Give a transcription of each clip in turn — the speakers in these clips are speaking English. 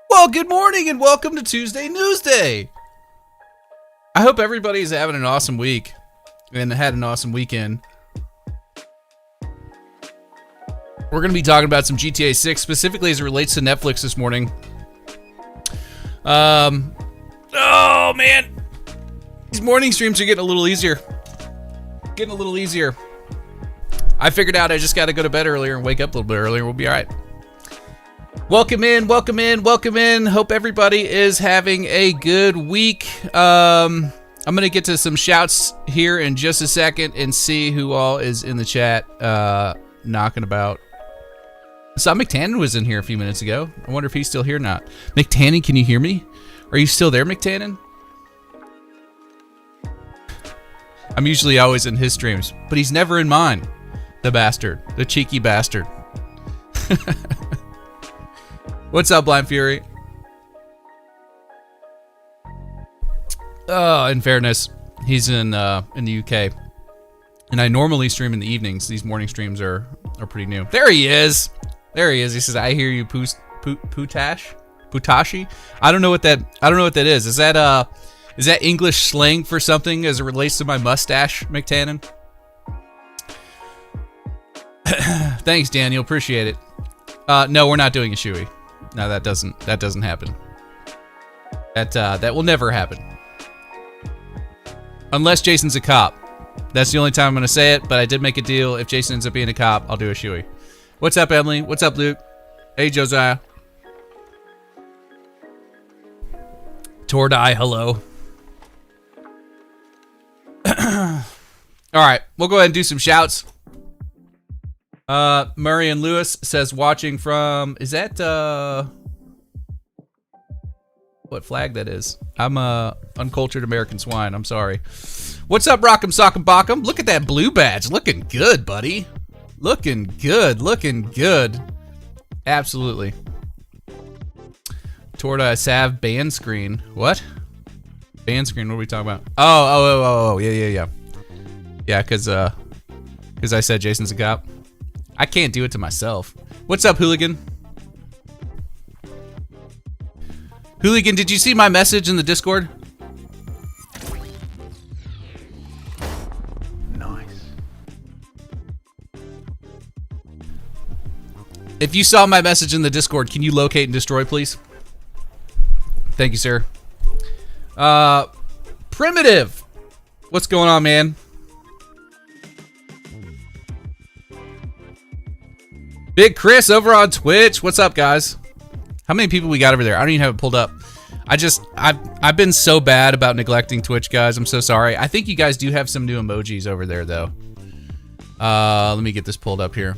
Well, good morning and welcome to Tuesday Newsday. I hope everybody's having an awesome week and had an awesome weekend. We're going to be talking about some GTA 6, specifically as it relates to Netflix this morning. Oh, man. These morning streams are getting a little easier. I figured out I just got to go to bed earlier and wake up a little bit earlier. We'll be all right. Welcome in. Hope everybody is having a good week. I'm going to get to some shouts here in just a second and see who all is in the chat knocking about. I saw McTannon was in here a few minutes ago. I wonder if he's still here or not. McTannon, can you hear me? Are you still there, McTannon? I'm usually always in his streams, but he's never in mine. The bastard. The cheeky bastard. What's up, Blind Fury? Oh, in fairness, he's in the UK. And I normally stream in the evenings. These morning streams are pretty new. There he is. There he is. He says, "I hear you, Putashi." I don't know what that is. Is that English slang for something as it relates to my mustache, McTannon? Thanks, Daniel. Appreciate it. No, we're not doing a shoey. No, that doesn't happen. That will never happen. Unless Jason's a cop. That's the only time I'm gonna say it, but I did make a deal. If Jason ends up being a cop, I'll do a shoey. What's up, Emily? What's up, Luke? Hey, Josiah. Tordai, hello. All right, we'll go ahead and do some shouts. Murray Lewis says watching from, is that what flag that is? I'm uncultured American swine. I'm sorry. What's up, Rock'em Sock'em Bock'em? Look at that blue badge. Looking good, buddy. Looking good. Looking good. Absolutely. Torta Sav ban screen. What? Ban screen, what are we talking about? Oh, yeah. Yeah, because I said Jason's a cop. I can't do it to myself. What's up, Hooligan? Hooligan, did you see my message in the Discord? Nice. If you saw my message in the Discord, can you locate and destroy, please? Thank you, sir. Primitive. What's going on, man? Big Chris over on Twitch. What's up, guys? How many people we got over there? I don't even have it pulled up. I've been so bad about neglecting Twitch, guys. I'm so sorry. I think you guys do have some new emojis over there, though. Let me get this pulled up here.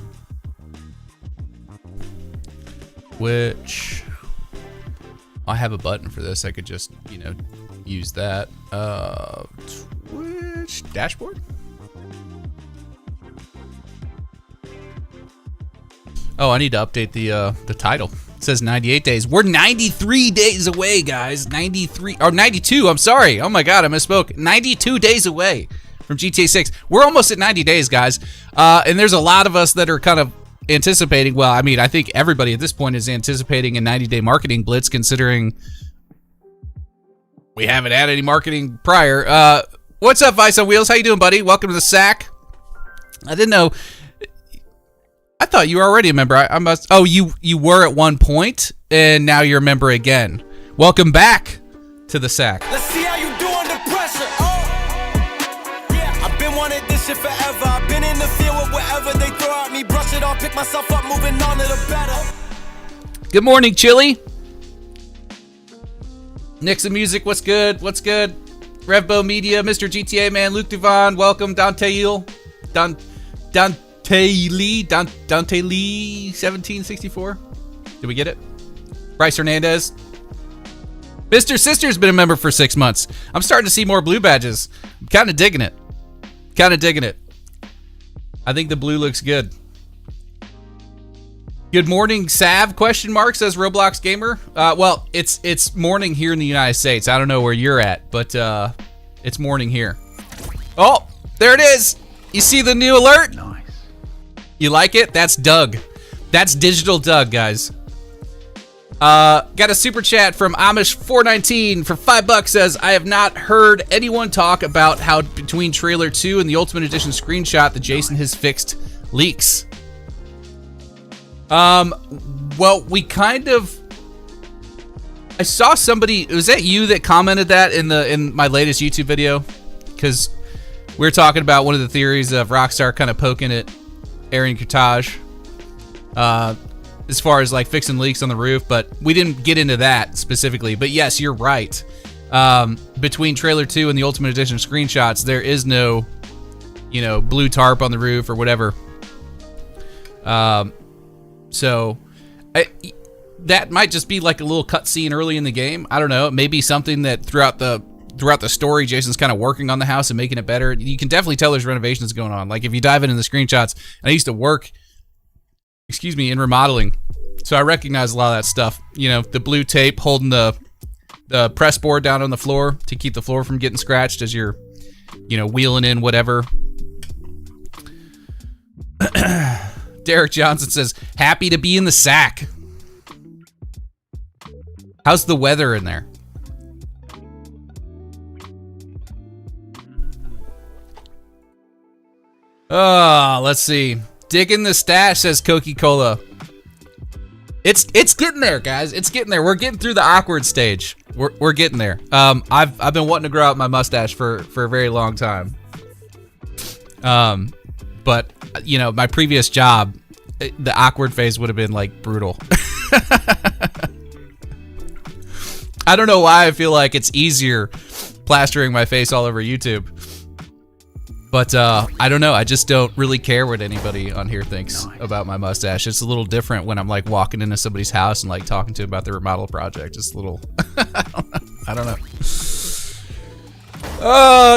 Which I have a button for this. I could just, use that. Twitch dashboard. Oh, I need to update the title. It says 98 days. We're 93 days away, guys. 93 or 92. I'm sorry. Oh my God, I misspoke. 92 days away from GTA 6. We're almost at 90 days, guys. And there's a lot of us that are kind of anticipating. Well, I mean, I think everybody at this point is anticipating a 90-day marketing blitz, considering we haven't had any marketing prior. What's up, Vice on Wheels? How you doing, buddy? Welcome to the sack. I didn't know. I thought you were already a member. I must. Oh, you were at one point, and now you're a member again. Welcome back to the sack. Let's see how you do under pressure. Oh, yeah. I've been wanting this shit forever. I've been in the field with whatever they throw at me. Brush it off, pick myself up, moving on to the better. Good morning, Chili. Nixon Music, what's good? What's good? Revbo Media, Mr. GTA Man, Luke Devon, welcome. Dante Lee, 1764. Did we get it? Bryce Hernandez. Mr. Sister's been a member for 6 months. I'm starting to see more blue badges. I'm kind of digging it. I think the blue looks good. Good morning, Sav, question mark, says Roblox Gamer. Well, it's morning here in the United States. I don't know where you're at, but it's morning here. Oh, there it is. You see the new alert? Nice. You like it? That's Doug. That's Digital Doug, guys. Got a super chat from Amish419 for $5. Says, I have not heard anyone talk about how between trailer 2 and the Ultimate Edition screenshot that Jason has fixed leaks. Well, we kind of... I saw somebody... Was that you that commented that in my latest YouTube video? Because we were talking about one of the theories of Rockstar kind of poking at Aaron Kurtage as far as like fixing leaks on the roof, but we didn't get into that specifically. But yes, you're right. Between trailer 2 and the Ultimate Edition screenshots, there is no, blue tarp on the roof or whatever. So that might just be like a little cutscene early in the game. I don't know. It may be something that throughout the story, Jason's kind of working on the house and making it better. You can definitely tell there's renovations going on. Like if you dive into the screenshots, I used to work, in remodeling. So I recognize a lot of that stuff. You know, the blue tape holding the press board down on the floor to keep the floor from getting scratched as you're, wheeling in whatever. Derek Johnson says, happy to be in the sack. How's the weather in there? Oh, let's see. Digging the stash, says Coca-Cola. It's getting there, guys. It's getting there. We're getting through the awkward stage. We're getting there. I've been wanting to grow out my mustache for a very long time. But my previous job, the awkward phase would have been like brutal. I don't know why I feel like it's easier plastering my face all over YouTube. But I don't know. I just don't really care what anybody on here thinks about my mustache. It's a little different when I'm like walking into somebody's house and like talking to them about their remodel project. It's a little, I don't know.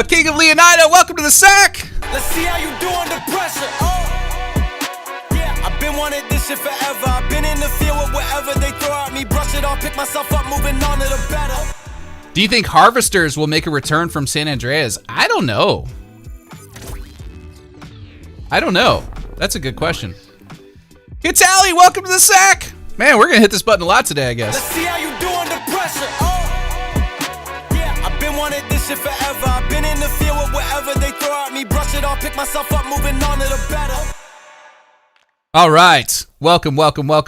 King of Leonida, welcome to the sack. Let's see how you do under pressure. Yeah, I've been wanting this shit forever. I've been in the field with whatever they throw at me. Brush it off, pick myself up, moving on to the better. Do you think harvesters will make a return from San Andreas? I don't know. That's a good question. Kitali, welcome to the sack. Man, we're gonna hit this button a lot today, I guess. Let's see how you do under pressure. Yeah, I've been wanting this shit forever. I've been in the field with whatever they throw at me. Brush it off, pick myself up, moving on to the better. All right, welcome,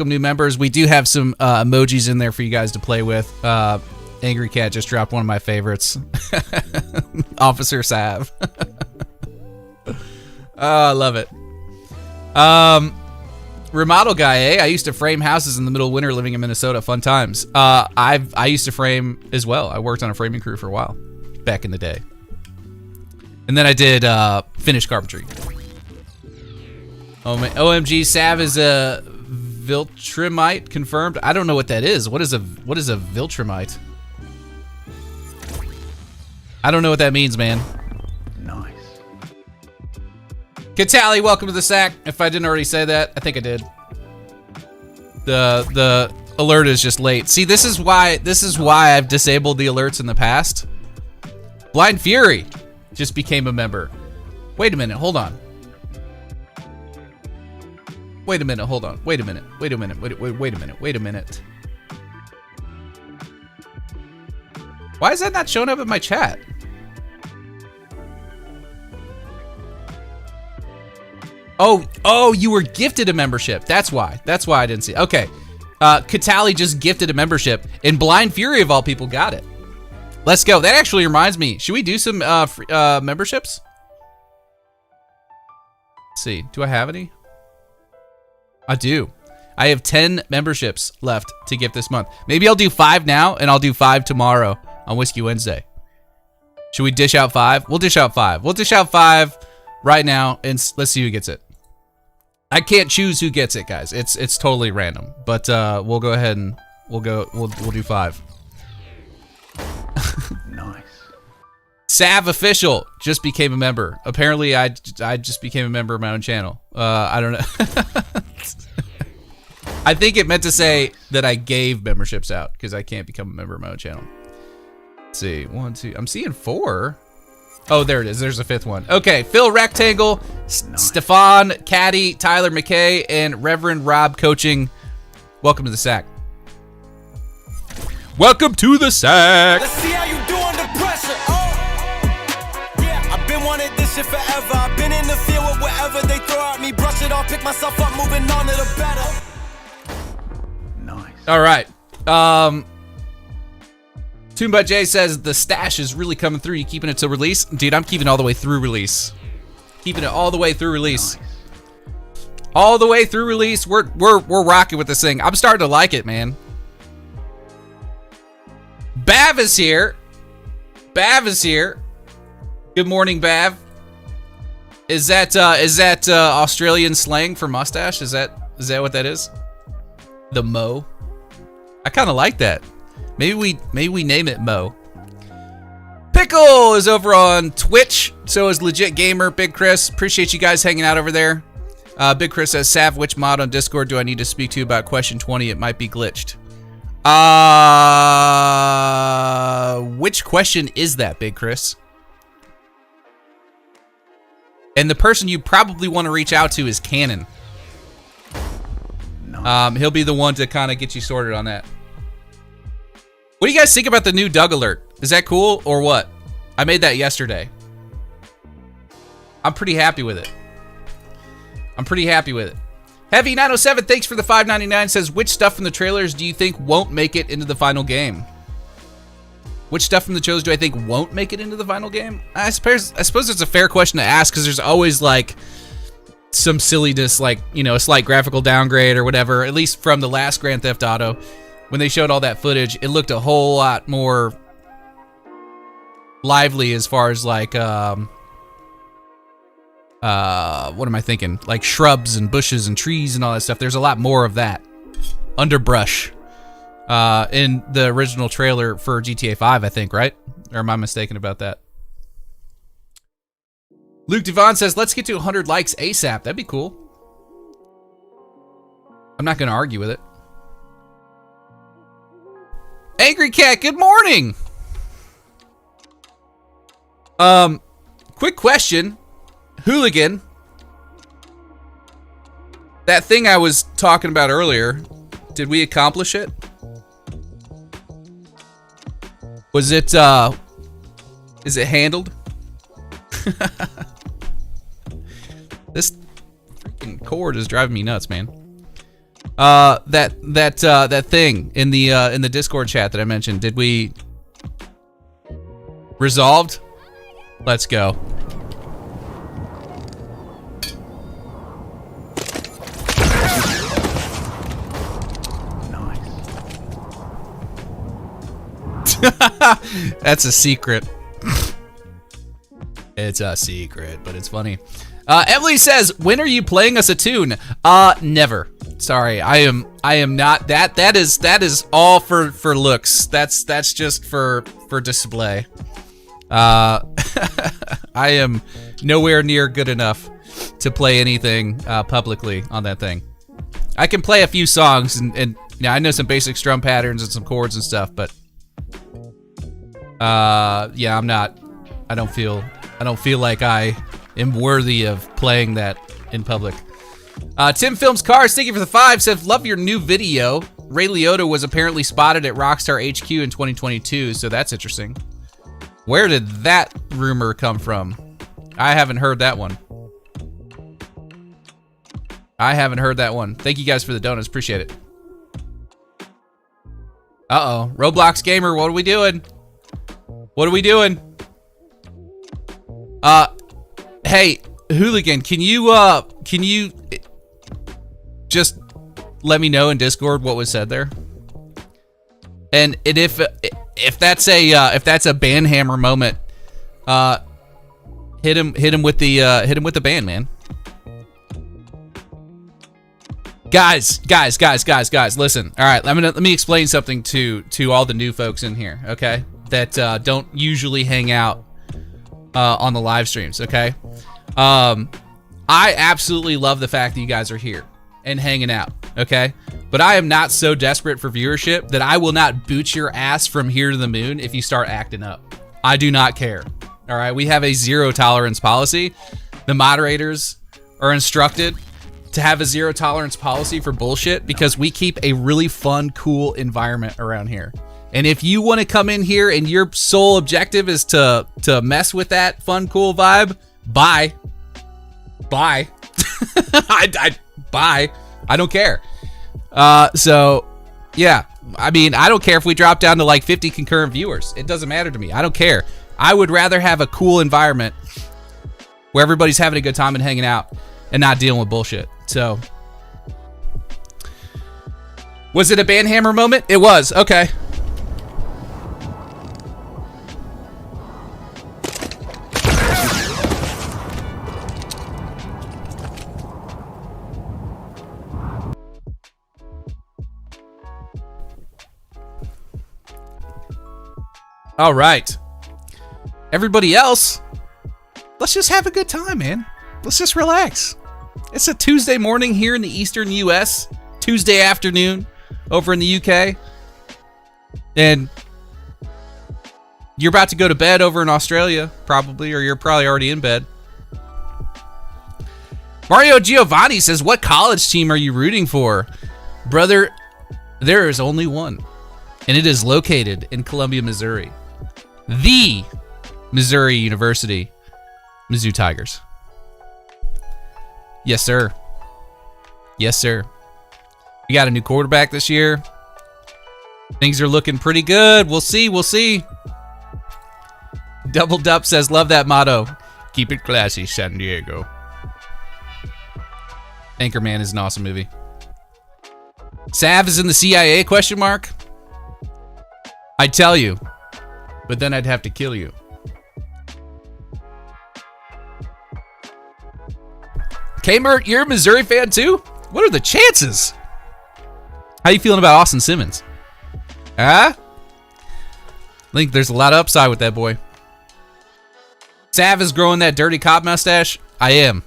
new members. We do have some emojis in there for you guys to play with. Angry Cat just dropped one of my favorites. Officer Sav. Oh, I love it. Remodel guy, I used to frame houses in the middle of winter living in Minnesota. Fun times. I used to frame as well. I worked on a framing crew for a while back in the day. And then I did finished carpentry. Oh man, OMG, Sav is a Viltrumite confirmed. I don't know what that is. What is a Viltrumite? I don't know what that means, man. Katali, welcome to the sack. If I didn't already say that, I think I did. The alert is just late. See, this is why I've disabled the alerts in the past. Blind Fury just became a member. Wait a minute, hold on. Wait a minute, hold on. Wait a minute. Wait a minute. Why is that not showing up in my chat? Oh, you were gifted a membership. That's why I didn't see it. Okay. Katali just gifted a membership, and Blind Fury of all people got it. Let's go. That actually reminds me. Should we do some memberships? Let's see. Do I have any? I do. I have 10 memberships left to gift this month. Maybe I'll do 5 now, and I'll do 5 tomorrow on Whiskey Wednesday. Should we dish out 5? We'll dish out 5. We'll dish out 5 right now, and let's see who gets it. I can't choose who gets it, guys. It's totally random. But we'll go ahead and we'll do 5. Nice. Sav Official just became a member. Apparently, I just became a member of my own channel. I don't know. I think it meant to say that I gave memberships out because I can't become a member of my own channel. Let's see, 1, 2. I'm seeing 4. Oh, there it is. There's a 5th one. Okay, Phil Rectangle, nice. Stefan, Caddy, Tyler McKay, and Reverend Rob Coaching. Welcome to the sack. Welcome to the sack. Let's see how you do under pressure. Yeah, I've been wanting this shit forever. I've been in the field with whatever they throw at me. Brush it off, pick myself up, moving on to the better. Nice. All right. Toonbutt J says the stash is really coming through. You keeping it till release? Dude, I'm keeping it all the way through release. Keeping it all the way through release. Nice. All the way through release. We're rocking with this thing. I'm starting to like it, man. Bav is here. Good morning, Bav. Is that Australian slang for mustache? Is that what that is? The Mo. I kind of like that. Maybe we name it Mo. Pickle is over on Twitch. So is Legit Gamer, Big Chris. Appreciate you guys hanging out over there. Big Chris says, Sav, which mod on Discord do I need to speak to about question 20? It might be glitched. Which question is that, Big Chris? And the person you probably want to reach out to is Cannon. He'll be the one to kind of get you sorted on that. What do you guys think about the new Doug alert? Is that cool or what? I made that yesterday. I'm pretty happy with it. Heavy 907, thanks for the $5.99. Says, which stuff from the trailers do you think won't make it into the final game? Which stuff from the trailers do I think won't make it into the final game? I suppose it's a fair question to ask because there's always like some silliness, like, you know, a slight graphical downgrade or whatever. At least from the last Grand Theft Auto, when they showed all that footage, it looked a whole lot more lively as far as like what am I thinking? Like shrubs and bushes and trees and all that stuff. There's a lot more of that. Underbrush. In the original trailer for GTA 5, I think, right? Or am I mistaken about that? Luke Devon says, let's get to 100 likes ASAP. That'd be cool. I'm not going to argue with it. Angry Cat, good morning. Quick question. Hooligan. That thing I was talking about earlier, did we accomplish it? Was it, is it handled? This freaking cord is driving me nuts, man. That thing in the Discord chat that I mentioned, did we resolved? Let's go. That's a secret. It's a secret, but it's funny. Emily says, when are you playing us a tune? Never. Sorry, I am not. That is all for looks. That's just for display. I am nowhere near good enough to play anything publicly on that thing. I can play a few songs and you know, I know some basic strum patterns and some chords and stuff, but yeah, I'm not. I don't feel like I am worthy of playing that in public. Tim Films Cars, thank you for the 5. Says, love your new video. Ray Liotta was apparently spotted at Rockstar HQ in 2022, so that's interesting. Where did that rumor come from? I haven't heard that one. Thank you guys for the donuts. Appreciate it. Uh-oh. Roblox Gamer, what are we doing? Hey, Hooligan, can you just let me know in Discord what was said there? And if that's a banhammer moment, hit him with the ban, man. Guys, listen. All right, let me explain something to all the new folks in here, okay? That don't usually hang out on the live streams, okay? I absolutely love the fact that you guys are here and hanging out, okay? But I am not so desperate for viewership that I will not boot your ass from here to the moon if you start acting up. I do not care, all right? We have a zero tolerance policy. The moderators are instructed to have a zero tolerance policy for bullshit because we keep a really fun, cool environment around here. And if you want to come in here and your sole objective is to mess with that fun, cool vibe, bye. Bye. Bye. I don't care. So, yeah. I mean, I don't care if we drop down to like 50 concurrent viewers. It doesn't matter to me. I don't care. I would rather have a cool environment where everybody's having a good time and hanging out and not dealing with bullshit. So, was it a banhammer moment? It was. Okay. All right. Everybody else, let's just have a good time, man. Let's just relax. It's a Tuesday morning here in the eastern U.S., Tuesday afternoon over in the UK, and you're about to go to bed over in Australia, probably, or you're probably already in bed. Mario Giovanni says, what college team are you rooting for? Brother, there is only one, and it is located in Columbia, Missouri. The Missouri University Mizzou Tigers. Yes, sir. Yes, sir. We got a new quarterback this year. Things are looking pretty good. We'll see. We'll see. Double Dup says, love that motto. Keep it classy, San Diego. Anchorman is an awesome movie. Sav is in the CIA, question mark? I'd tell you, but then I'd have to kill you. K-Mert, you're a Missouri fan too? What are the chances? How you feeling about Austin Simmons? Huh? I think there's a lot of upside with that boy. Sav is growing that dirty cop mustache. I am,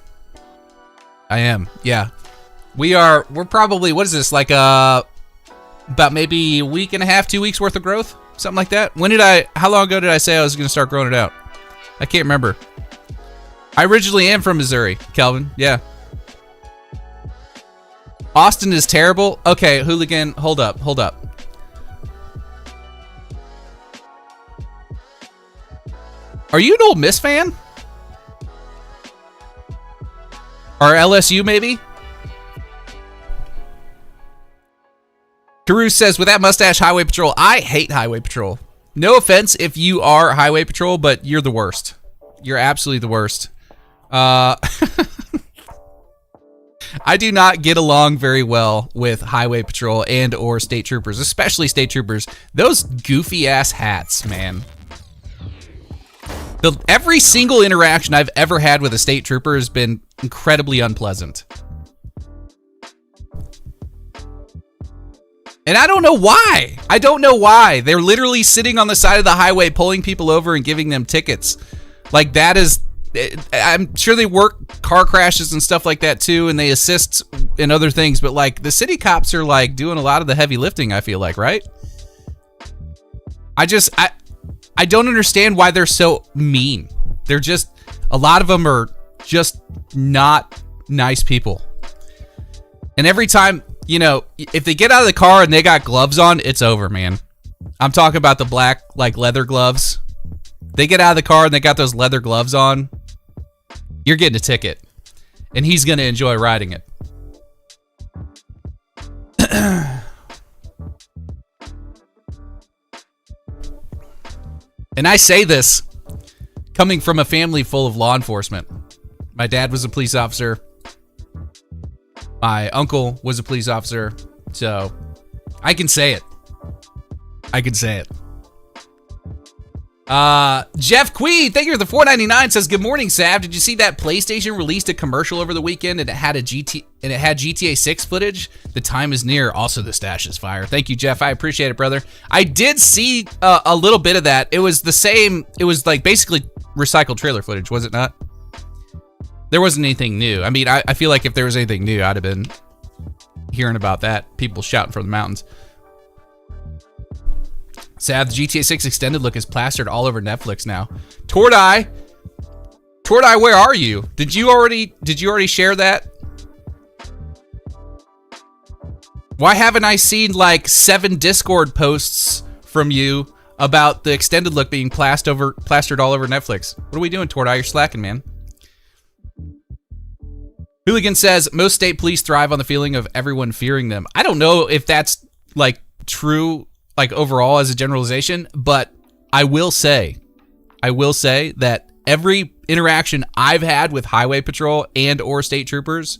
yeah. We're probably, what is this, like about maybe a week and a half, 2 weeks worth of growth? Something like that. How long ago did I say I was going to start growing it out? I can't remember. I originally am from Missouri, Kelvin. Yeah. Austin is terrible. Okay, hooligan, hold up. Are you an Ole Miss fan? Or LSU, maybe? Carew says, with that mustache, Highway Patrol. I hate Highway Patrol. No offense if you are Highway Patrol, but you're the worst. You're absolutely the worst. I do not get along very well with Highway Patrol and or state troopers, especially state troopers. Those goofy ass hats, man. Every single interaction I've ever had with a state trooper has been incredibly unpleasant. And I don't know why. They're literally sitting on the side of the highway, pulling people over and giving them tickets. Like, that is... I'm sure they work car crashes and stuff like that too, and they assist in other things, but like the city cops are like doing a lot of the heavy lifting, I feel like, right? I don't understand why they're so mean. They're just, a lot of them are just not nice people. And every time, you know, if they get out of the car and they got gloves on, it's over, man. I'm talking about the black, like, leather gloves. They get out of the car and they got those leather gloves on. You're getting a ticket. And he's going to enjoy riding it. And I say this coming from a family full of law enforcement. My dad was a police officer. My uncle was a police officer. So I can say it. Jeff Quee, thank you for the $4.99, says, good morning, Sav. Did you see that PlayStation released a commercial over the weekend and it had GTA 6 footage? The time is near. Also, the stash is fire. Thank you, Jeff. I appreciate it, brother. I did see a little bit of that. It was the same. It was like basically recycled trailer footage, was it not? There wasn't anything new. I mean, I feel like if there was anything new, I'd have been hearing about that. People shouting from the mountains. Sad, the GTA 6 extended look is plastered all over Netflix now. Tordai, where are you? Did you already share that? Why haven't I seen like 7 Discord posts from you about the extended look being plastered all over Netflix? What are we doing, Tordai? You're slacking, man. Hooligan says, most state police thrive on the feeling of everyone fearing them. I don't know if that's like true, like overall as a generalization, but I will say that every interaction I've had with Highway Patrol and or state troopers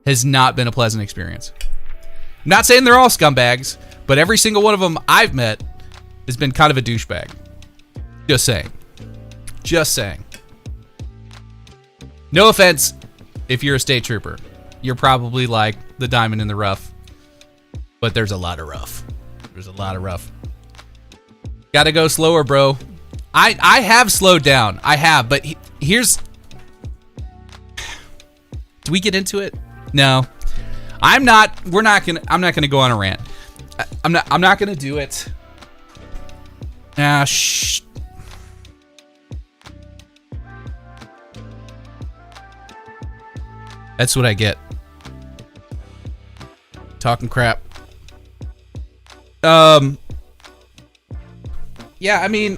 has not been a pleasant experience. I'm not saying they're all scumbags, but every single one of them I've met has been kind of a douchebag. Just saying. No offense if you're a state trooper. You're probably like the diamond in the rough, but there's a lot of rough. Gotta go slower, bro. I have slowed down. I have, but here's... Do we get into it? No. I'm not gonna go on a rant. I'm not gonna do it. Shh. That's what I get. Talking crap. Yeah, I mean,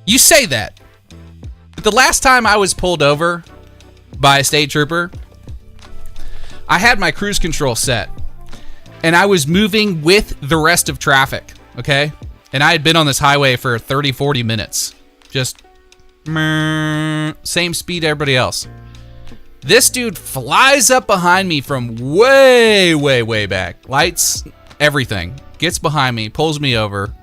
you say that. But the last time I was pulled over by a state trooper, I had my cruise control set. And I was moving with the rest of traffic, okay? And I had been on this highway for 30, 40 minutes. Just same speed everybody else. This dude flies up behind me from way, way, way back. Lights, everything. Gets behind me, pulls me over.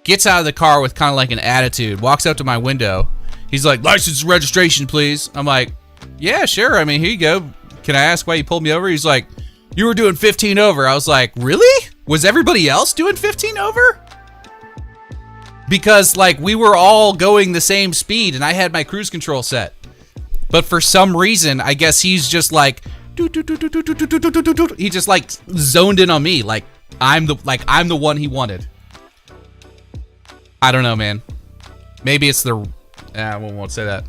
Gets out of the car with kind of like an attitude. Walks up to my window. He's like, license and registration, please. I'm like, yeah, sure. I mean, here you go. Can I ask why you pulled me over? He's like, you were doing 15 over. I was like, really? Was everybody else doing 15 over? Because, like, we were all going the same speed, and I had my cruise control set. But for some reason, I guess he's just like, he just like zoned in on me, like I'm the one he wanted. I don't know, man. Maybe it's the... I won't say that.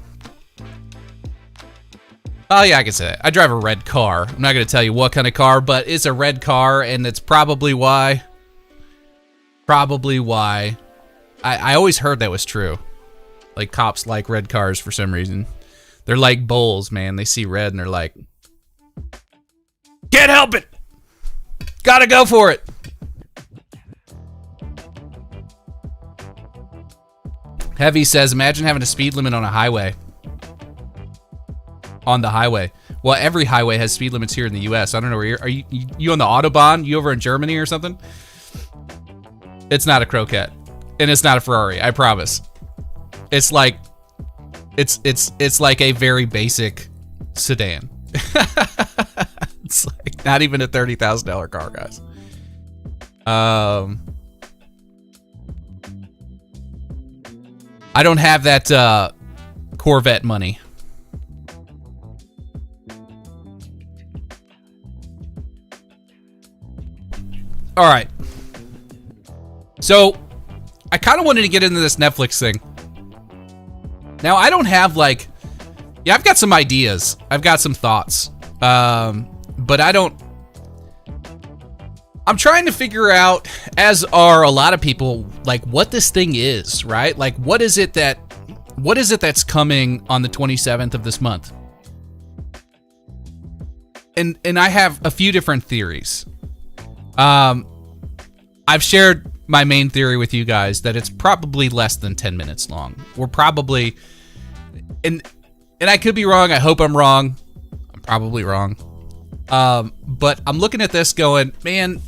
Oh, yeah, I can say that. I drive a red car. I'm not going to tell you what kind of car, but it's a red car, and it's probably why... I always heard that was true. Like, cops like red cars for some reason. They're like bulls, man. They see red, and they're like... Can't help it! Gotta go for it! Heavy says, imagine having a speed limit on a highway. On the highway. Well, every highway has speed limits here in the U.S. I don't know where are you on the Autobahn? You over in Germany or something? It's not a Croquette. And it's not a Ferrari, I promise. It's like... It's like a very basic sedan. It's like not even a $30,000 car, guys. I don't have that Corvette money. All right. So, I kind of wanted to get into this Netflix thing. Now, I don't have like... Yeah, I've got some ideas. I've got some thoughts. But I don't... I'm trying to figure out, as are a lot of people, like what this thing is, right? Like what is it that's coming on the 27th of this month? And I have a few different theories. I've shared my main theory with you guys that it's probably less than 10 minutes long. We're probably, and I could be wrong. I hope I'm wrong. I'm probably wrong. But I'm looking at this going, man,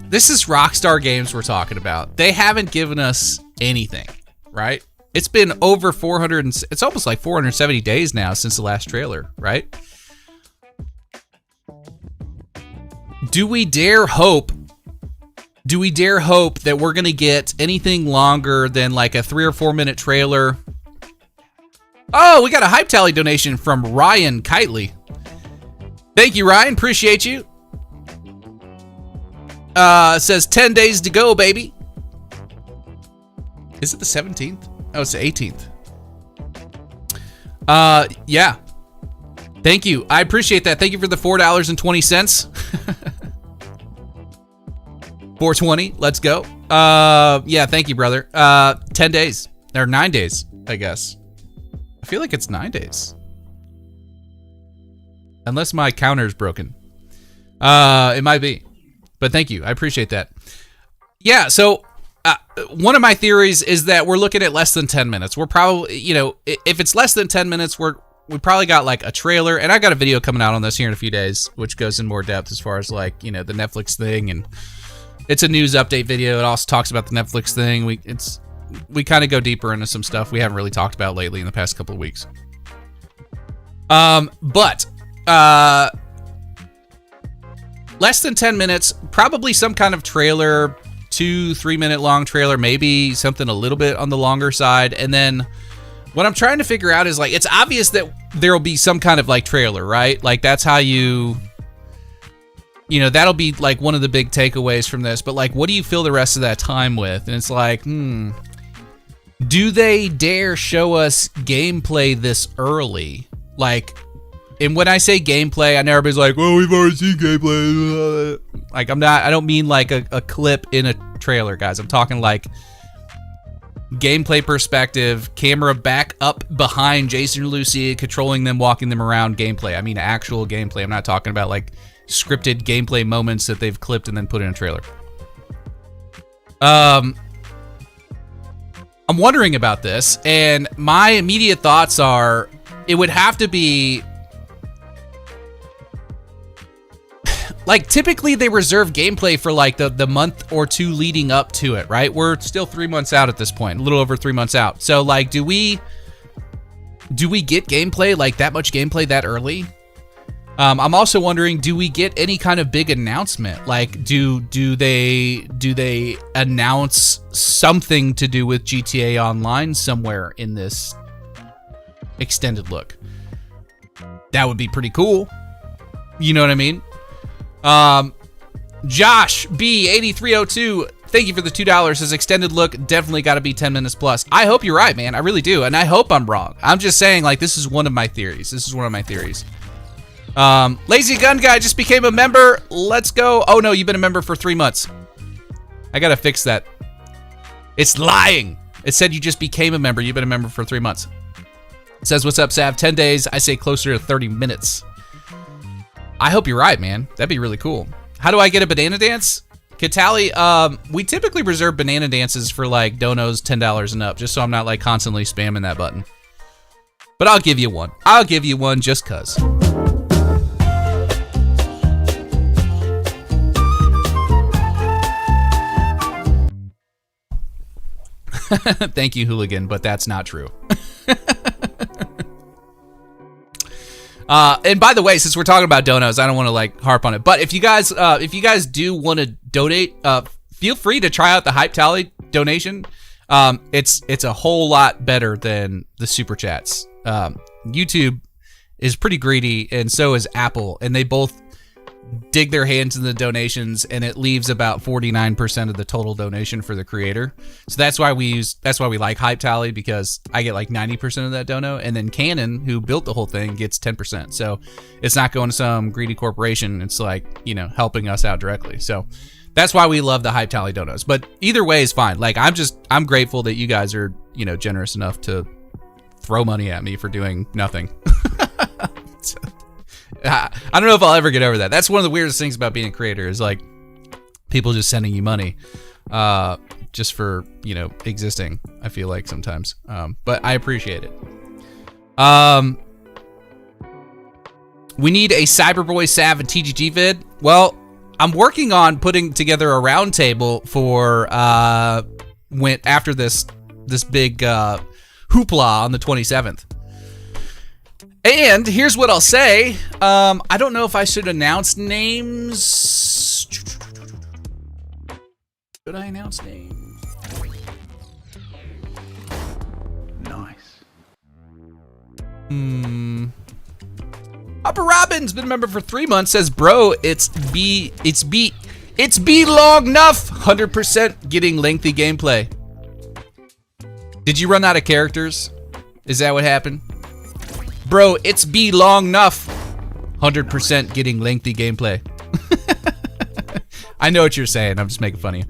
this is Rockstar Games we're talking about. They haven't given us anything, right? It's been over 400, it's almost like 470 days now since the last trailer, right? Do we dare hope that we're gonna get anything longer than like a 3 or 4 minute trailer? Oh, we got a Hype Tally donation from Ryan Kitely. Thank you, Ryan. Appreciate you. Says 10 days to go, baby. Is it the 17th? Oh, it's the 18th. Yeah. Thank you. I appreciate that. Thank you for the $4.20. 420. Let's go. Yeah, thank you, brother. 10 days. Or 9 days, I guess. I feel like it's 9 days. Unless my counter's broken. It might be. But thank you. I appreciate that. Yeah, so one of my theories is that we're looking at less than 10 minutes. We're probably, you know, if it's less than 10 minutes, we probably got like a trailer. And I got a video coming out on this here in a few days, which goes in more depth as far as like, you know, the Netflix thing. And it's a news update video. It also talks about the Netflix thing. We kind of go deeper into some stuff we haven't really talked about lately in the past couple of weeks. But less than 10 minutes, probably some kind of trailer 2-3 minute long trailer, maybe something a little bit on the longer side. And then what I'm trying to figure out is, like, it's obvious that there'll be some kind of like trailer, right? Like, that's how you know, that'll be like one of the big takeaways from this. But like, what do you fill the rest of that time with? And it's like, do they dare show us gameplay this early? Like, and when I say gameplay, I know everybody's like, well, we've already seen gameplay. Like, I don't mean like a clip in a trailer, guys. I'm talking like gameplay perspective, camera back up behind Jason or Lucia, controlling them, walking them around gameplay. I mean, actual gameplay. I'm not talking about like scripted gameplay moments that they've clipped and then put in a trailer. I'm wondering about this, and my immediate thoughts are it would have to be like, typically they reserve gameplay for like the month or two leading up to it, right? We're still 3 months out at this point, a little over 3 months out. So like, do we get gameplay, like that much gameplay that early? I'm also wondering, do we get any kind of big announcement? Like, do they announce something to do with GTA Online somewhere in this extended look? That would be pretty cool. You know what I mean? Josh B8302, thank you for the $2. His extended look definitely got to be 10 minutes plus. I hope you're right, man. I really do, and I hope I'm wrong. I'm just saying, like, this is one of my theories. Lazy Gun Guy just became a member. Let's go. Oh no, you've been a member for 3 months. I gotta fix that. It's lying. It said you just became a member. You've been a member for 3 months. It says, what's up, Sav? 10 days. I say closer to 30 minutes. I hope you're right, man. That'd be really cool. How do I get a banana dance? Katali, we typically reserve banana dances for like donos $10 and up, just so I'm not like constantly spamming that button. But I'll give you one. I'll give you one just cuz. Thank you, Hooligan, but that's not true. And by the way, since we're talking about donos, I don't want to like harp on it, but if you guys do want to donate, feel free to try out the Hype Tally donation. It's a whole lot better than the super chats. YouTube is pretty greedy, and so is Apple, and they both dig their hands in the donations, and it leaves about 49% of the total donation for the creator. So that's why we like Hype Tally, because I get like 90% of that dono, and then Canon, who built the whole thing, gets 10%. So it's not going to some greedy corporation. It's like, you know, helping us out directly. So that's why we love the Hype Tally donos. But either way is fine. Like, I'm grateful that you guys are, you know, generous enough to throw money at me for doing nothing. I don't know if I'll ever get over that. That's one of the weirdest things about being a creator, is like people just sending you money just for, you know, existing, I feel like sometimes. But I appreciate it. We need a Cyberboy, Sav, and TGG vid. Well, I'm working on putting together a roundtable for after this big hoopla on the 27th. And here's what I'll say. I don't know if I should announce names. Should I announce names? Nice. Upper Robin's been a member for 3 months. Says, bro, it's be long enough. 100% getting lengthy gameplay. Did you run out of characters? Is that what happened? Bro, it's be long enough. 100% getting lengthy gameplay. I know what you're saying. I'm just making fun of you.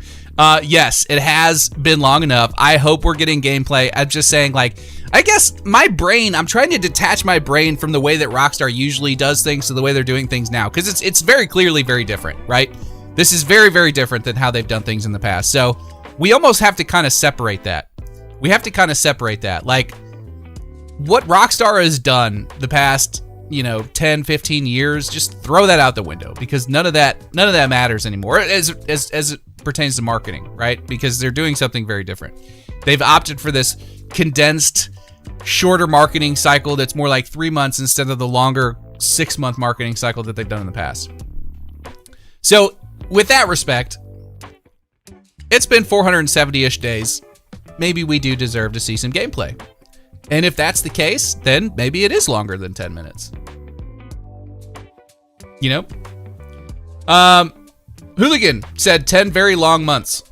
Yes, it has been long enough. I hope we're getting gameplay. I'm just saying, like, I guess my brain, I'm trying to detach my brain from the way that Rockstar usually does things to the way they're doing things now. Because it's very clearly very different, right? This is very, very different than how they've done things in the past. So we almost have to kind of separate that. Like, what Rockstar has done the past, 10, 15 years, just throw that out the window, because none of that matters anymore as it pertains to marketing, right? Because they're doing something very different. They've opted for this condensed, shorter marketing cycle that's more like 3 months instead of the longer 6-month marketing cycle that they've done in the past. So with that respect, it's been 470-ish days. Maybe we do deserve to see some gameplay. And if that's the case, then maybe it is longer than 10 minutes. You know? Hooligan said 10 very long months.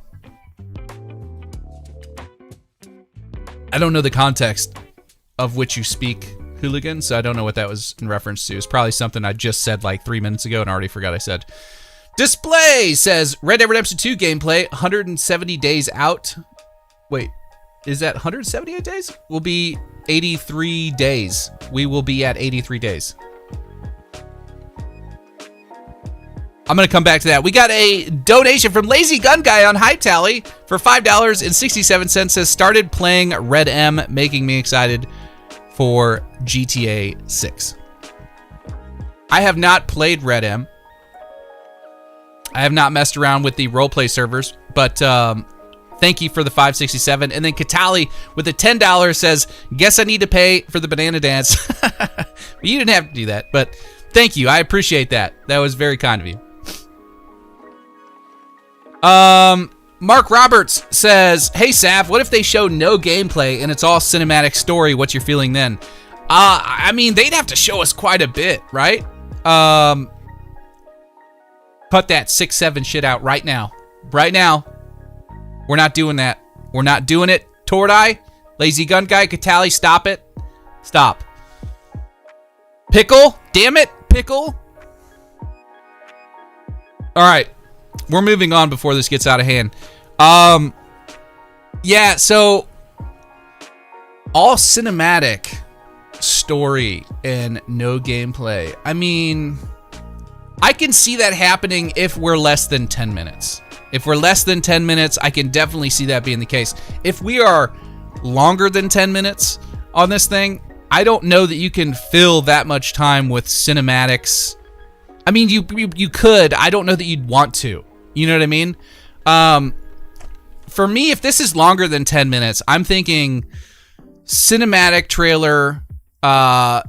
I don't know the context of which you speak, Hooligan, so I don't know what that was in reference to. It's probably something I just said like 3 minutes ago and I already forgot I said. Display says Red Dead Redemption 2 gameplay 170 days out. Wait, is that 178 days? Will be 83 days. We will be at 83 days. I'm going to come back to that. We got a donation from Lazy Gun Guy on High Tally for $5.67. Says, started playing Red M, making me excited for GTA 6. I have not played Red M. I have not messed around with the roleplay servers, but thank you for the $5.67. And then Katali with a $10 says, guess I need to pay for the banana dance. You didn't have to do that, but thank you. I appreciate that. That was very kind of you. Mark Roberts says, hey Sav, what if they show no gameplay and it's all cinematic story? What's your feeling then? I mean, they'd have to show us quite a bit, right? Cut that 6-7 shit out right now. Right now. We're not doing that. We're not doing it. Tordai, Lazy Gun Guy, Katali, stop it. Stop. Pickle, damn it, Pickle. All right. We're moving on before this gets out of hand. Yeah, so all cinematic story and no gameplay. I mean, I can see that happening if we're less than 10 minutes. If we're less than 10 minutes, I can definitely see that being the case. If we are longer than 10 minutes on this thing, I don't know that you can fill that much time with cinematics. I mean, you could. I don't know that you'd want to. You know what I mean? For me, if this is longer than 10 minutes, I'm thinking cinematic trailer.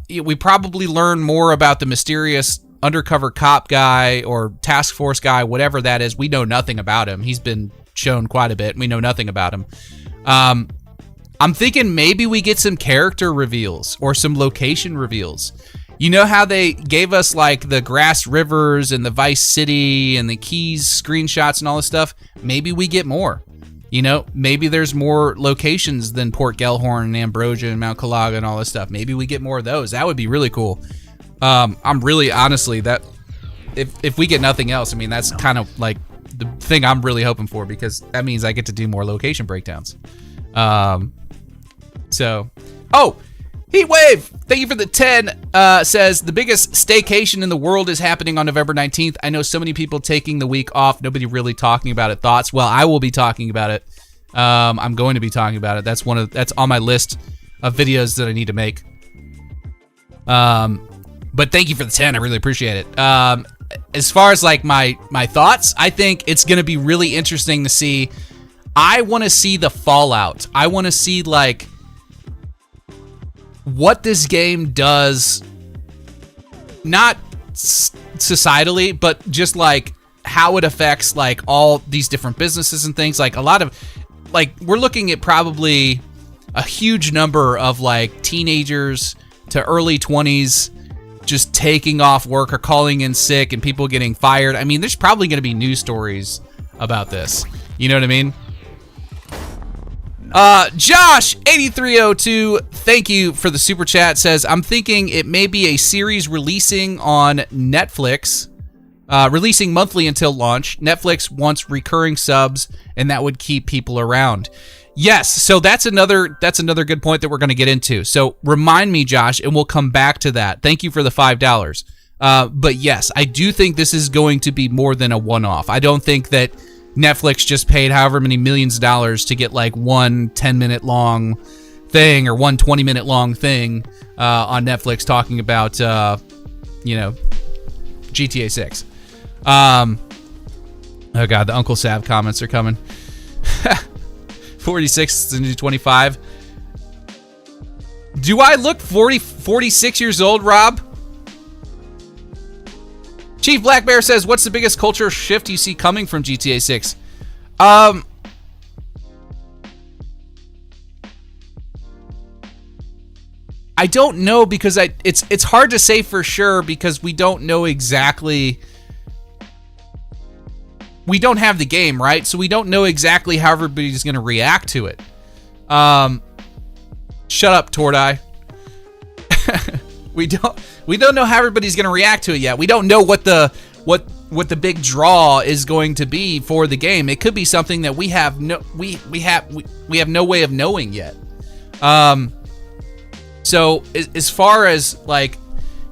We probably learn more about the mysterious undercover cop guy or task force guy, whatever that is. We know nothing about him. He's been shown quite a bit. We know nothing about him. I'm thinking maybe we get some character reveals or some location reveals. You know how they gave us like the Grass Rivers and the Vice City and the Keys screenshots and all this stuff? Maybe we get more. You know, maybe there's more locations than Port Gellhorn and Ambrosia and Mount Calaga and all this stuff. Maybe we get more of those. That would be really cool. I'm really, honestly, that if we get nothing else, I mean, that's kind of like the thing I'm really hoping for, because that means I get to do more location breakdowns. Heatwave, thank you for the 10, says, the biggest staycation in the world is happening on November 19th. I know so many people taking the week off. Nobody really talking about it. Thoughts? Well, I will be talking about it. I'm going to be talking about it. That's on my list of videos that I need to make. But thank you for the 10. I really appreciate it. As far as like my thoughts, I think it's going to be really interesting to see. I want to see the fallout. I want to see like what this game does, not societally, but just like how it affects like all these different businesses and things. Like a lot of, like, we're looking at probably a huge number of like teenagers to early 20s just taking off work or calling in sick and people getting fired. I mean, there's probably going to be news stories about this. You know what I mean? Josh8302, thank you for the super chat, says, I'm thinking it may be a series releasing on Netflix, releasing monthly until launch. Netflix wants recurring subs, and that would keep people around. Yes, so that's another good point that we're going to get into. So remind me, Josh, and we'll come back to that. Thank you for the $5. But yes, I do think this is going to be more than a one-off. I don't think that Netflix just paid however many millions of dollars to get like one 10-minute long thing or one 20-minute long thing on Netflix talking about, GTA 6. Oh God, the Uncle Sav comments are coming. 46 into 25. Do I look 46 years old, Rob? Chief Black Bear says, what's the biggest culture shift you see coming from GTA 6? I don't know because it's hard to say for sure because we don't know exactly. We don't have the game, right? So we don't know exactly how everybody's going to react to it. Shut up, Tordai. We don't know how everybody's going to react to it yet. We don't know what the big draw is going to be for the game. It could be something that we have no way of knowing yet. So as far as like,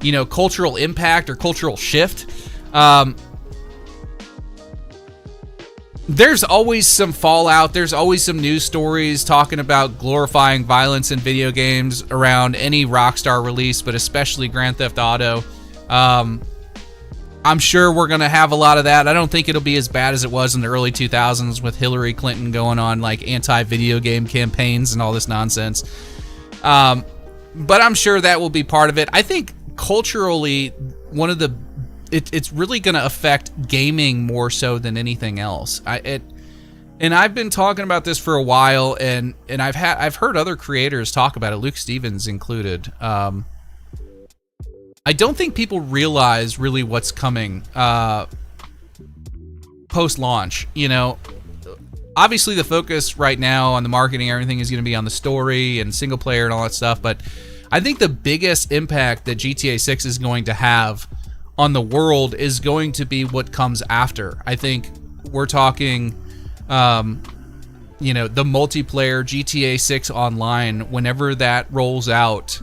you know, cultural impact or cultural shift, there's always some fallout. There's always some news stories talking about glorifying violence in video games around any Rockstar release, but especially Grand Theft Auto. I'm sure we're going to have a lot of that. I don't think it'll be as bad as it was in the early 2000s with Hillary Clinton going on like anti-video game campaigns and all this nonsense. But I'm sure that will be part of it. I think culturally, it's really going to affect gaming more so than anything else. And I've been talking about this for a while, and I've heard other creators talk about it, Luke Stevens included. I don't think people realize really what's coming post-launch. You know, obviously the focus right now on the marketing, everything is going to be on the story and single player and all that stuff. But I think the biggest impact that GTA 6 is going to have on the world is going to be what comes after. I think we're talking, you know, the multiplayer GTA 6 online, whenever that rolls out,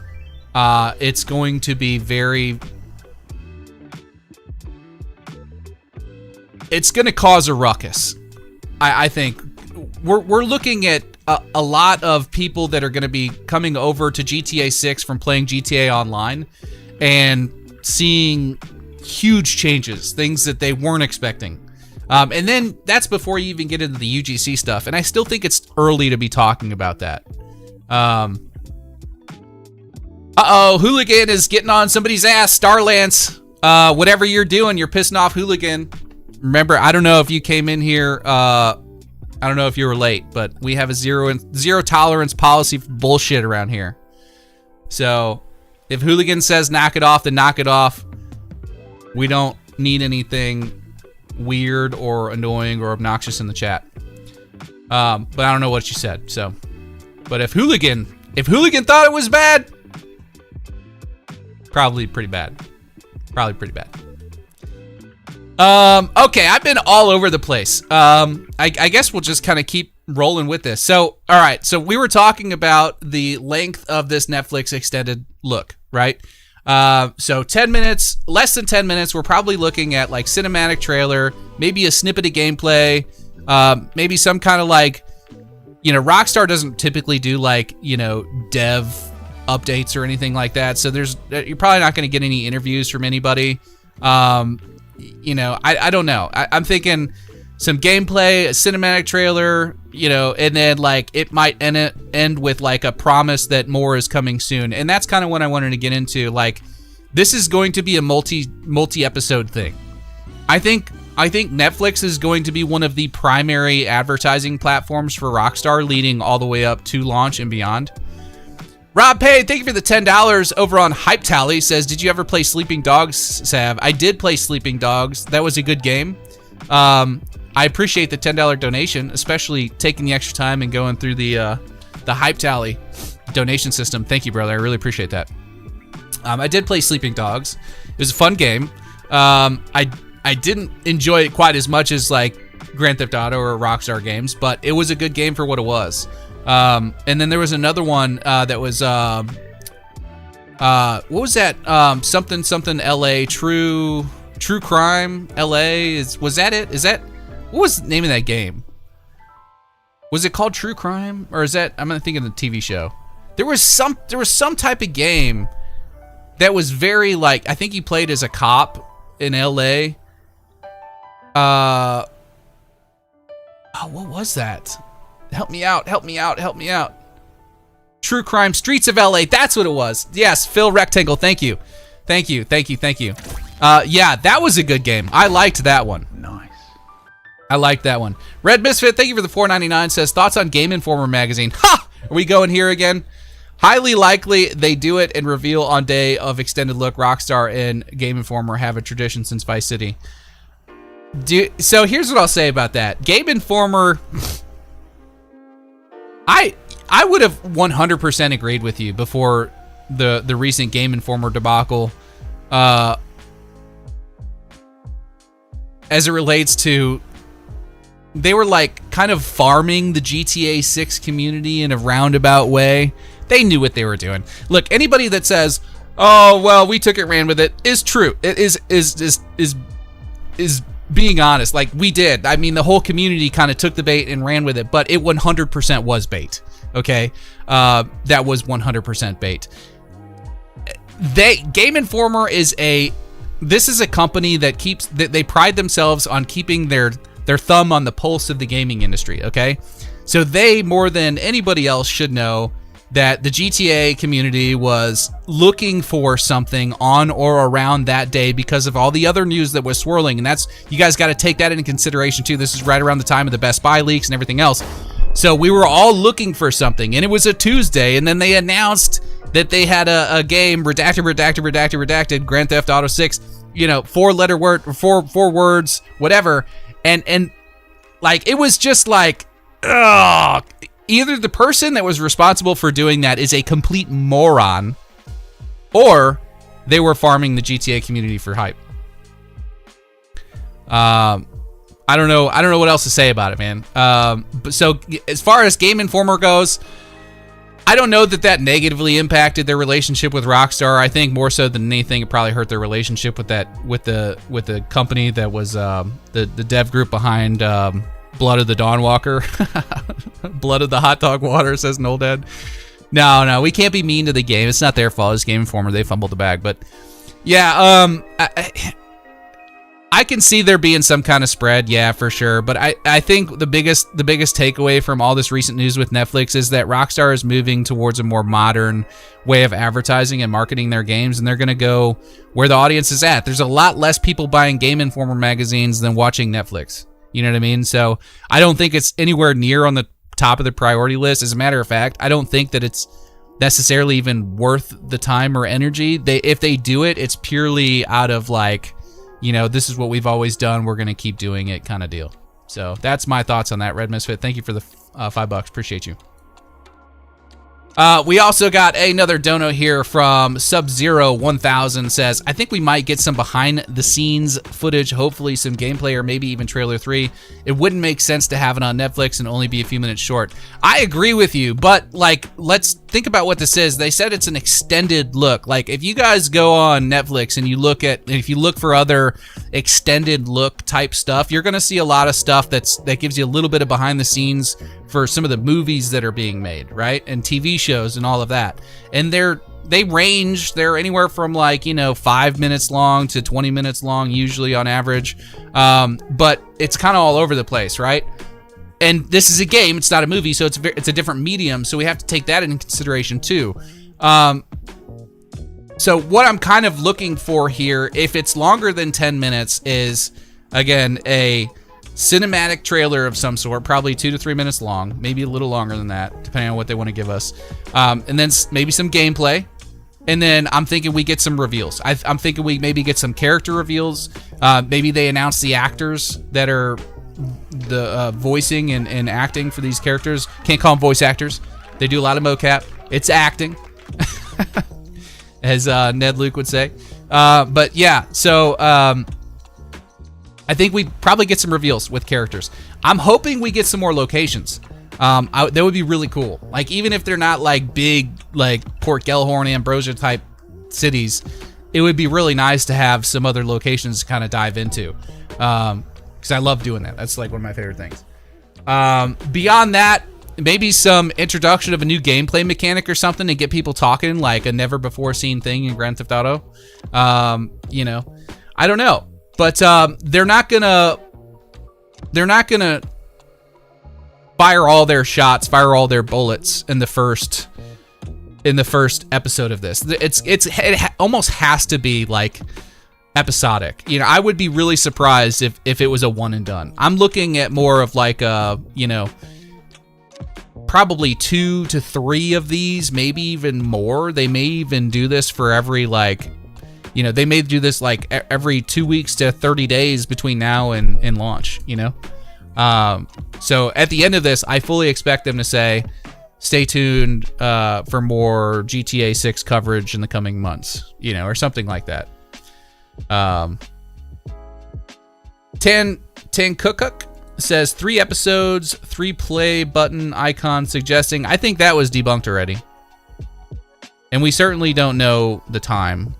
it's going to be it's going to cause a ruckus. I think we're looking at a lot of people that are going to be coming over to GTA 6 from playing GTA Online and seeing huge changes, things that they weren't expecting. And then that's before you even get into the UGC stuff. And I still think it's early to be talking about that. Hooligan is getting on somebody's ass. Starlance, whatever you're doing, you're pissing off Hooligan. Remember, I don't know if you came in here, I don't know if you were late, but we have a zero tolerance policy for bullshit around here. So if Hooligan says knock it off, then knock it off. We don't need anything weird or annoying or obnoxious in the chat. But I don't know what she said. So, but if Hooligan thought it was bad, probably pretty bad. Okay, I've been all over the place. I guess we'll just kind of keep rolling with this. So, all right. So we were talking about the length of this Netflix extended look, right? So 10 minutes, less than 10 minutes, we're probably looking at like cinematic trailer, maybe a snippet of gameplay, maybe some kind of like, you know, Rockstar doesn't typically do like, you know, dev updates or anything like that. So you're probably not going to get any interviews from anybody. You know, I don't know. I'm thinking some gameplay, a cinematic trailer, you know, and then like it might end with like a promise that more is coming soon. And that's kind of what I wanted to get into. Like, this is going to be a multi-episode thing. I think Netflix is going to be one of the primary advertising platforms for Rockstar leading all the way up to launch and beyond. Rob Payne, thank you for the $10 over on Hype Tally. Says, did you ever play Sleeping Dogs, Sav? I did play Sleeping Dogs. That was a good game. I appreciate the $10 donation, especially taking the extra time and going through the Hype Tally donation system. Thank you, brother. I really appreciate that. I did play Sleeping Dogs. It was a fun game. I didn't enjoy it quite as much as like Grand Theft Auto or Rockstar games, but it was a good game for what it was. And then there was another one that was what was that? Something LA, True Crime LA. Was that it? Is that what was the name of that game? Was it called True Crime, or is that, I'm thinking of the TV show? There was some type of game that was very like, I think you played as a cop in LA. Oh, what was that? Help me out. True Crime Streets of LA. That's what it was. Yes, Phil Rectangle. Thank you. Yeah, that was a good game. I liked that one. Nice. I liked that one. Red Misfit, thank you for the $4.99. Says, thoughts on Game Informer magazine. Ha! Are we going here again? Highly likely they do it and reveal on day of extended look. Rockstar and Game Informer have a tradition since Vice City. So here's what I'll say about that. Game Informer, I would have 100% agreed with you before the recent Game Informer debacle, as it relates to, they were like kind of farming the GTA 6 community in a roundabout way. They knew what they were doing. Look, anybody that says, "Oh, well, we took it, ran with it," is true. It is being honest. Like, we did. I mean, the whole community kind of took the bait and ran with it, but it 100% was bait. Okay, that was 100% bait. Game Informer is a company that they pride themselves on keeping their thumb on the pulse of the gaming industry. Okay, so they, more than anybody else, should know that the GTA community was looking for something on or around that day because of all the other news that was swirling. And that's, you guys got to take that into consideration too. This is right around the time of the Best Buy leaks and everything else. So we were all looking for something, and it was a Tuesday, and then they announced that they had a game, redacted, Grand Theft Auto 6, 4-letter word, four words, whatever. And like, it was just like, ugh. Either the person that was responsible for doing that is a complete moron, or they were farming the GTA community for hype. I don't know what else to say about it, man. So as far as Game Informer goes, I don't know that negatively impacted their relationship with Rockstar. I think more so than anything, it probably hurt their relationship with the company that was the dev group behind Blood of the Dawnwalker. Blood of the Hot Dog Water, says Noldad. No, we can't be mean to the game. It's not their fault. It's Game Informer. They fumbled the bag. But yeah, I can see there being some kind of spread, yeah, for sure. But I think the biggest takeaway from all this recent news with Netflix is that Rockstar is moving towards a more modern way of advertising and marketing their games, and they're going to go where the audience is at. There's a lot less people buying Game Informer magazines than watching Netflix. You know what I mean? So I don't think it's anywhere near on the top of the priority list. As a matter of fact, I don't think that it's necessarily even worth the time or energy. If they do it, it's purely out of like, this is what we've always done, we're going to keep doing it kind of deal. So that's my thoughts on that, Red Misfit. Thank you for the $5. Appreciate you. We also got another dono here from Sub-Zero 1000. Says, I think we might get some behind the scenes footage, hopefully some gameplay or maybe even trailer 3. It wouldn't make sense to have it on Netflix and only be a few minutes short. I agree with you, but like, let's think about what this is. They said it's an extended look. Like, if you guys go on Netflix and if you look for other extended look type stuff, you're going to see a lot of stuff that gives you a little bit of behind the scenes for some of the movies that are being made, right? And TV shows and all of that. And they're anywhere from 5 minutes long to 20 minutes long, usually on average. But it's kind of all over the place, right? And this is a game, it's not a movie, so it's a different medium, so we have to take that into consideration too. So what I'm kind of looking for here, if it's longer than 10 minutes, is, again, a cinematic trailer of some sort, probably 2 to 3 minutes long, maybe a little longer than that, depending on what they want to give us. And then maybe some gameplay. And then I'm thinking we get some reveals. I'm thinking we maybe get some character reveals. Maybe they announce the actors that are the voicing and acting for these characters. Can't call them voice actors. They do a lot of mocap. It's acting, as Ned Luke would say. But yeah, so I think we probably get some reveals with characters. I'm hoping we get some more locations. That would be really cool. Like, even if they're not like big, like Port Gellhorn, Ambrosia type cities, it would be really nice to have some other locations to kind of dive into. Because I love doing that. That's like one of my favorite things. Beyond that, maybe some introduction of a new gameplay mechanic or something to get people talking, like a never before seen thing in Grand Theft Auto. I don't know. But they're not gonna fire all their shots, fire all their bullets in the first episode of this. It almost has to be like episodic. I would be really surprised if it was a one and done. I'm looking at more of like a, probably 2 to 3 of these, maybe even more. They may even do this for every, like, you know, they may do this like every 2 weeks to 30 days between now and launch, you know? So at the end of this, I fully expect them to say, stay tuned for more GTA 6 coverage in the coming months, you know, or something like that. Tan Cookuk says 3 episodes, 3 play button icon suggesting. I think that was debunked already. And we certainly don't know the time.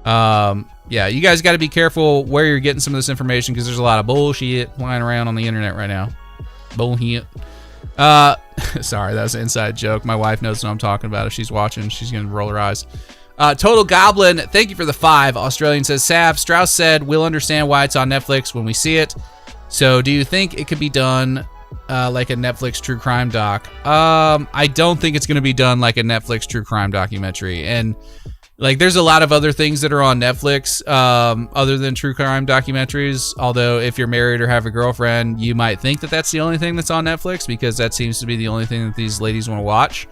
Yeah, you guys got to be careful where you're getting some of this information because there's a lot of bullshit flying around on the internet right now. Bullshit. Sorry, that was an inside joke. My wife knows what I'm talking about. If she's watching, she's going to roll her eyes. Total Goblin, thank you for the 5. Australian says, Sav, Strauss said, we'll understand why it's on Netflix when we see it. So do you think it could be done like a Netflix true crime doc? I don't think it's going to be done like a Netflix true crime documentary. And like, there's a lot of other things that are on Netflix other than true crime documentaries. Although if you're married or have a girlfriend, you might think that that's the only thing that's on Netflix because that seems to be the only thing that these ladies want to watch.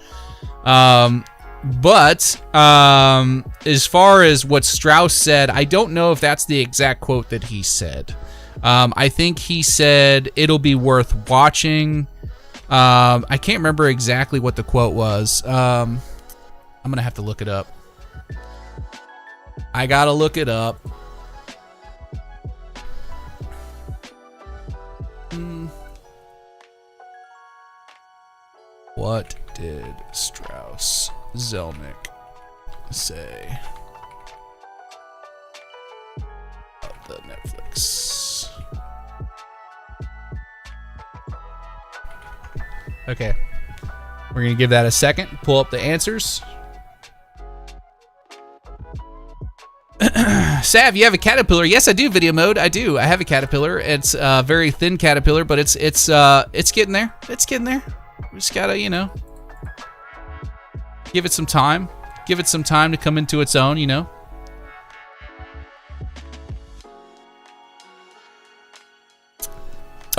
But as far as what Strauss said, I don't know if that's the exact quote that he said. I think he said it'll be worth watching. I can't remember exactly what the quote was. I'm going to have to look it up. I got to look it up. What did Strauss Zelnick say about the Netflix? Okay. We're going to give that a second. Pull up the answers. Sav, you have a caterpillar. Yes, I do. Video mode. I do. I have a caterpillar. It's a very thin caterpillar, but it's getting there. It's getting there. We just gotta, you know, give it some time. Give it some time to come into its own, you know.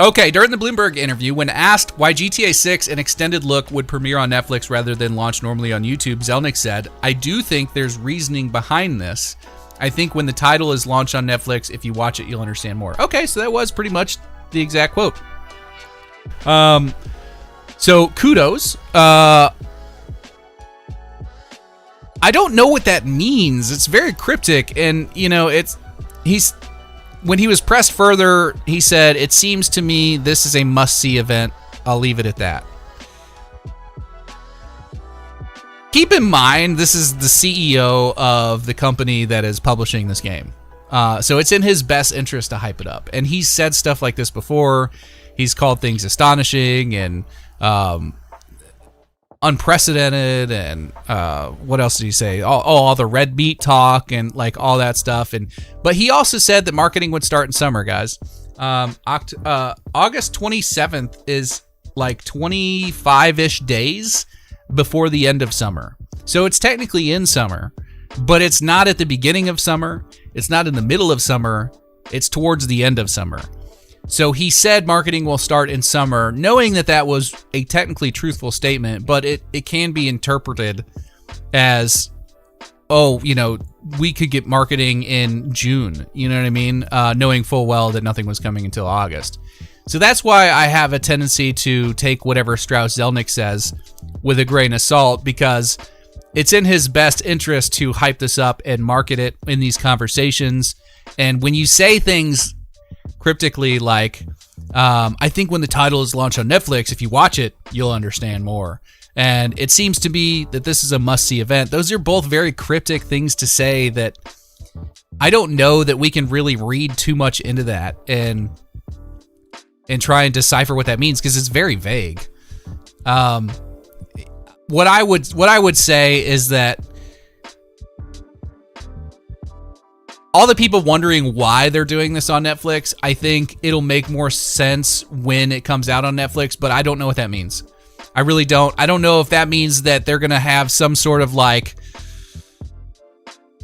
Okay, during the Bloomberg interview, when asked why GTA 6 an extended look would premiere on Netflix rather than launch normally on YouTube, Zelnick said, I do think there's reasoning behind this. I think when the title is launched on Netflix, if you watch it, you'll understand more. Okay, so that was pretty much the exact quote. So kudos. I don't know what that means. It's very cryptic, and you know, when he was pressed further, he said, "It seems to me this is a must-see event." I'll leave it at that. Keep in mind, this is the CEO of the company that is publishing this game. So it's in his best interest to hype it up. And he's said stuff like this before. He's called things astonishing and unprecedented. And what else did he say? All the red meat talk and like all that stuff. But he also said that marketing would start in summer, guys. August 27th is like 25-ish days before the end of summer. So it's technically in summer, but it's not at the beginning of summer. It's not in the middle of summer. It's towards the end of summer. So he said marketing will start in summer, knowing that that was a technically truthful statement, but it can be interpreted as, oh, you know, we could get marketing in June, you know what I mean? Knowing full well that nothing was coming until August. So that's why I have a tendency to take whatever Strauss Zelnick says with a grain of salt, because it's in his best interest to hype this up and market it in these conversations. And when you say things cryptically like, I think when the title is launched on Netflix, if you watch it, you'll understand more. And it seems to be that this is a must-see event. Those are both very cryptic things to say that I don't know that we can really read too much into that and try and decipher what that means, because it's very vague. What I would say is that all the people wondering why they're doing this on Netflix, I think it'll make more sense when it comes out on Netflix, but I don't know what that means. I really don't. I don't know if that means that they're going to have some sort of like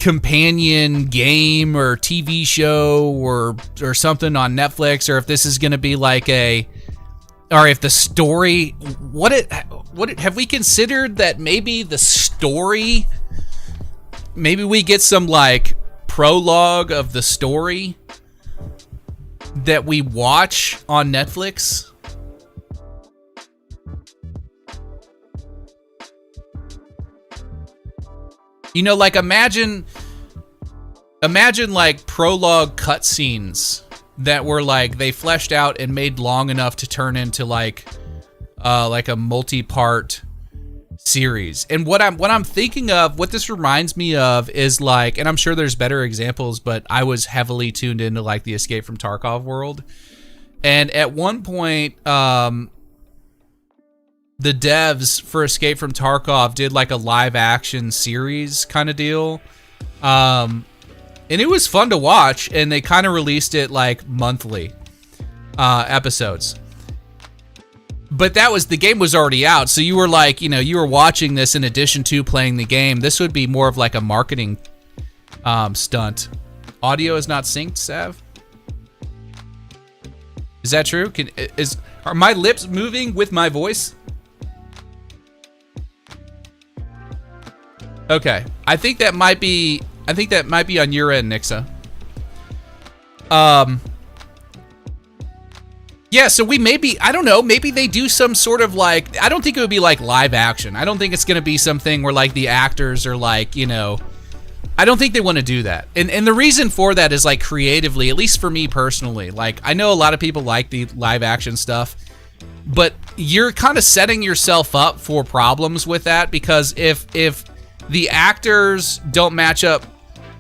companion game or TV show or something on Netflix, or if this is going to be like a or if the story, what have we considered that maybe the story, maybe we get some like prologue of the story that we watch on Netflix? You know, like imagine like prologue cutscenes that were like they fleshed out and made long enough to turn into like a multi-part series. And what I'm thinking of, what this reminds me of is like, and I'm sure there's better examples, but I was heavily tuned into like the Escape from Tarkov world. And at one point, the devs for Escape from Tarkov did like a live action series kind of deal. And it was fun to watch, and they kind of released it like monthly episodes. But the game was already out, so you were like, you know, you were watching this in addition to playing the game. This would be more of like a marketing stunt. Audio is not synced, Sav? Is that true? Are my lips moving with my voice? Okay, I think that might be on your end, Nixa. Yeah, so I don't know, maybe they do some sort of like, I don't think it would be like live action. I don't think it's gonna be something where like the actors are like, you know, I don't think they want to do that. And the reason for that is like creatively, at least for me personally, like I know a lot of people like the live action stuff, but you're kind of setting yourself up for problems with that, because if the actors don't match up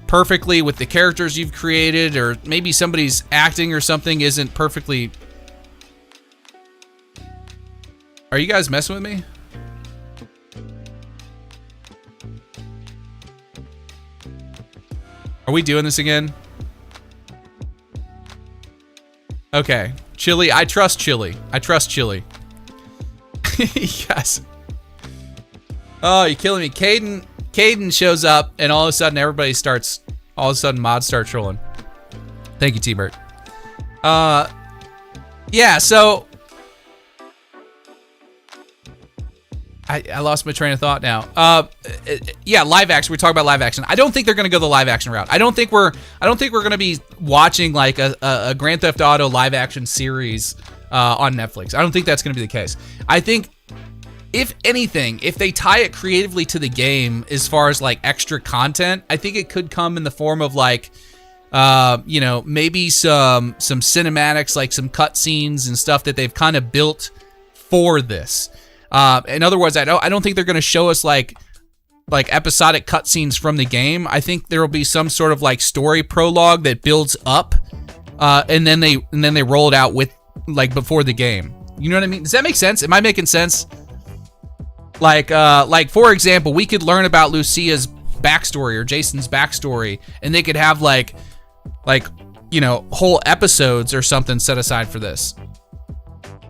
perfectly with the characters you've created, or maybe somebody's acting or something isn't perfectly... Are you guys messing with me? Are we doing this again? Okay. Chili, I trust Chili. Yes. Oh, you're killing me. Caden shows up, and all of a sudden mods start trolling. Thank you, T-Bert. Yeah, so I lost my train of thought now. Yeah, live action. We're talking about live action. I don't think they're gonna go the live action route. I don't think we're gonna be watching like a Grand Theft Auto live action series on Netflix. I don't think that's gonna be the case. I think, if anything, if they tie it creatively to the game as far as like extra content, I think it could come in the form of like, you know, maybe some cinematics, like some cutscenes and stuff that they've kind of built for this. In other words, I don't think they're going to show us like episodic cutscenes from the game. I think there will be some sort of like story prologue that builds up, and then they roll it out with like before the game. You know what I mean? Does that make sense? Am I making sense? Like for example, we could learn about Lucia's backstory or Jason's backstory, and they could have like you know, whole episodes or something set aside for this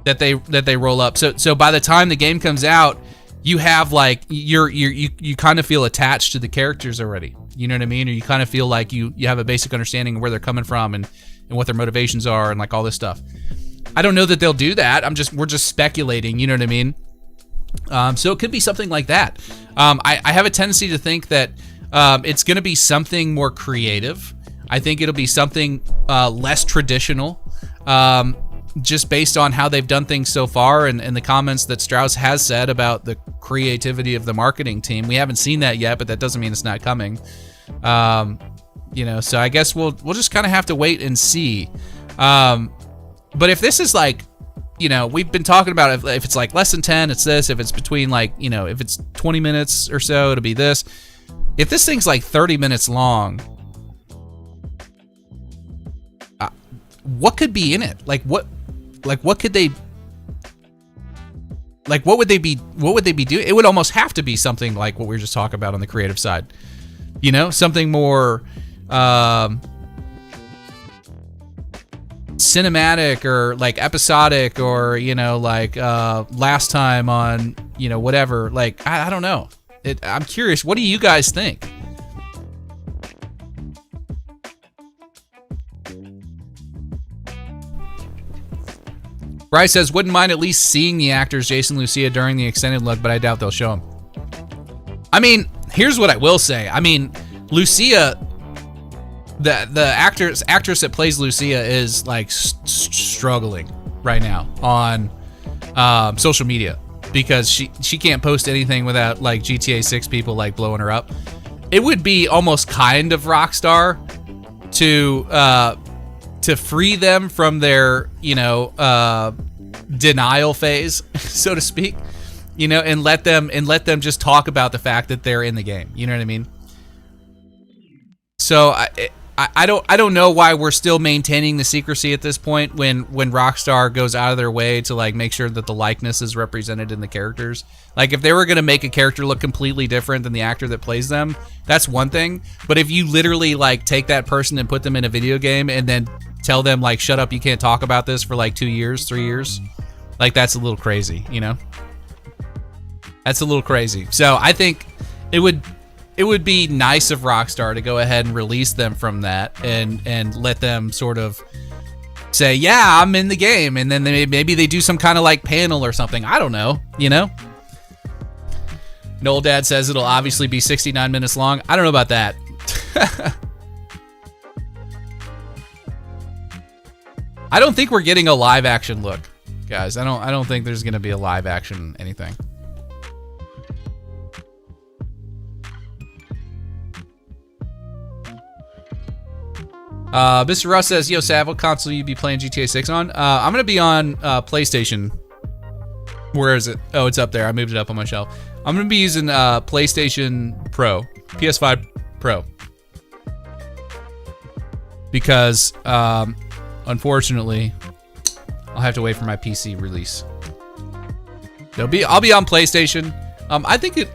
that they roll up. So by the time the game comes out, you have like you kind of feel attached to the characters already. You know what I mean? Or you kind of feel like you have a basic understanding of where they're coming from and what their motivations are and like all this stuff. I don't know that they'll do that. We're just speculating. You know what I mean? So it could be something like that. I have a tendency to think that it's going to be something more creative. I think it'll be something less traditional, just based on how they've done things so far and the comments that Strauss has said about the creativity of the marketing team. We haven't seen that yet, but that doesn't mean it's not coming. You know, so I guess we'll just kind of have to wait and see. But if this is like, you know, we've been talking about if it's like less than 10, it's this. If it's between like, you know, if it's 20 minutes or so, it'll be this. If this thing's like 30 minutes long, what could be in it? What would they be doing? It would almost have to be something like what we were just talking about on the creative side. You know, something more cinematic or like episodic, or, you know, like last time on, you know, whatever. Like, I don't know. I'm curious. What do you guys think? Bryce says, wouldn't mind at least seeing the actors Jason Lucia during the extended look, but I doubt they'll show them. I mean, here's what I will say. I mean, Lucia, the actress that plays Lucia is like struggling right now on social media because she can't post anything without like GTA 6 people like blowing her up. It would be almost kind of Rockstar to free them from their, denial phase, so to speak, and let them just talk about the fact that they're in the game. You know what I mean? So I don't know why we're still maintaining the secrecy at this point when Rockstar goes out of their way to like make sure that the likeness is represented in the characters. Like if they were going to make a character look completely different than the actor that plays them, that's one thing. But if you literally like take that person and put them in a video game and then tell them like, shut up, you can't talk about this for like 2 years, 3 years, like that's a little crazy, That's a little crazy. So I think it would be nice of Rockstar to go ahead and release them from that and let them sort of say, yeah, I'm in the game. And then maybe they do some kind of like panel or something. I don't know, Noel Dad says it'll obviously be 69 minutes long. I don't know about that. I don't think we're getting a live action look, guys. I don't think there's going to be a live action anything. Mr. Russ says, yo, Sav, what console you be playing GTA 6 on? I'm going to be on PlayStation. Where is it? Oh, it's up there. I moved it up on my shelf. I'm going to be using PlayStation Pro, PS5 Pro. Because, unfortunately, I'll have to wait for my PC release. I'll be on PlayStation. I think it,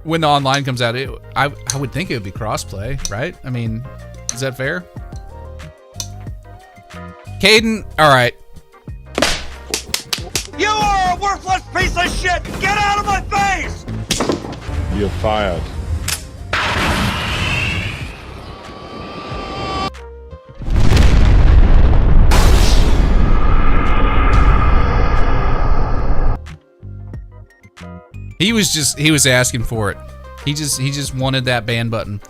when the online comes out, I would think it would be crossplay, right? I mean, is that fair? Caden, all right. You are a worthless piece of shit! Get out of my face! You're fired. He was asking for it. He just wanted that ban button.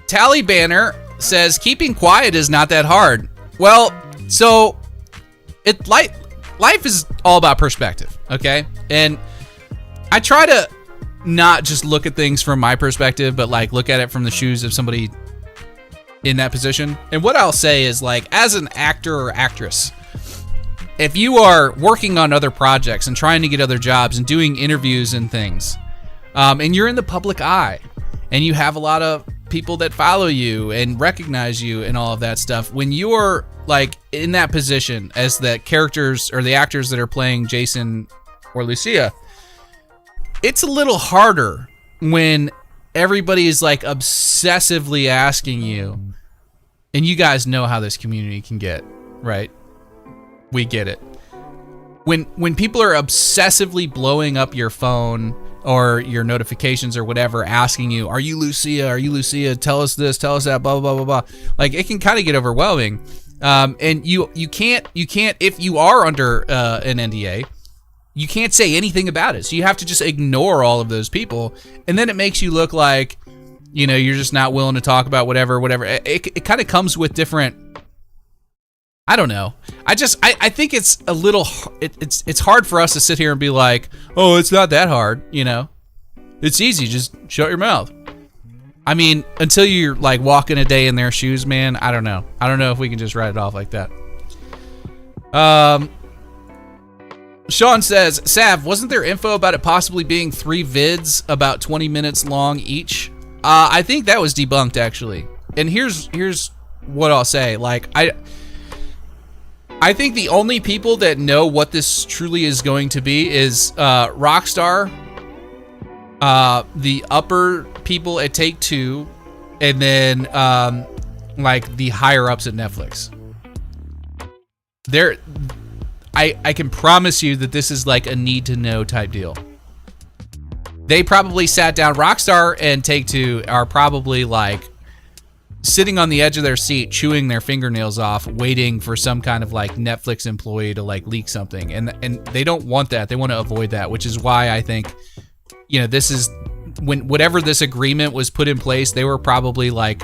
Tally Banner says keeping quiet is not that hard. Well, so life is all about perspective, okay? And I try to not just look at things from my perspective, but like look at it from the shoes of somebody in that position. And what I'll say is, like, as an actor or actress, if you are working on other projects and trying to get other jobs and doing interviews and things, and you're in the public eye and you have a lot of people that follow you and recognize you and all of that stuff, when you're like in that position as the characters or the actors that are playing Jason or Lucia, it's a little harder when everybody is like obsessively asking you, and you guys know how this community can get, right? We get it. When people are obsessively blowing up your phone or your notifications or whatever, asking you, are you Lucia? Are you Lucia? Tell us this, tell us that, blah, blah, blah, blah, blah. Like, it can kind of get overwhelming. And you can't, if you are under an NDA, you can't say anything about it. So you have to just ignore all of those people. And then it makes you look like, you're just not willing to talk about whatever. It kind of comes with different, I don't know. I think it's a little, it's hard for us to sit here and be like, oh, it's not that hard, It's easy, just shut your mouth. I mean, until you're like walking a day in their shoes, man, I don't know. I don't know if we can just write it off like that. Sean says, Sav, wasn't there info about it possibly being 3 vids about 20 minutes long each? I think that was debunked, actually. And here's what I'll say. Like, I think the only people that know what this truly is going to be is Rockstar, the upper people at Take-Two, and then like the higher ups at Netflix. I can promise you that this is like a need to know type deal. They probably sat down. Rockstar and Take-Two are probably like sitting on the edge of their seat, chewing their fingernails off, waiting for some kind of like Netflix employee to like leak something. And they don't want that. They want to avoid that, which is why I think, you know, this is when whatever this agreement was put in place, they were probably like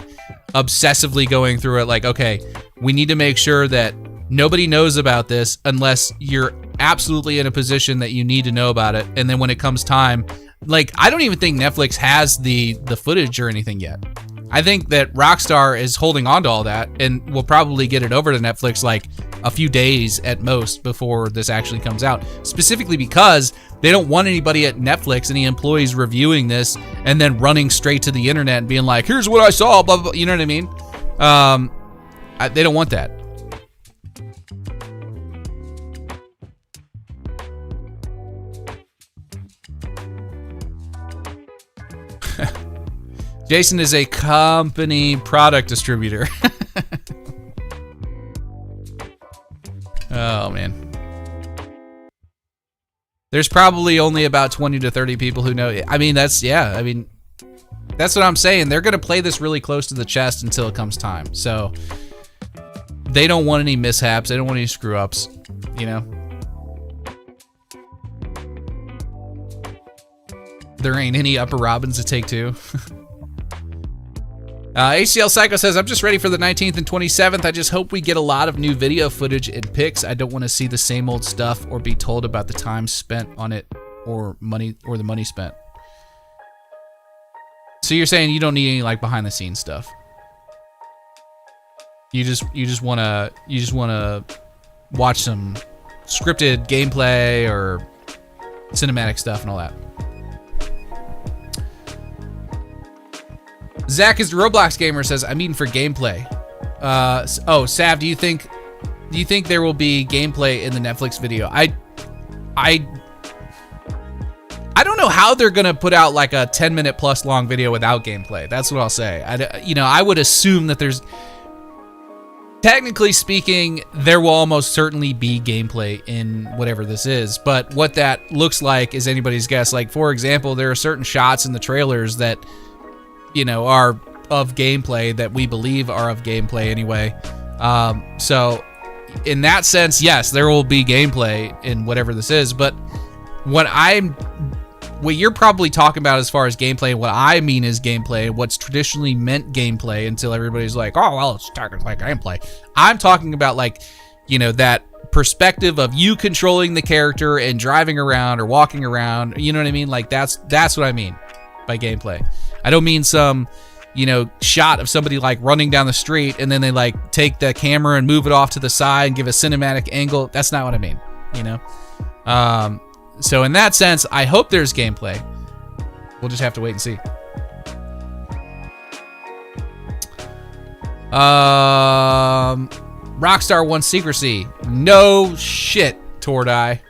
obsessively going through it like, okay, we need to make sure that nobody knows about this unless you're absolutely in a position that you need to know about it. And then when it comes time, like, I don't even think Netflix has the footage or anything yet. I think that Rockstar is holding on to all that and will probably get it over to Netflix like a few days at most before this actually comes out, specifically because they don't want anybody at Netflix, any employees reviewing this and then running straight to the internet and being like, here's what I saw, blah, blah, blah. You know what I mean? They don't want that. Jason is a company product distributor. Oh, man. There's probably only about 20 to 30 people who know. I mean, that's what I'm saying. They're going to play this really close to the chest until it comes time. So they don't want any mishaps. They don't want any screw-ups, you know? There ain't any upper robins to take two. HCL Psycho says, I'm just ready for the 19th and 27th. I just hope we get a lot of new video footage and pics. I don't want to see the same old stuff or be told about the time spent on it or the money spent. So you're saying you don't need any like behind the scenes stuff. You just want to watch some scripted gameplay or cinematic stuff and all that. Zach is the Roblox gamer says, I'm eating for gameplay. Sav, do you think there will be gameplay in the Netflix video? I don't know how they're gonna put out like a 10-minute plus long video without gameplay. That's what I'll say. I would assume that there's, technically speaking, there will almost certainly be gameplay in whatever this is. But what that looks like is anybody's guess. Like, for example, there are certain shots in the trailers that, you know, are of gameplay that we believe are of gameplay anyway. So in that sense, yes, there will be gameplay in whatever this is. But what you're probably talking about as far as gameplay, what I mean is gameplay, what's traditionally meant gameplay until everybody's like, oh, well, it's technically gameplay. I'm talking about like, you know, that perspective of you controlling the character and driving around or walking around. You know what I mean? Like that's what I mean by gameplay. I don't mean some, you know, shot of somebody like running down the street and then they like take the camera and move it off to the side and give a cinematic angle. That's not what I mean, you know? So in that sense, I hope there's gameplay. We'll just have to wait and see. Rockstar wants secrecy. No shit, Tordai.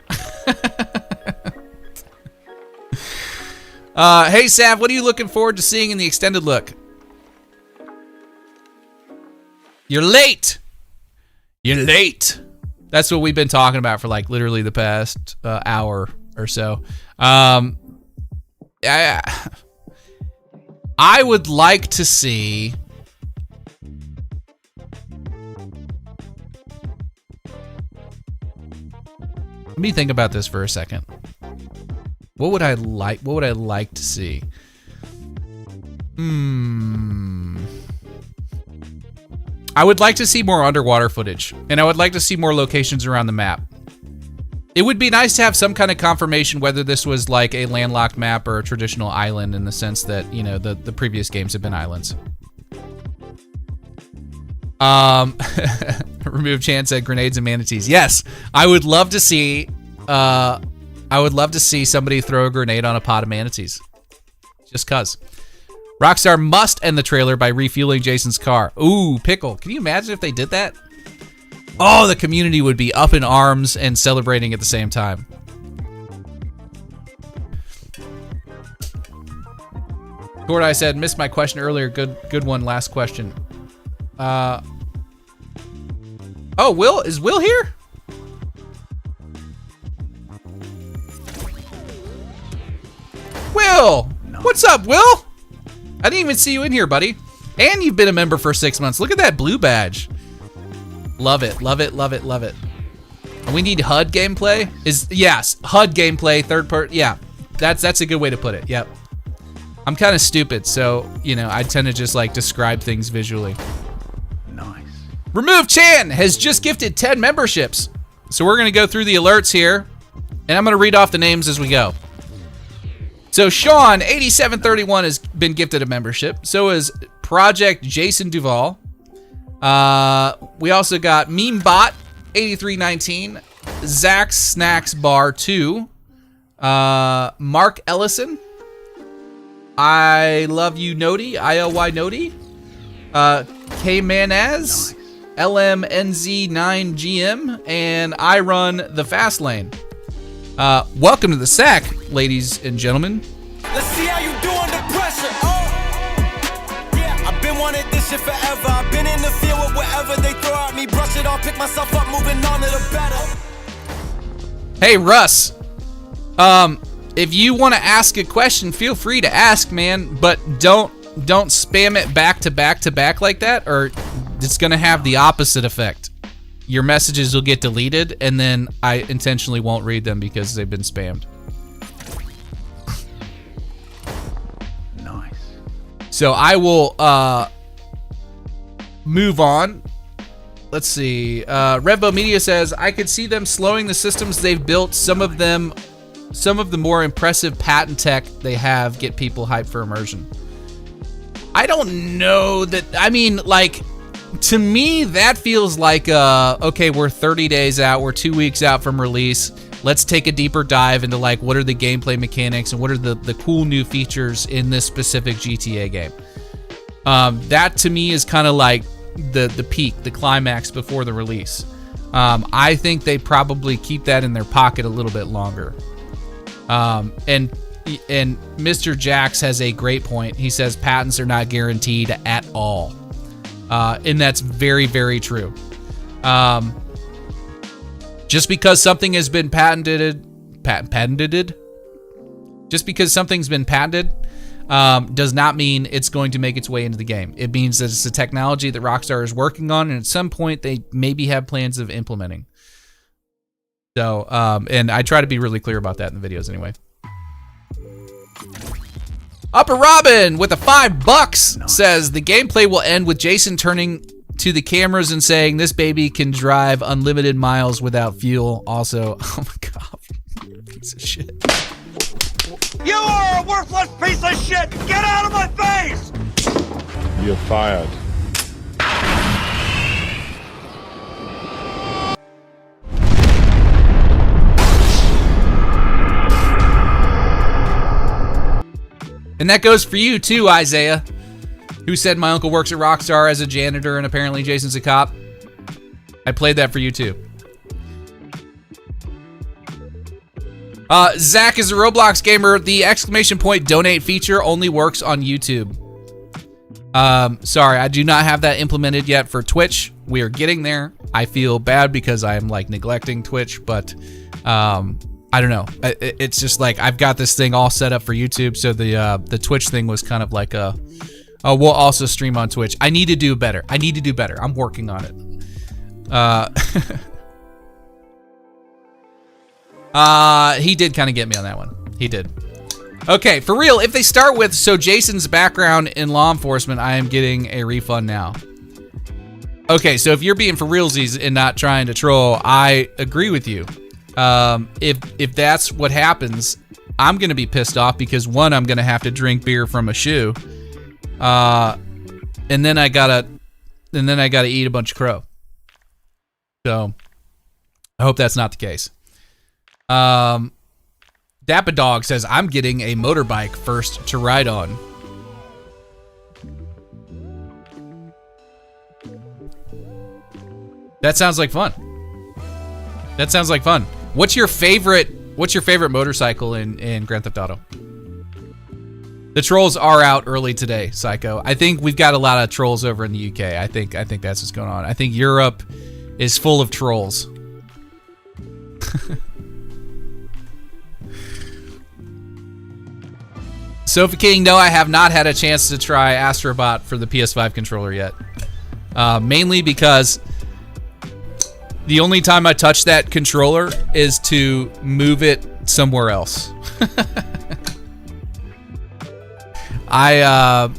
Hey, Sav, what are you looking forward to seeing in the extended look? You're late. You're late. That's what we've been talking about for like literally the past hour or so. I would like to see... Let me think about this for a second. What would I like to see? I would like to see more underwater footage, and I would like to see more locations around the map. It would be nice to have some kind of confirmation whether this was like a landlocked map or a traditional island in the sense that, you know, the previous games have been islands. Remove Chan said grenades and manatees. Yes, I would love to see somebody throw a grenade on a pod of manatees. Just cuz. Rockstar must end the trailer by refueling Jason's car. Ooh, pickle. Can you imagine if they did that? Oh, the community would be up in arms and celebrating at the same time. Gordai said, missed my question earlier. Good one. Last question. Oh, Will? Is Will here? Will! Nice. What's up, Will? I didn't even see you in here, buddy. And you've been a member for 6 months. Look at that blue badge. Love it, love it, love it, love it. We need HUD gameplay. Yes, HUD gameplay, third part. Yeah, that's a good way to put it. Yep. I'm kind of stupid, so you know I tend to just like describe things visually. Nice. Remove Chan has just gifted 10 memberships. So we're gonna go through the alerts here, and I'm gonna read off the names as we go. So Sean 8731 has been gifted a membership. So is Project Jason Duval. We also got Memebot 8319, Zach Snacks Bar 2, Mark Ellison, I Love You Nody, ILY Nody, K Manaz, LMNZ9GM, and I Run the Fast Lane. Welcome to the sack, ladies and gentlemen. Let's see how you do under pressure. Oh, yeah, I've been wanting this shit forever. I've been in the field with whatever they throw at me. Brush it off, pick myself up, moving on to the better. Hey, Russ. If you want to ask a question, feel free to ask, man. But don't spam it back to back to back like that, or it's gonna have the opposite effect. Your messages will get deleted, and then I intentionally won't read them because they've been spammed. Nice. So I will move on. Let's see. Redbow Media says, I could see them slowing the systems they've built. Some of the more impressive patent tech they have get people hyped for immersion. I don't know that. I mean, like, to me, that feels like, okay, we're 30 days out. We're 2 weeks out from release. Let's take a deeper dive into, like, what are the gameplay mechanics and what are the cool new features in this specific GTA game. That, to me, is kind of like the peak, the climax before the release. I think they probably keep that in their pocket a little bit longer. And Mr. Jax has a great point. He says patents are not guaranteed at all. And that's very, very true. Just because something has been patented, just because something's been patented, does not mean it's going to make its way into the game. It means that it's a technology that Rockstar is working on, and at some point they maybe have plans of implementing. So, and I try to be really clear about that in the videos anyway. Upper Robin with a $5 says the gameplay will end with Jason turning to the cameras and saying this baby can drive unlimited miles without fuel. Also, oh my god, piece of shit. You are a worthless piece of shit! Get out of my face! You're fired. And that goes for you too, Isaiah, who said my uncle works at Rockstar as a janitor and apparently Jason's a cop. I played that for you too. Zach is a Roblox gamer. The exclamation point donate feature only works on YouTube. Sorry, I do not have that implemented yet for Twitch. We are getting there. I feel bad because I am like neglecting Twitch, but I don't know. It's just like I've got this thing all set up for YouTube, so the Twitch thing was kind of like a, oh, we'll also stream on Twitch. I need to do better. I'm working on it. He did kind of get me on that one. He did. Okay, for real, if they start with, so Jason's background in law enforcement, I am getting a refund now. Okay, so if you're being for realsies and not trying to troll, I agree with you. If that's what happens, I'm gonna be pissed off because one, I'm gonna have to drink beer from a shoe, and then I gotta eat a bunch of crow. So I hope that's not the case. Dappa Dog says I'm getting a motorbike first to ride on. That sounds like fun. What's your favorite motorcycle in Grand Theft Auto? The trolls are out early today, Psycho. I think we've got a lot of trolls over in the UK. I think that's what's going on. I think Europe is full of trolls. Sophie King, no, I have not had a chance to try Astrobot for the PS5 controller yet. Mainly because the only time I touch that controller is to move it somewhere else. I'm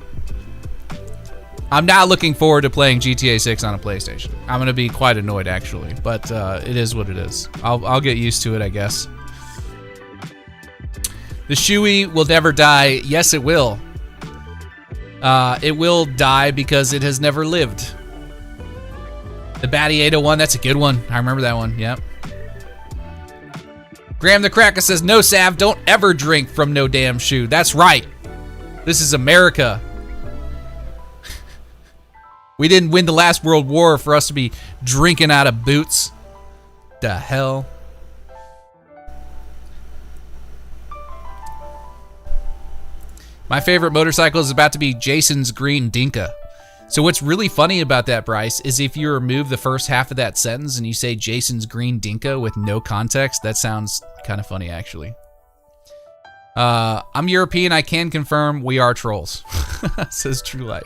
not looking forward to playing GTA 6 on a PlayStation. I'm going to be quite annoyed, actually. But it is what it is. I'll get used to it, I guess. The Shoey will never die. Yes, it will. It will die because it has never lived. The Batty 801, that's a good one. I remember that one, yep. Graham the Cracker says, no, Sav, don't ever drink from no damn shoe. That's right. This is America. We didn't win the last World War for us to be drinking out of boots. The hell? My favorite motorcycle is about to be Jason's Green Dinka. So what's really funny about that, Bryce, is if you remove the first half of that sentence and you say Jason's Green Dinka with no context, that sounds kind of funny, actually. I'm European. I can confirm we are trolls. Says True Light.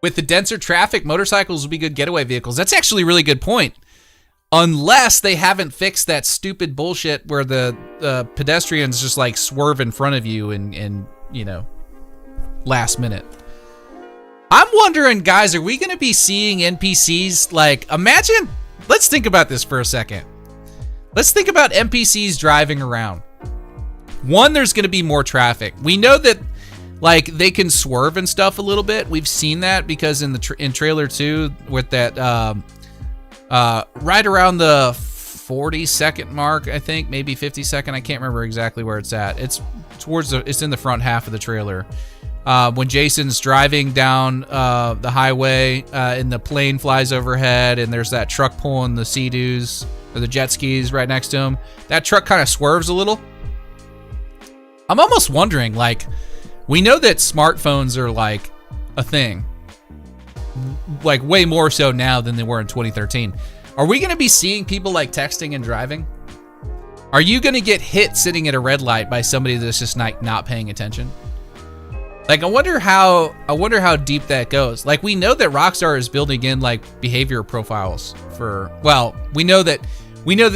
With the denser traffic, motorcycles will be good getaway vehicles. That's actually a really good point. Unless they haven't fixed that stupid bullshit where the pedestrians just like swerve in front of you and you know, last minute. I'm wondering, guys, are we going to be seeing NPCs like, imagine, let's think about this for a second. Let's think about NPCs driving around. One, there's going to be more traffic. We know that like they can swerve and stuff a little bit. We've seen that because in the in trailer 2 with that right around the 40-second mark, I think, maybe 50-second. I can't remember exactly where it's at. It's towards it's in the front half of the trailer. When Jason's driving down the highway and the plane flies overhead and there's that truck pulling the Sea-Doos or the jet skis right next to him, that truck kind of swerves a little. I'm almost wondering, like, we know that smartphones are like a thing, like way more so now than they were in 2013. Are we going to be seeing people like texting and driving? Are you going to get hit sitting at a red light by somebody that's just like not paying attention? Like, I wonder how deep that goes. Like, we know that Rockstar is building in like behavior profiles for, well, we know that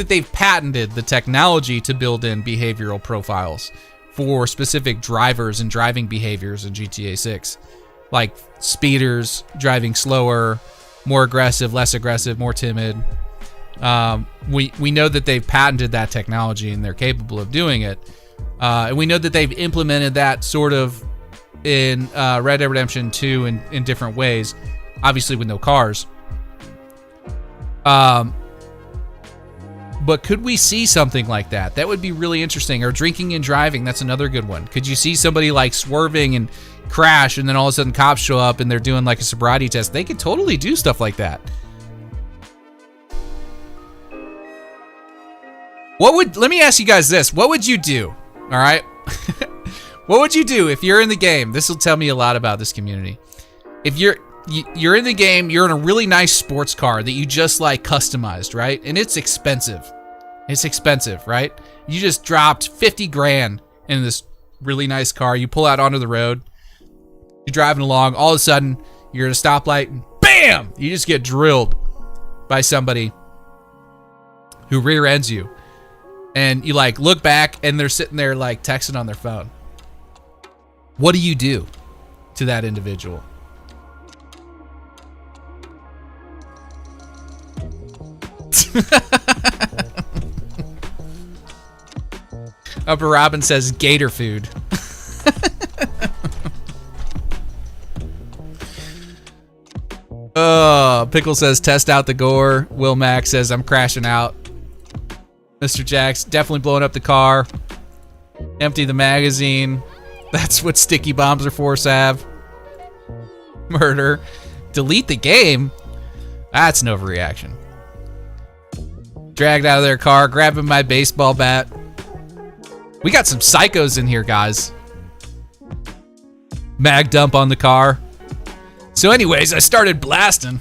they've patented the technology to build in behavioral profiles for specific drivers and driving behaviors in GTA 6. Like speeders, driving slower, more aggressive, less aggressive, more timid. We know that they've patented that technology and they're capable of doing it. And we know that they've implemented that sort of in Red Dead Redemption 2 in different ways, obviously with no cars. But could we see something like that? That would be really interesting. Or drinking and driving, that's another good one. Could you see somebody like swerving and crash and then all of a sudden cops show up and they're doing like a sobriety test? They could totally do stuff like that. Let me ask you guys this. What would you do? All right. What would you do if you're in the game? This will tell me a lot about this community. If you're in the game, you're in a really nice sports car that you just like customized, right? And it's expensive. It's expensive, right? You just dropped 50 grand in this really nice car. You pull out onto the road. You're driving along. All of a sudden, you're at a stoplight. And bam! You just get drilled by somebody who rear ends you. And you like look back and they're sitting there like texting on their phone. What do you do to that individual? Upper Robin says gator food. Pickle says test out the gore. Will Max says I'm crashing out. Mr. Jax definitely blowing up the car. Empty the magazine. That's what sticky bombs are for, Sav. Murder. Delete the game? That's an overreaction. Dragged out of their car, grabbing my baseball bat. We got some psychos in here, guys. Mag dump on the car. So anyways, I started blasting.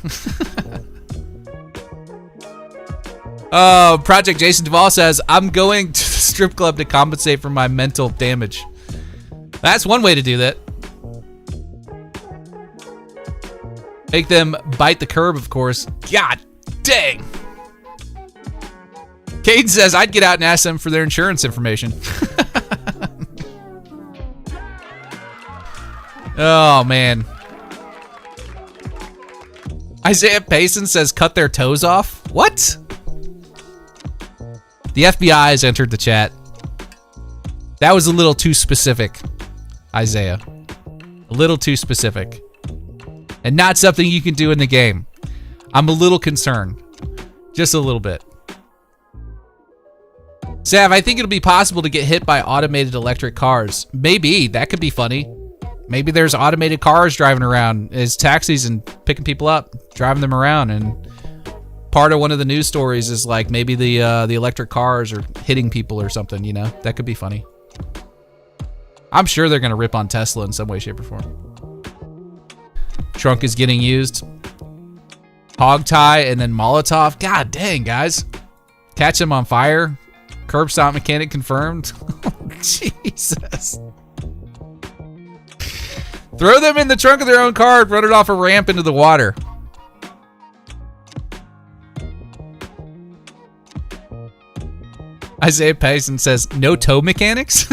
Project Jason Duvall says, I'm going to the strip club to compensate for my mental damage. That's one way to do that. Make them bite the curb, of course. God dang. Cade says, I'd get out and ask them for their insurance information. Oh, man. Isaiah Payson says, cut their toes off. What? The FBI has entered the chat. That was a little too specific, Isaiah. A little too specific. And not something you can do in the game. I'm a little concerned. Just a little bit. Sav, I think it'll be possible to get hit by automated electric cars. Maybe. That could be funny. Maybe there's automated cars driving around as taxis and picking people up, driving them around, and part of one of the news stories is like maybe the electric cars are hitting people or something, you know? That could be funny. I'm sure they're going to rip on Tesla in some way, shape, or form. Trunk is getting used. Hog tie and then Molotov. God dang, guys. Catch him on fire. Curb stop mechanic confirmed. Jesus. Throw them in the trunk of their own car and run it off a ramp into the water. Isaiah Payson says, no toe mechanics?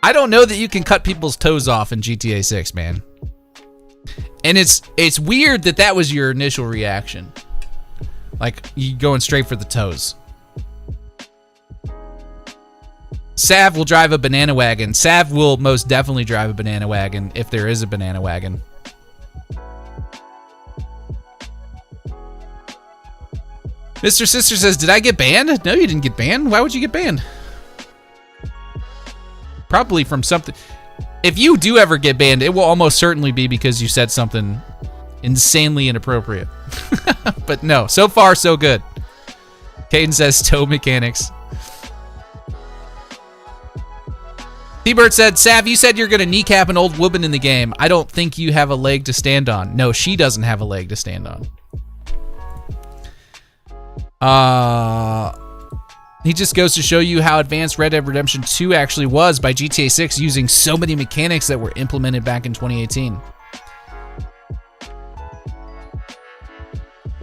I don't know that you can cut people's toes off in GTA 6, man. And it's weird that that was your initial reaction. Like, you going straight for the toes. Sav will drive a banana wagon. Sav will most definitely drive a banana wagon if there is a banana wagon. Mr. Sister says, did I get banned? No, you didn't get banned. Why would you get banned? Probably from something. If you do ever get banned, it will almost certainly be because you said something insanely inappropriate. But no, so far so good. Caden says toe mechanics. T-Bird said, Sav, you said you're going to kneecap an old woman in the game. I don't think you have a leg to stand on. No, she doesn't have a leg to stand on. He just goes to show you how advanced Red Dead Redemption 2 actually was by GTA 6 using so many mechanics that were implemented back in 2018.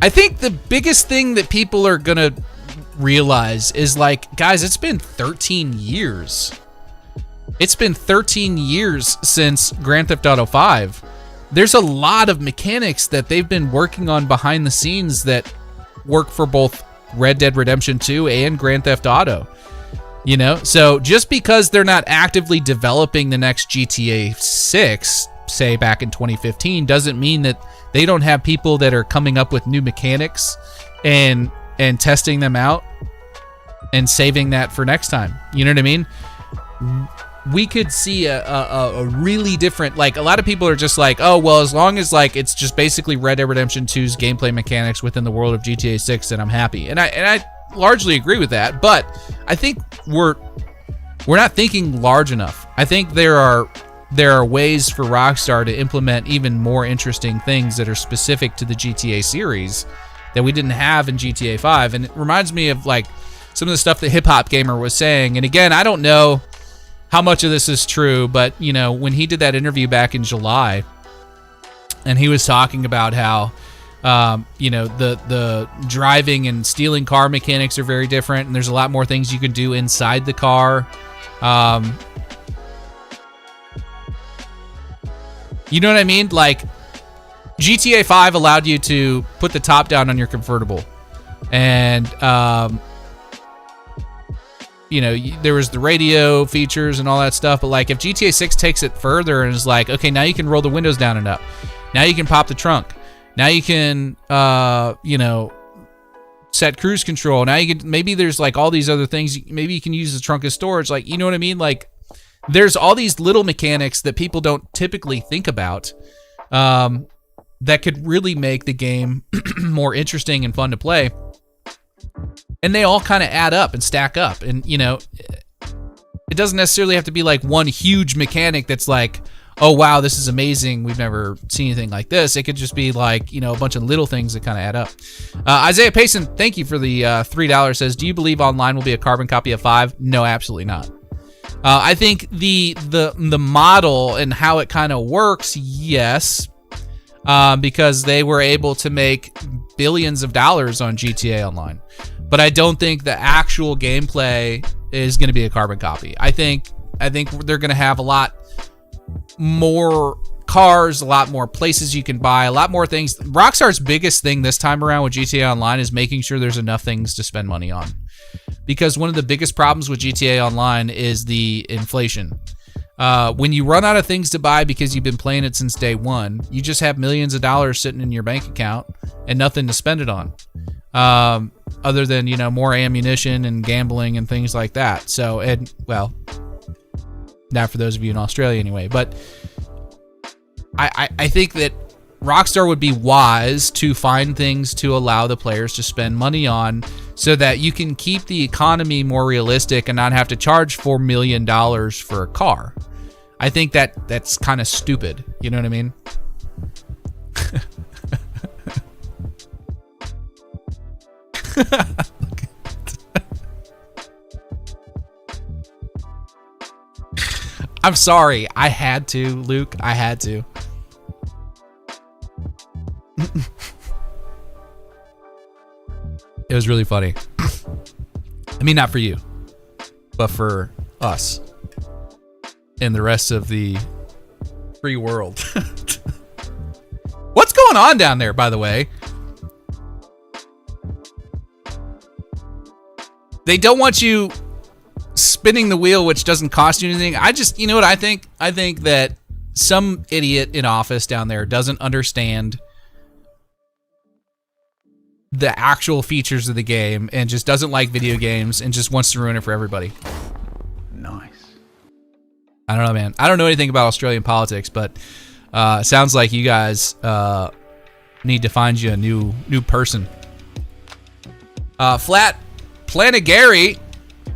I think the biggest thing that people are gonna realize is like, guys, it's been 13 years. It's been 13 years since Grand Theft Auto 5. There's a lot of mechanics that they've been working on behind the scenes that work for both Red Dead Redemption 2 and Grand Theft Auto. You know, so just because they're not actively developing the next GTA 6, say back in 2015, doesn't mean that they don't have people that are coming up with new mechanics and testing them out and saving that for next time. You know what I mean? We could see a really different, like, a lot of people are just like, oh, well, as long as like it's just basically Red Dead Redemption 2's gameplay mechanics within the world of GTA 6, then I'm happy. And I largely agree with that, but I think we're not thinking large enough. I think there are ways for Rockstar to implement even more interesting things that are specific to the GTA series that we didn't have in GTA 5. And it reminds me of like some of the stuff that Hip Hop Gamer was saying. And again, I don't know how much of this is true, but you know, when he did that interview back in July, and he was talking about how, you know, the driving and stealing car mechanics are very different, and there's a lot more things you can do inside the car. You know what I mean? Like, GTA 5 allowed you to put the top down on your convertible, and you know, there was the radio features and all that stuff, but like if GTA 6 takes it further and is like, okay, now you can roll the windows down and up. Now you can pop the trunk. Now you can, you know, set cruise control. Now you can, maybe there's like all these other things. Maybe you can use the trunk as storage. Like, you know what I mean? Like, there's all these little mechanics that people don't typically think about that could really make the game more interesting and fun to play. And they all kind of add up and stack up. And, you know, it doesn't necessarily have to be like one huge mechanic that's like, oh wow, this is amazing, we've never seen anything like this. It could just be like, you know, a bunch of little things that kind of add up. Isaiah Payson, thank you for the $3, says, do you believe Online will be a carbon copy of 5? No, absolutely not. I think the model and how it kind of works, yes, because they were able to make billions of dollars on GTA Online. But I don't think the actual gameplay is going to be a carbon copy. I think they're going to have a lot more cars, a lot more places you can buy, a lot more things. Rockstar's biggest thing this time around with GTA Online is making sure there's enough things to spend money on. Because one of the biggest problems with GTA Online is the inflation. When you run out of things to buy because you've been playing it since day one, you just have millions of dollars sitting in your bank account and nothing to spend it on. Other than, you know, more ammunition and gambling and things like that. So, and well, not for those of you in Australia anyway, but I think that Rockstar would be wise to find things to allow the players to spend money on so that you can keep the economy more realistic and not have to charge $4 million for a car. I think that's kind of stupid. You know what I mean? I'm sorry. I had to, Luke. I had to. It was really funny. I mean, not for you, but for us and the rest of the free world. What's going on down there, by the way? They don't want you spinning the wheel, which doesn't cost you anything. You know what I think? I think that some idiot in office down there doesn't understand the actual features of the game and just doesn't like video games and just wants to ruin it for everybody. Nice. I don't know, man. I don't know anything about Australian politics, but sounds like you guys need to find you a new person. Flat Planet Gary,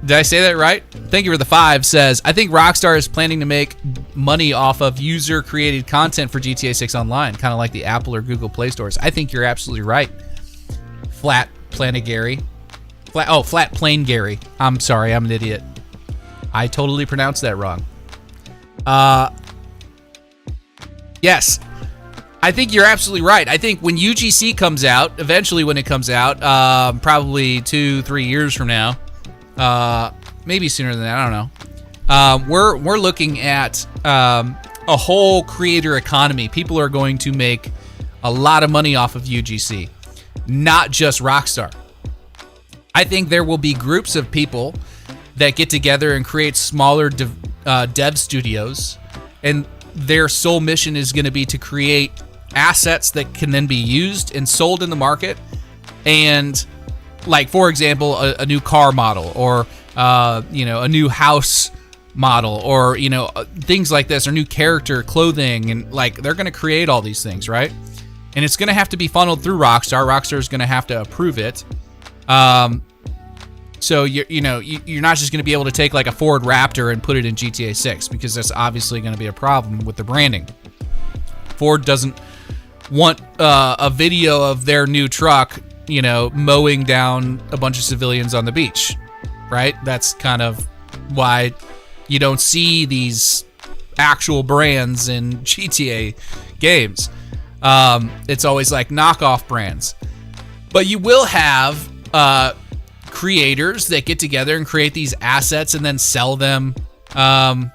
did I say that right? Thank you for the 5, says, I think Rockstar is planning to make money off of user-created content for GTA 6 Online, kind of like the Apple or Google Play stores. I think you're absolutely right. Flat Planet Gary. Flat Plane Gary. I'm sorry, I'm an idiot. I totally pronounced that wrong. Yes. I think you're absolutely right. I think when UGC comes out, eventually when it comes out, probably 2-3 years from now, maybe sooner than that, I don't know. We're looking at a whole creator economy. People are going to make a lot of money off of UGC, not just Rockstar. I think there will be groups of people that get together and create smaller dev studios, and their sole mission is going to be to create assets that can then be used and sold in the market. And like, for example, a new car model, or a new house model, or things like this, or new character clothing, and like they're going to create all these things, right? And it's going to have to be funneled through Rockstar. Rockstar is going to have to approve it. So you're not just going to be able to take like a Ford Raptor and put it in GTA 6, because that's obviously going to be a problem with the branding. Ford doesn't want a video of their new truck, mowing down a bunch of civilians on the beach, right? That's kind of why you don't see these actual brands in GTA games. It's always like knockoff brands. But you will have creators that get together and create these assets and then sell them on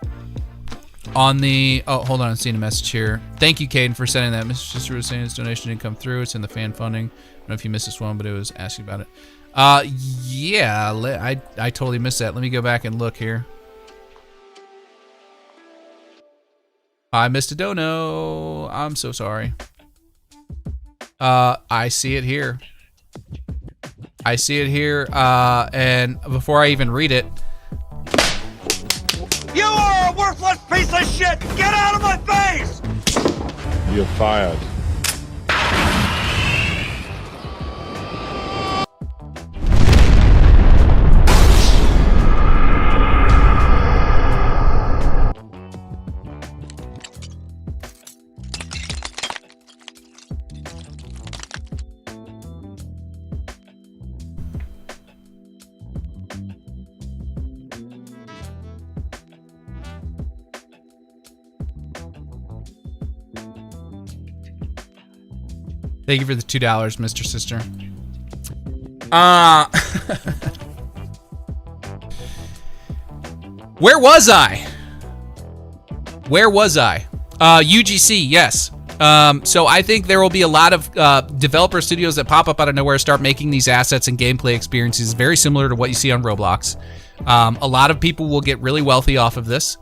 the... Oh, hold on, I'm seeing a message here. Thank you, Caden, for sending that. Mr. Sister was saying his donation didn't come through. It's in the fan funding. I don't know if you missed this one, but it was asking about it. Yeah, I totally missed that. Let me go back and look here. I missed a dono. I'm so sorry. I see it here. I see it here, and before I even read it... You are a worthless piece of shit! Get out of my face! You're fired. Thank you for the $2, Mr. Sister. Where was I? UGC, yes. So I think there will be a lot of developer studios that pop up out of nowhere, start making these assets and gameplay experiences very similar to what you see on Roblox. A lot of people will get really wealthy off of this.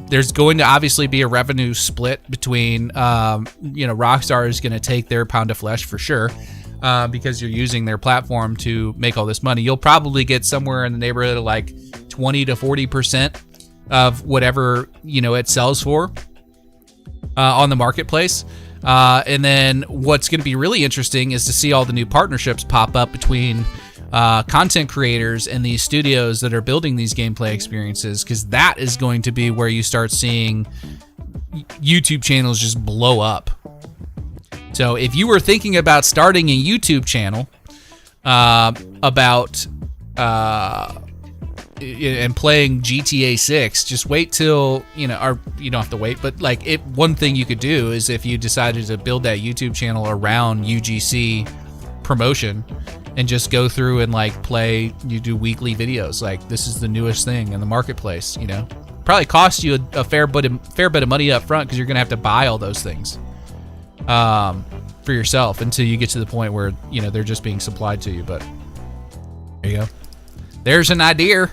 There's going to obviously be a revenue split between, Rockstar is going to take their pound of flesh for sure, because you're using their platform to make all this money. You'll probably get somewhere in the neighborhood of like 20 to 40% of whatever, it sells for on the marketplace. And then what's going to be really interesting is to see all the new partnerships pop up between content creators and these studios that are building these gameplay experiences, because that is going to be where you start seeing YouTube channels just blow up. So if you were thinking about starting a YouTube channel about and playing GTA 6, just wait till, or you don't have to wait, but like one thing you could do is if you decided to build that YouTube channel around UGC promotion and just go through and like you do weekly videos, like this is the newest thing in the marketplace, probably cost you a fair bit of money up front because you're gonna have to buy all those things for yourself until you get to the point where they're just being supplied to you. But there you go, there's an idea.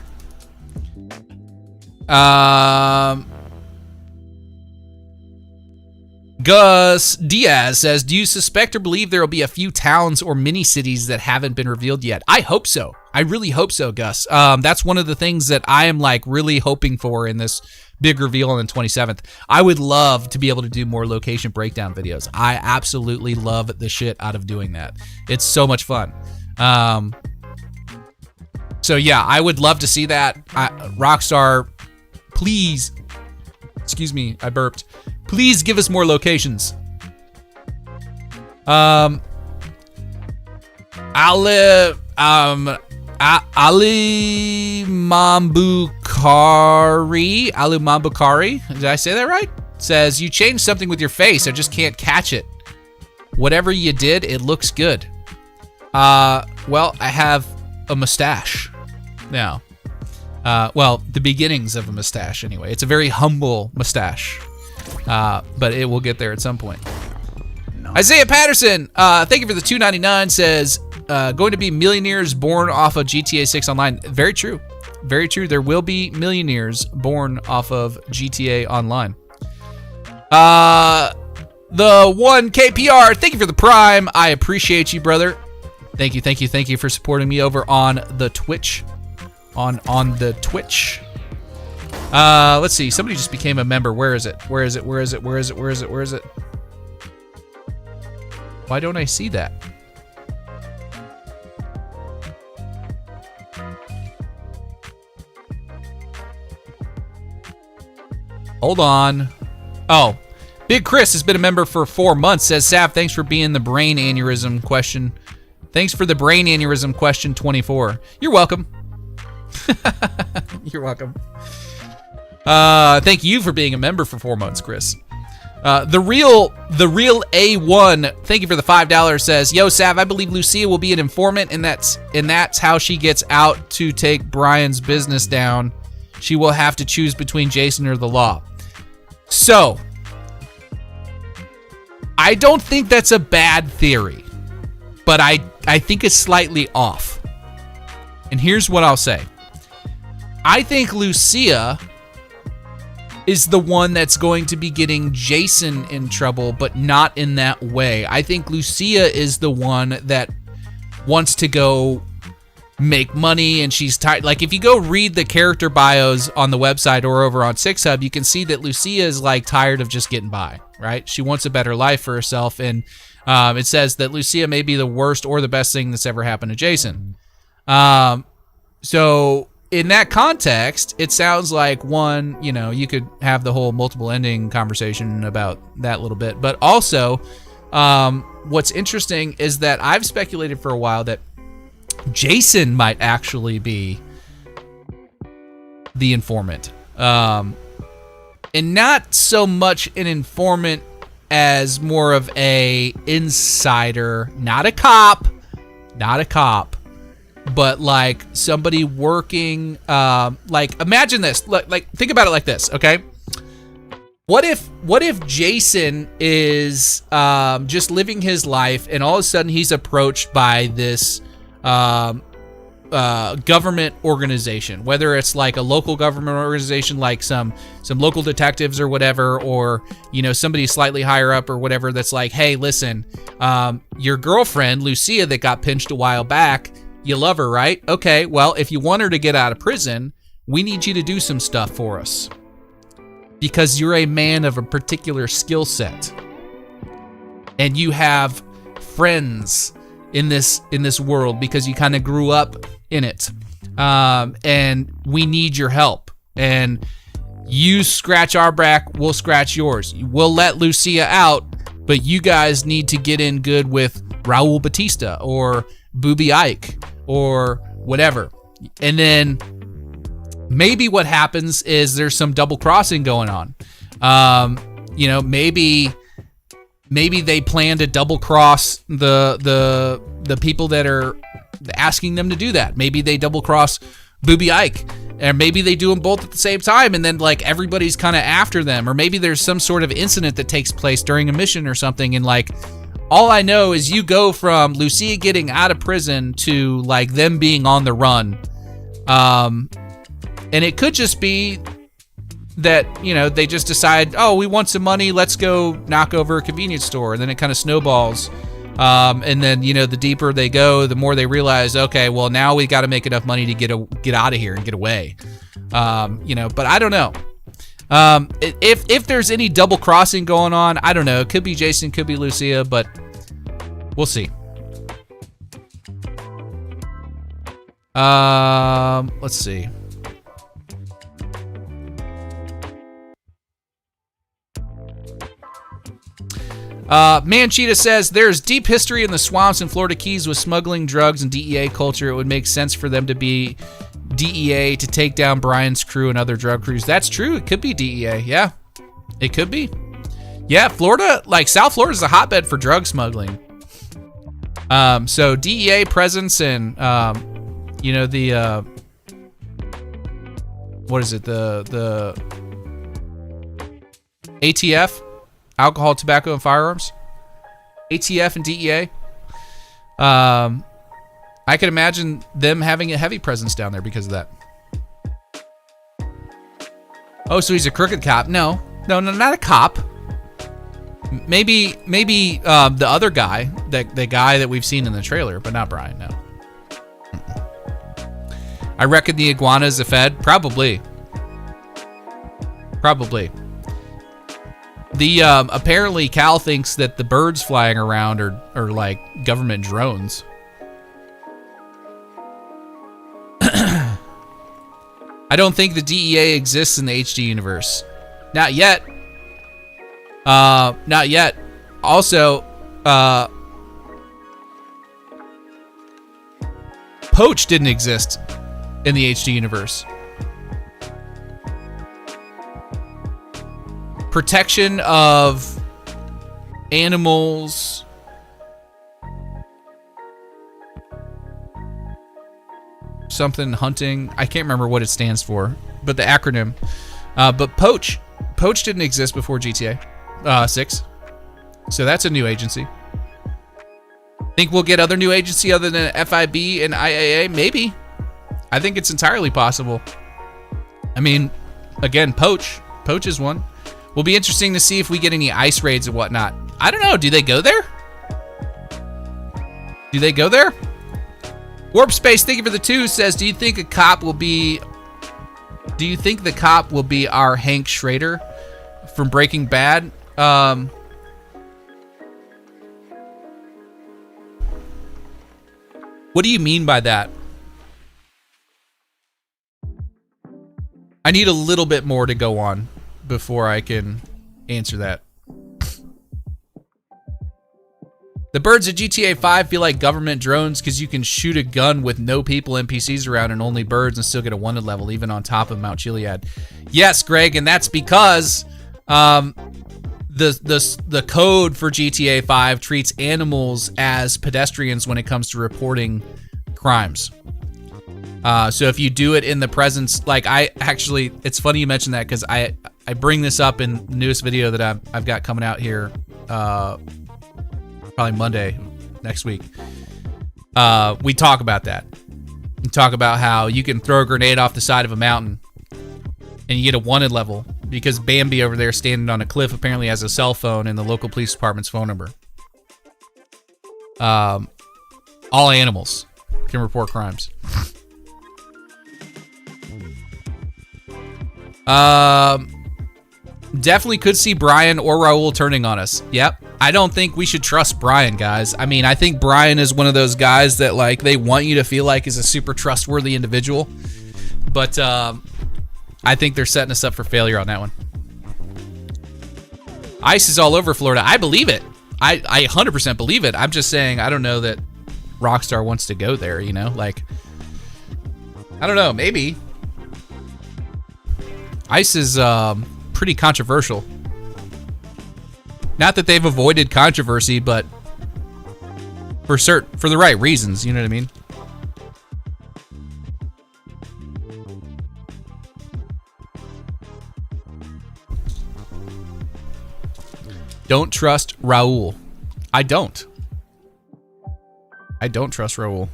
Gus Diaz says, do you suspect or believe there will be a few towns or mini cities that haven't been revealed yet? I hope so. I really hope so, Gus. That's one of the things that I am like really hoping for in this big reveal on the 27th. I would love to be able to do more location breakdown videos. I absolutely love the shit out of doing that. It's so much fun. So yeah, I would love to see that. Rockstar, please, excuse me, I burped. Please give us more locations. Ali Mambukari, did I say that right? Says, you changed something with your face, I just can't catch it. Whatever you did, it looks good. Well, I have a mustache now. Well, the beginnings of a mustache anyway. It's a very humble mustache. But it will get there at some point. Isaiah Patterson, thank you for the $2.99, says, going to be millionaires born off of GTA 6 Online. Very true. Very true. There will be millionaires born off of GTA Online. The 1KPR, thank you for the Prime. I appreciate you, brother. Thank you for supporting me over on the Twitch. On the Twitch. Let's see. Somebody just became a member. Where is it? Why don't I see that? Hold on. Oh, Big Chris has been a member for 4 months. Says, Sav, thanks for being the brain aneurysm question. Thanks for the brain aneurysm question 24. You're welcome. You're welcome. Thank you for being a member for 4 months, Chris. The real A1, thank you for the $5, says, yo, Sav, I believe Lucia will be an informant, and that's how she gets out to take Brian's business down. She will have to choose between Jason or the law. So, I don't think that's a bad theory, but I think it's slightly off. And here's what I'll say. I think Lucia is the one that's going to be getting Jason in trouble, but not in that way. I think Lucia is the one that wants to go make money, and she's tired. Like, if you go read the character bios on the website or over on 6Hub, you can see that Lucia is like tired of just getting by, right? She wants a better life for herself, and it says that Lucia may be the worst or the best thing that's ever happened to Jason. So in that context, it sounds like one, you could have the whole multiple ending conversation about that a little bit. But also, what's interesting is that I've speculated for a while that Jason might actually be the informant. And not so much an informant as more of a insider, not a cop, but like somebody working. Like imagine this. Like think about it like this. Okay. What if Jason is just living his life, and all of a sudden he's approached by this government organization, whether it's like a local government organization, like some local detectives or whatever, or somebody slightly higher up or whatever, that's like, hey, listen, your girlfriend Lucia that got pinched a while back, you love her, right? Okay, well, if you want her to get out of prison, we need you to do some stuff for us because you're a man of a particular skill set and you have friends in this world because you kind of grew up in it, and we need your help, and you scratch our back, we'll scratch yours. We'll let Lucia out, but you guys need to get in good with Raul Batista or Booby Ike or whatever. And then maybe what happens is there's some double crossing going on. Maybe they plan to double cross the people that are asking them to do that. Maybe they double cross Booby Ike, and maybe they do them both at the same time, and then like everybody's kind of after them, or maybe there's some sort of incident that takes place during a mission or something, and like all I know is you go from Lucia getting out of prison to like them being on the run, and it could just be that they just decide, oh, we want some money, let's go knock over a convenience store, and then it kind of snowballs. And then, the deeper they go, the more they realize, okay, well, now we got to make enough money to get out of here and get away. But I don't know. If there's any double crossing going on, I don't know. It could be Jason, could be Lucia, but we'll see. Let's see. Manchita says, there's deep history in the swamps in Florida Keys with smuggling, drugs, and DEA culture. It would make sense for them to be DEA to take down Brian's crew and other drug crews. That's true. It could be DEA. Yeah, it could be. Yeah, Florida, like South Florida is a hotbed for drug smuggling. So DEA presence and, the, what is it? The ATF? Alcohol, tobacco, and firearms. ATF and DEA. I could imagine them having a heavy presence down there because of that. Oh, so he's a crooked cop? No, not a cop. Maybe the other guy, the guy that we've seen in the trailer, but not Brian. No. I reckon the iguana is a Fed. Probably. The apparently Cal thinks that the birds flying around are like government drones. I don't think the DEA exists in the HD universe. Not yet. Not yet. Also, Poach didn't exist in the HD universe. Protection of animals. Something hunting. I can't remember what it stands for, but the acronym. But Poach didn't exist before GTA 6. So that's a new agency. Think we'll get other new agency other than FIB and IAA? Maybe. I think it's entirely possible. I mean, again, Poach is one. Will be interesting to see if we get any ice raids and whatnot. I don't know. Do they go there? Warp Space, thank you for the 2, says, do you think the cop will be our Hank Schrader from Breaking Bad? What do you mean by that? I need a little bit more to go on before I can answer that. The birds of GTA 5 feel like government drones because you can shoot a gun with no people, NPCs around, and only birds and still get a wanted level, even on top of Mount Chiliad. Yes, Greg, and that's because the code for GTA 5 treats animals as pedestrians when it comes to reporting crimes. So if you do it in the presence, like it's funny you mentioned that, because I bring this up in the newest video that I've got coming out here, probably Monday next week. We talk about that. We talk about how you can throw a grenade off the side of a mountain and you get a wanted level because Bambi over there standing on a cliff apparently has a cell phone and the local police department's phone number. All animals can report crimes. Definitely could see Brian or Raul turning on us. Yep. I don't think we should trust Brian, guys. I mean, I think Brian is one of those guys that, like, they want you to feel like is a super trustworthy individual. But I think they're setting us up for failure on that one. ICE is all over Florida. I believe it. I 100% believe it. I'm just saying I don't know that Rockstar wants to go there, you know? Like, I don't know. Maybe. ICE is pretty controversial. Not that they've avoided controversy, but for the right reasons, you know what I mean? Don't trust Raul. I don't trust Raul.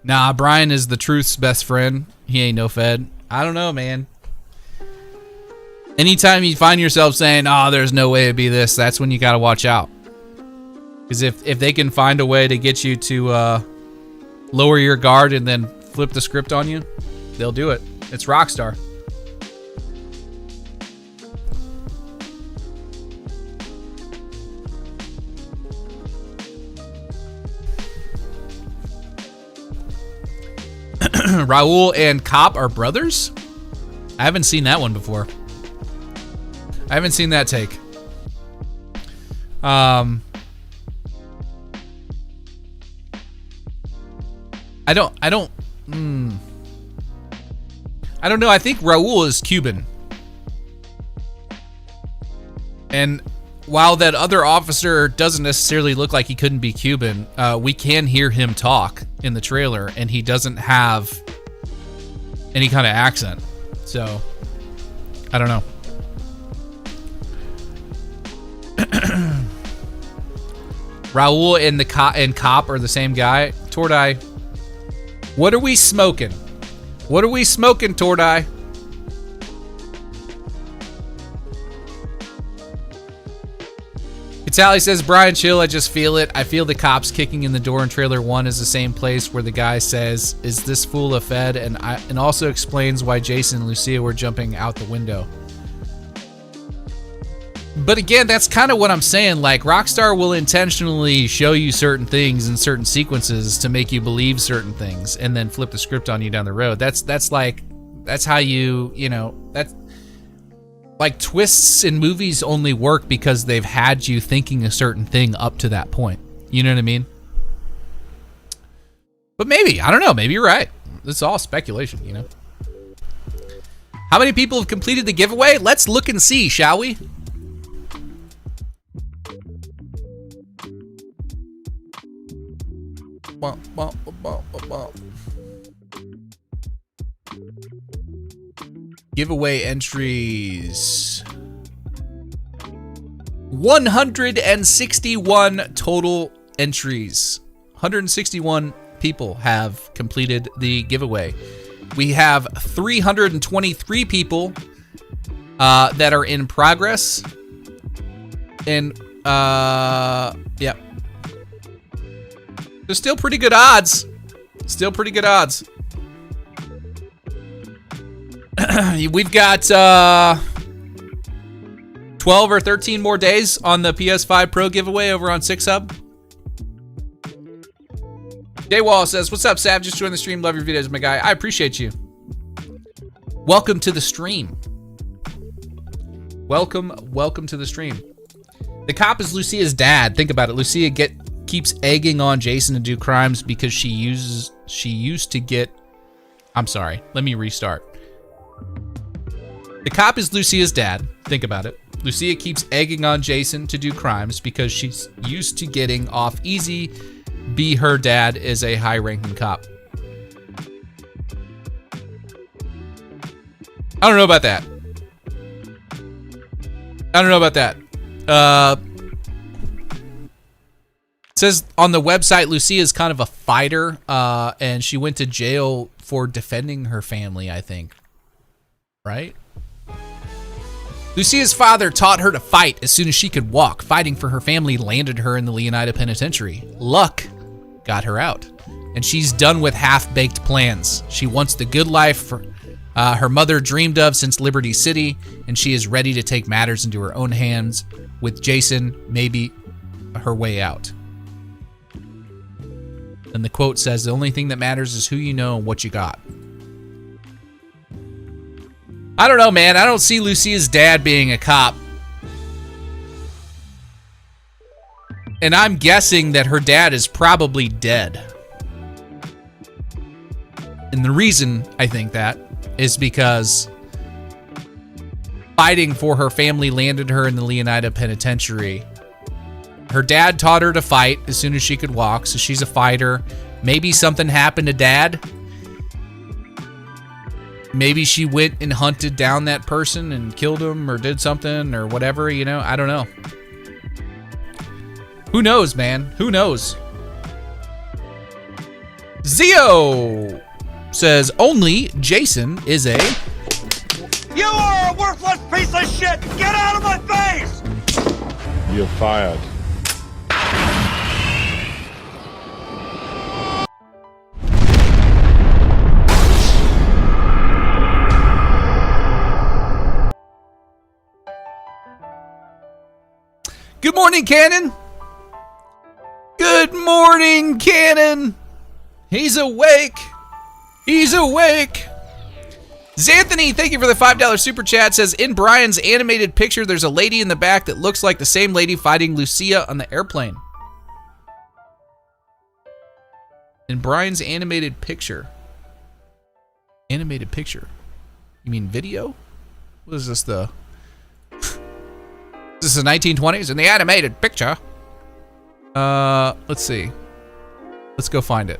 Nah, Brian is the truth's best friend. He ain't no Fed. I don't know, man. Anytime you find yourself saying, oh, there's no way it'd be this, that's when you gotta watch out. Because if they can find a way to get you to lower your guard and then flip the script on you, they'll do it. It's Rockstar. Raul and Cop are brothers? I haven't seen that one before. I haven't seen that take. I don't know. I think Raul is Cuban. And while that other officer doesn't necessarily look like he couldn't be Cuban, we can hear him talk in the trailer, and he doesn't have any kind of accent. So, I don't know. Raul and Cop are the same guy. Tordai, what are we smoking? What are we smoking, Tordai? Catali says, Brian, chill, I just feel it. I feel the cops kicking in the door in trailer 1 is the same place where the guy says, is this fool a Fed? And also explains why Jason and Lucia were jumping out the window. But again, that's kind of what I'm saying. Like, Rockstar will intentionally show you certain things in certain sequences to make you believe certain things and then flip the script on you down the road. That's how you know, that's like twists in movies only work because they've had you thinking a certain thing up to that point. You know what I mean? But maybe, I don't know, maybe you're right. It's all speculation, you know? How many people have completed the giveaway? Let's look and see, shall we? Giveaway entries. 161 total entries. 161 people have completed the giveaway. We have 323 people that are in progress. And, yeah. There's still pretty good odds. Still pretty good odds. We've got 12 or 13 more days on the PS5 Pro giveaway over on 6Hub. Jay Wall says, what's up, Sav? Just joined the stream. Love your videos, my guy. I appreciate you. Welcome to the stream. Welcome to the stream. The cop is Lucia's dad. Think about it. Lucia keeps egging on Jason to do crimes because she used to get... I'm sorry. Let me restart. The cop is Lucia's dad. Think about it. Lucia keeps egging on Jason to do crimes because she's used to getting off easy. B, her dad is a high-ranking cop. I don't know about that. It says on the website, Lucia is kind of a fighter, and she went to jail for defending her family, I think. Right? Lucia's father taught her to fight as soon as she could walk. Fighting for her family landed her in the Leonida Penitentiary. Luck got her out, and she's done with half-baked plans. She wants the good life her mother dreamed of since Liberty City, and she is ready to take matters into her own hands. With Jason, maybe her way out. And the quote says, the only thing that matters is who you know and what you got. I don't know, man. I don't see Lucia's dad being a cop. And I'm guessing that her dad is probably dead. And the reason I think that is because fighting for her family landed her in the Leonida Penitentiary. Her dad taught her to fight as soon as she could walk, so she's a fighter. Maybe something happened to dad. Maybe she went and hunted down that person and killed him or did something or whatever, you know? I don't know. Who knows, man? Who knows? Zio says only Jason is a... You are a worthless piece of shit! Get out of my face! You're fired. Good morning, Cannon. Good morning, Cannon. He's awake. He's awake. Xanthony, thank you for the $5 super chat. Says, in Brian's animated picture, there's a lady in the back that looks like the same lady fighting Lucia on the airplane. In Brian's animated picture. Animated picture. You mean video? What is this, the... This is the 1920s in the animated picture. Let's see. Let's go find it.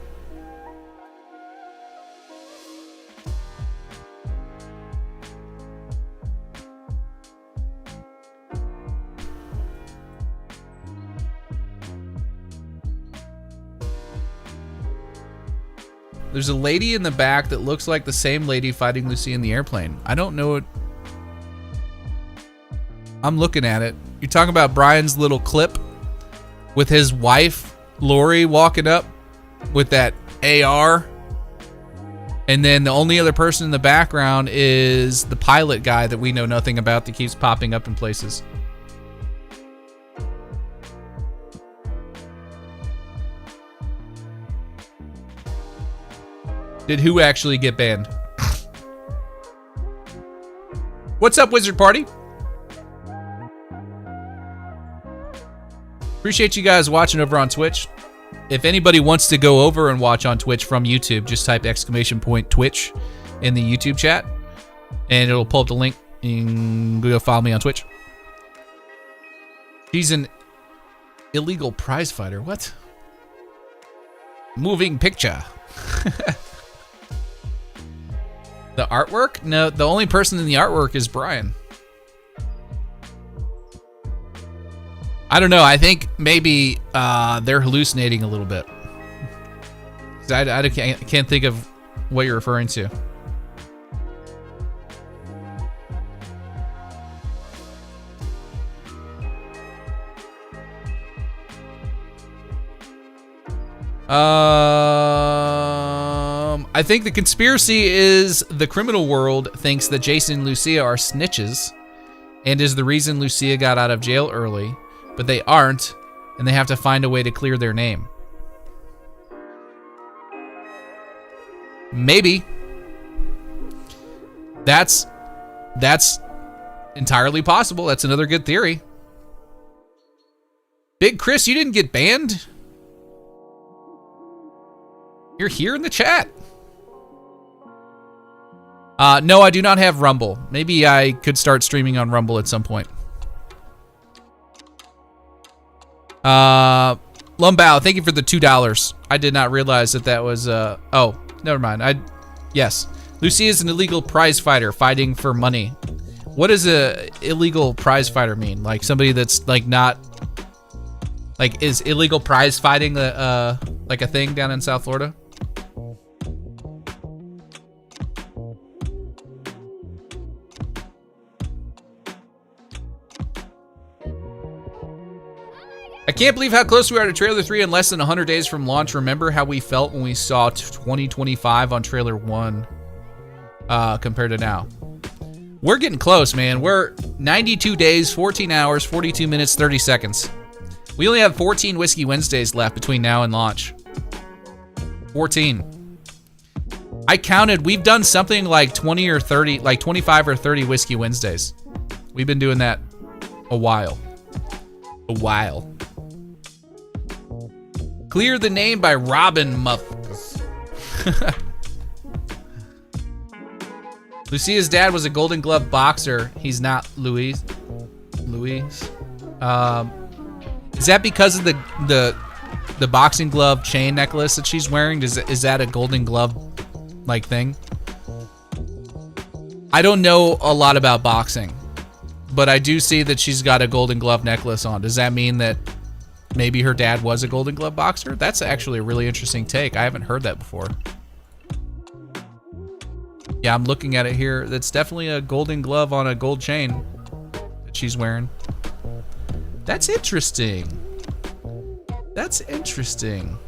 There's a lady in the back that looks like the same lady fighting Lucy in the airplane. I don't know it. I'm looking at it. You're talking about Brian's little clip with his wife, Lori, walking up with that AR. And then the only other person in the background is the pilot guy that we know nothing about that keeps popping up in places. Did who actually get banned? What's up, Wizard Party? Appreciate you guys watching over on Twitch. If anybody wants to go over and watch on Twitch from YouTube, just type !Twitch in the YouTube chat, and it'll pull up the link. And go follow me on Twitch. She's an illegal prize fighter. What? Moving picture. The artwork? No, the only person in the artwork is Brian. I don't know. I think maybe they're hallucinating a little bit. I can't think of what you're referring to. I think the conspiracy is the criminal world thinks that Jason and Lucia are snitches and is the reason Lucia got out of jail early. But they aren't, and they have to find a way to clear their name. Maybe. That's entirely possible. That's another good theory. Big Chris, you didn't get banned? You're here in the chat. No, I do not have Rumble. Maybe I could start streaming on Rumble at some point. Lumbao, thank you for the $2. I did not realize that was, oh, never mind. Yes. Lucy is an illegal prize fighter fighting for money. What does a illegal prize fighter mean? Like somebody that's like not, like is illegal prize fighting like a thing down in South Florida? I can't believe how close we are to Trailer 3 in less than 100 days from launch. Remember how we felt when we saw 2025 on Trailer 1 compared to now. We're getting close, man. We're 92 days, 14 hours, 42 minutes, 30 seconds. We only have 14 Whiskey Wednesdays left between now and launch. 14. I counted, we've done something like 20 or 30, like 25 or 30 Whiskey Wednesdays. We've been doing that a while. A while. Clear the Name by Robin Muffs. Lucia's dad was a Golden Glove boxer. He's not Louis. Is that because of the boxing glove chain necklace that she's wearing? Is that a Golden Glove like thing? I don't know a lot about boxing, but I do see that she's got a Golden Glove necklace on. Does that mean that maybe her dad was a Golden Glove boxer? That's actually a really interesting take. I haven't heard that before. Yeah, I'm looking at it here. That's definitely a Golden Glove on a gold chain that she's wearing. That's interesting. That's interesting.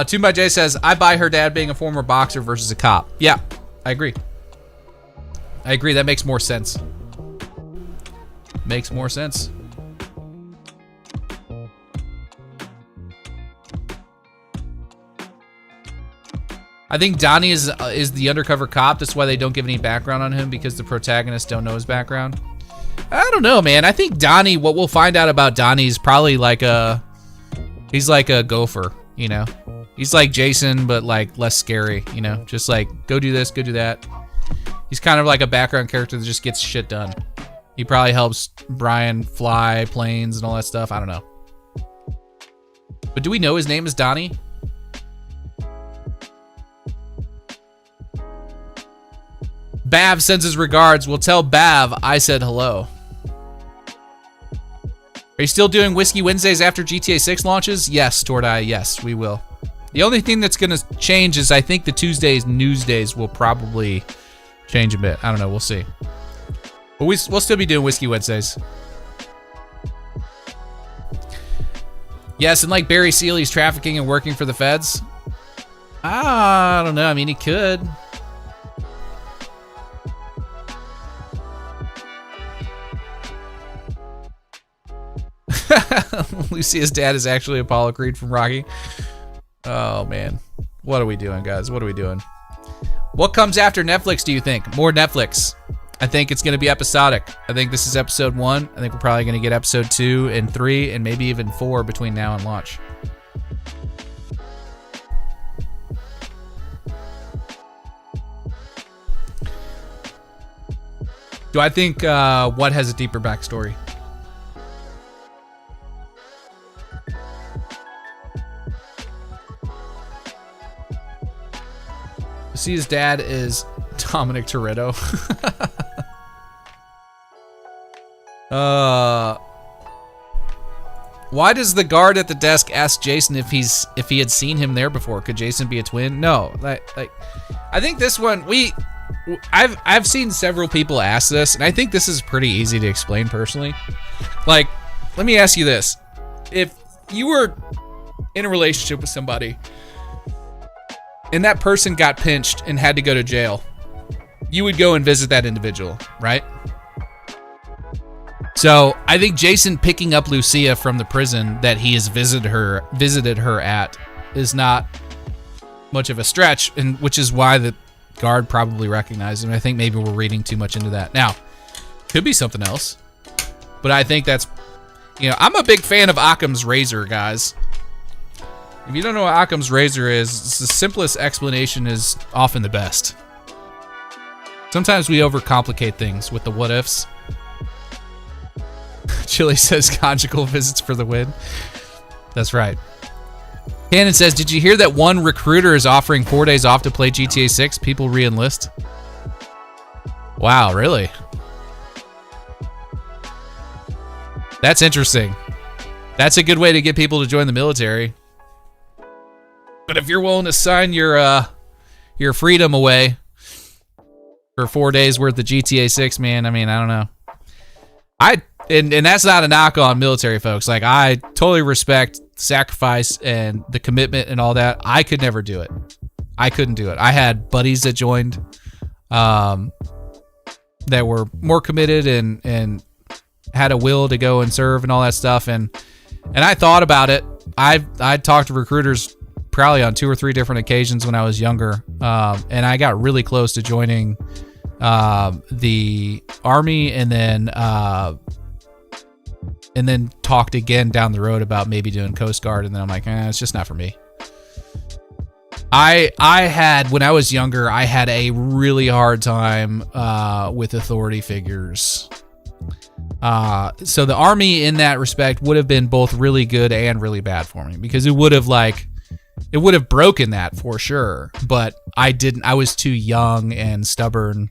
Tune by Jay says, I buy her dad being a former boxer versus a cop. Yeah, I agree. I agree, that makes more sense. Makes more sense. I think Donnie is the undercover cop. That's why they don't give any background on him, because the protagonists don't know his background. I don't know, man. I think Donnie, what we'll find out about Donnie is probably like he's like a gopher, you know? He's like Jason, but like less scary, you know? Just like, go do this, go do that. He's kind of like a background character that just gets shit done. He probably helps Brian fly planes and all that stuff. I don't know. But do we know his name is Donnie? Bav sends his regards. We'll tell Bav I said hello. Are you still doing Whiskey Wednesdays after GTA 6 launches? Yes, Tordai, yes, we will. The only thing that's going to change is I think the Tuesdays, Newsdays will probably change a bit. I don't know, we'll see. But we'll still be doing Whiskey Wednesdays. Yes, and like Barry Seal, he's trafficking and working for the feds. I don't know, I mean, he could. Lucia's dad is actually Apollo Creed from Rocky. Oh man, what are we doing, guys? What are we doing? What comes after Netflix, do you think? More Netflix. I think it's going to be episodic. I think this is episode 1. I think we're probably going to get episode 2 and 3 and maybe even 4 between now and launch. Do I think what has a deeper backstory? See, his dad is Dominic Toretto. Why does the guard at the desk ask Jason if he had seen him there before? Could Jason be a twin? No, I think this one I've seen several people ask this, and I think this is pretty easy to explain personally. Like, let me ask you this: if you were in a relationship with somebody, and that person got pinched and had to go to jail, you would go and visit that individual, right? So I think Jason picking up Lucia from the prison that he has visited her at is not much of a stretch, and which is why the guard probably recognized him. I think maybe we're reading too much into that. Now, could be something else, but I think that's, I'm a big fan of Occam's razor, guys. If you don't know what Occam's razor is, the simplest explanation is often the best. Sometimes we overcomplicate things with the what ifs. Chili says conjugal visits for the win. That's right. Cannon says, did you hear that one recruiter is offering 4 days off to play GTA 6? People re-enlist. Wow, really? That's interesting. That's a good way to get people to join the military. But if you're willing to sign your freedom away for 4 days worth of GTA 6, man, I mean, I don't know. And that's not a knock on military folks. Like, I totally respect sacrifice and the commitment and all that. I could never do it. I couldn't do it. I had buddies that joined that were more committed and had a will to go and serve and all that stuff. And I thought about it. I talked to recruiters probably on 2 or 3 different occasions when I was younger. And I got really close to joining the Army and then talked again down the road about maybe doing Coast Guard. And then I'm like, it's just not for me. I had, when I was younger, I had a really hard time with authority figures. So the Army in that respect would have been both really good and really bad for me, because it would have broken that for sure. But I was too young and stubborn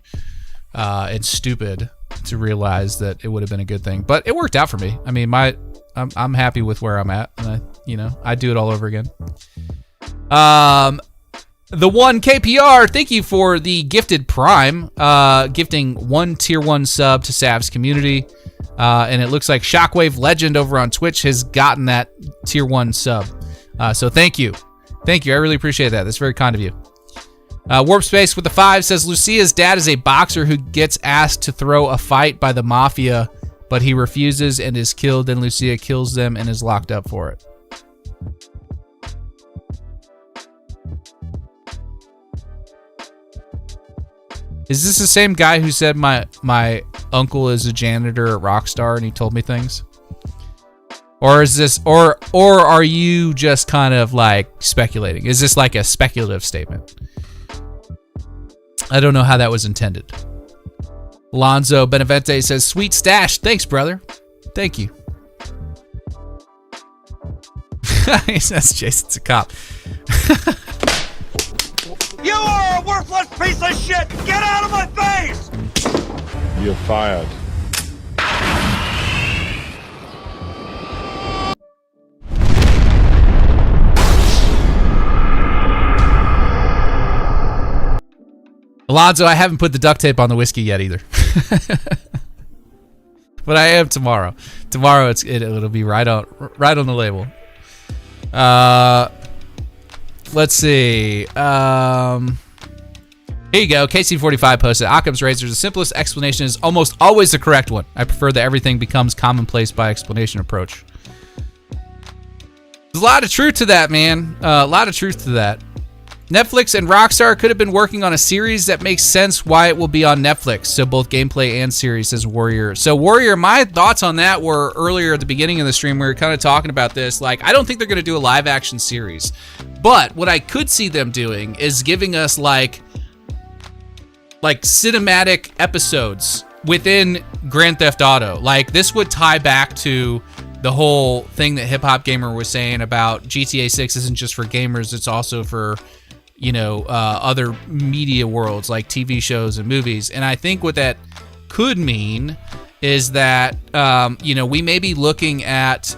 and stupid to realize that it would have been a good thing. But it worked out for me. I mean, I'm happy with where I'm at, and I'd do it all over again. The one KPR, thank you for the gifted Prime, gifting 1 tier 1 sub to Sav's community. And it looks like Shockwave Legend over on Twitch has gotten that tier 1 sub. So thank you. Thank you. I really appreciate that. That's very kind of you. Warp Space with the 5 says, Lucia's dad is a boxer who gets asked to throw a fight by the mafia, but he refuses and is killed. Then Lucia kills them and is locked up for it. Is this the same guy who said my uncle is a janitor at Rockstar and he told me things? Or is this, or are you just kind of like speculating? Is this like a speculative statement? I don't know how that was intended. Alonzo Benavente says, sweet stash. Thanks, brother. Thank you. He says Jason's a cop. You are a worthless piece of shit! Get out of my face! You're fired. Alonzo, I haven't put the duct tape on the whiskey yet either. But I am tomorrow. Tomorrow it'll be right on the label. Let's see. Here you go. KC45 posted, Occam's razor. The simplest explanation is almost always the correct one. I prefer that everything becomes commonplace by explanation approach. There's a lot of truth to that, man. A lot of truth to that. Netflix and Rockstar could have been working on a series that makes sense why it will be on Netflix. So both gameplay and series, says Warrior. So Warrior, my thoughts on that were earlier at the beginning of the stream. We were kind of talking about this. Like, I don't think they're going to do a live action series. But what I could see them doing is giving us like cinematic episodes within Grand Theft Auto. Like, this would tie back to the whole thing that Hip Hop Gamer was saying about GTA 6 isn't just for gamers, it's also for, other media worlds like TV shows and movies. And I think what that could mean is that, we may be looking at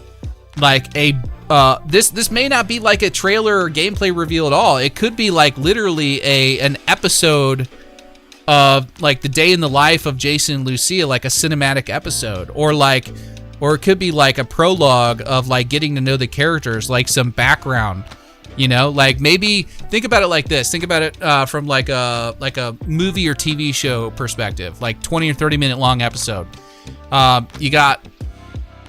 like this may not be like a trailer or gameplay reveal at all. It could be like literally an episode of like the day in the life of Jason and Lucia, like a cinematic episode, or it could be like a prologue of like getting to know the characters, like some background, like maybe think about it like this. Think about it from like a movie or TV show perspective, like 20 or 30 minute long episode. You got,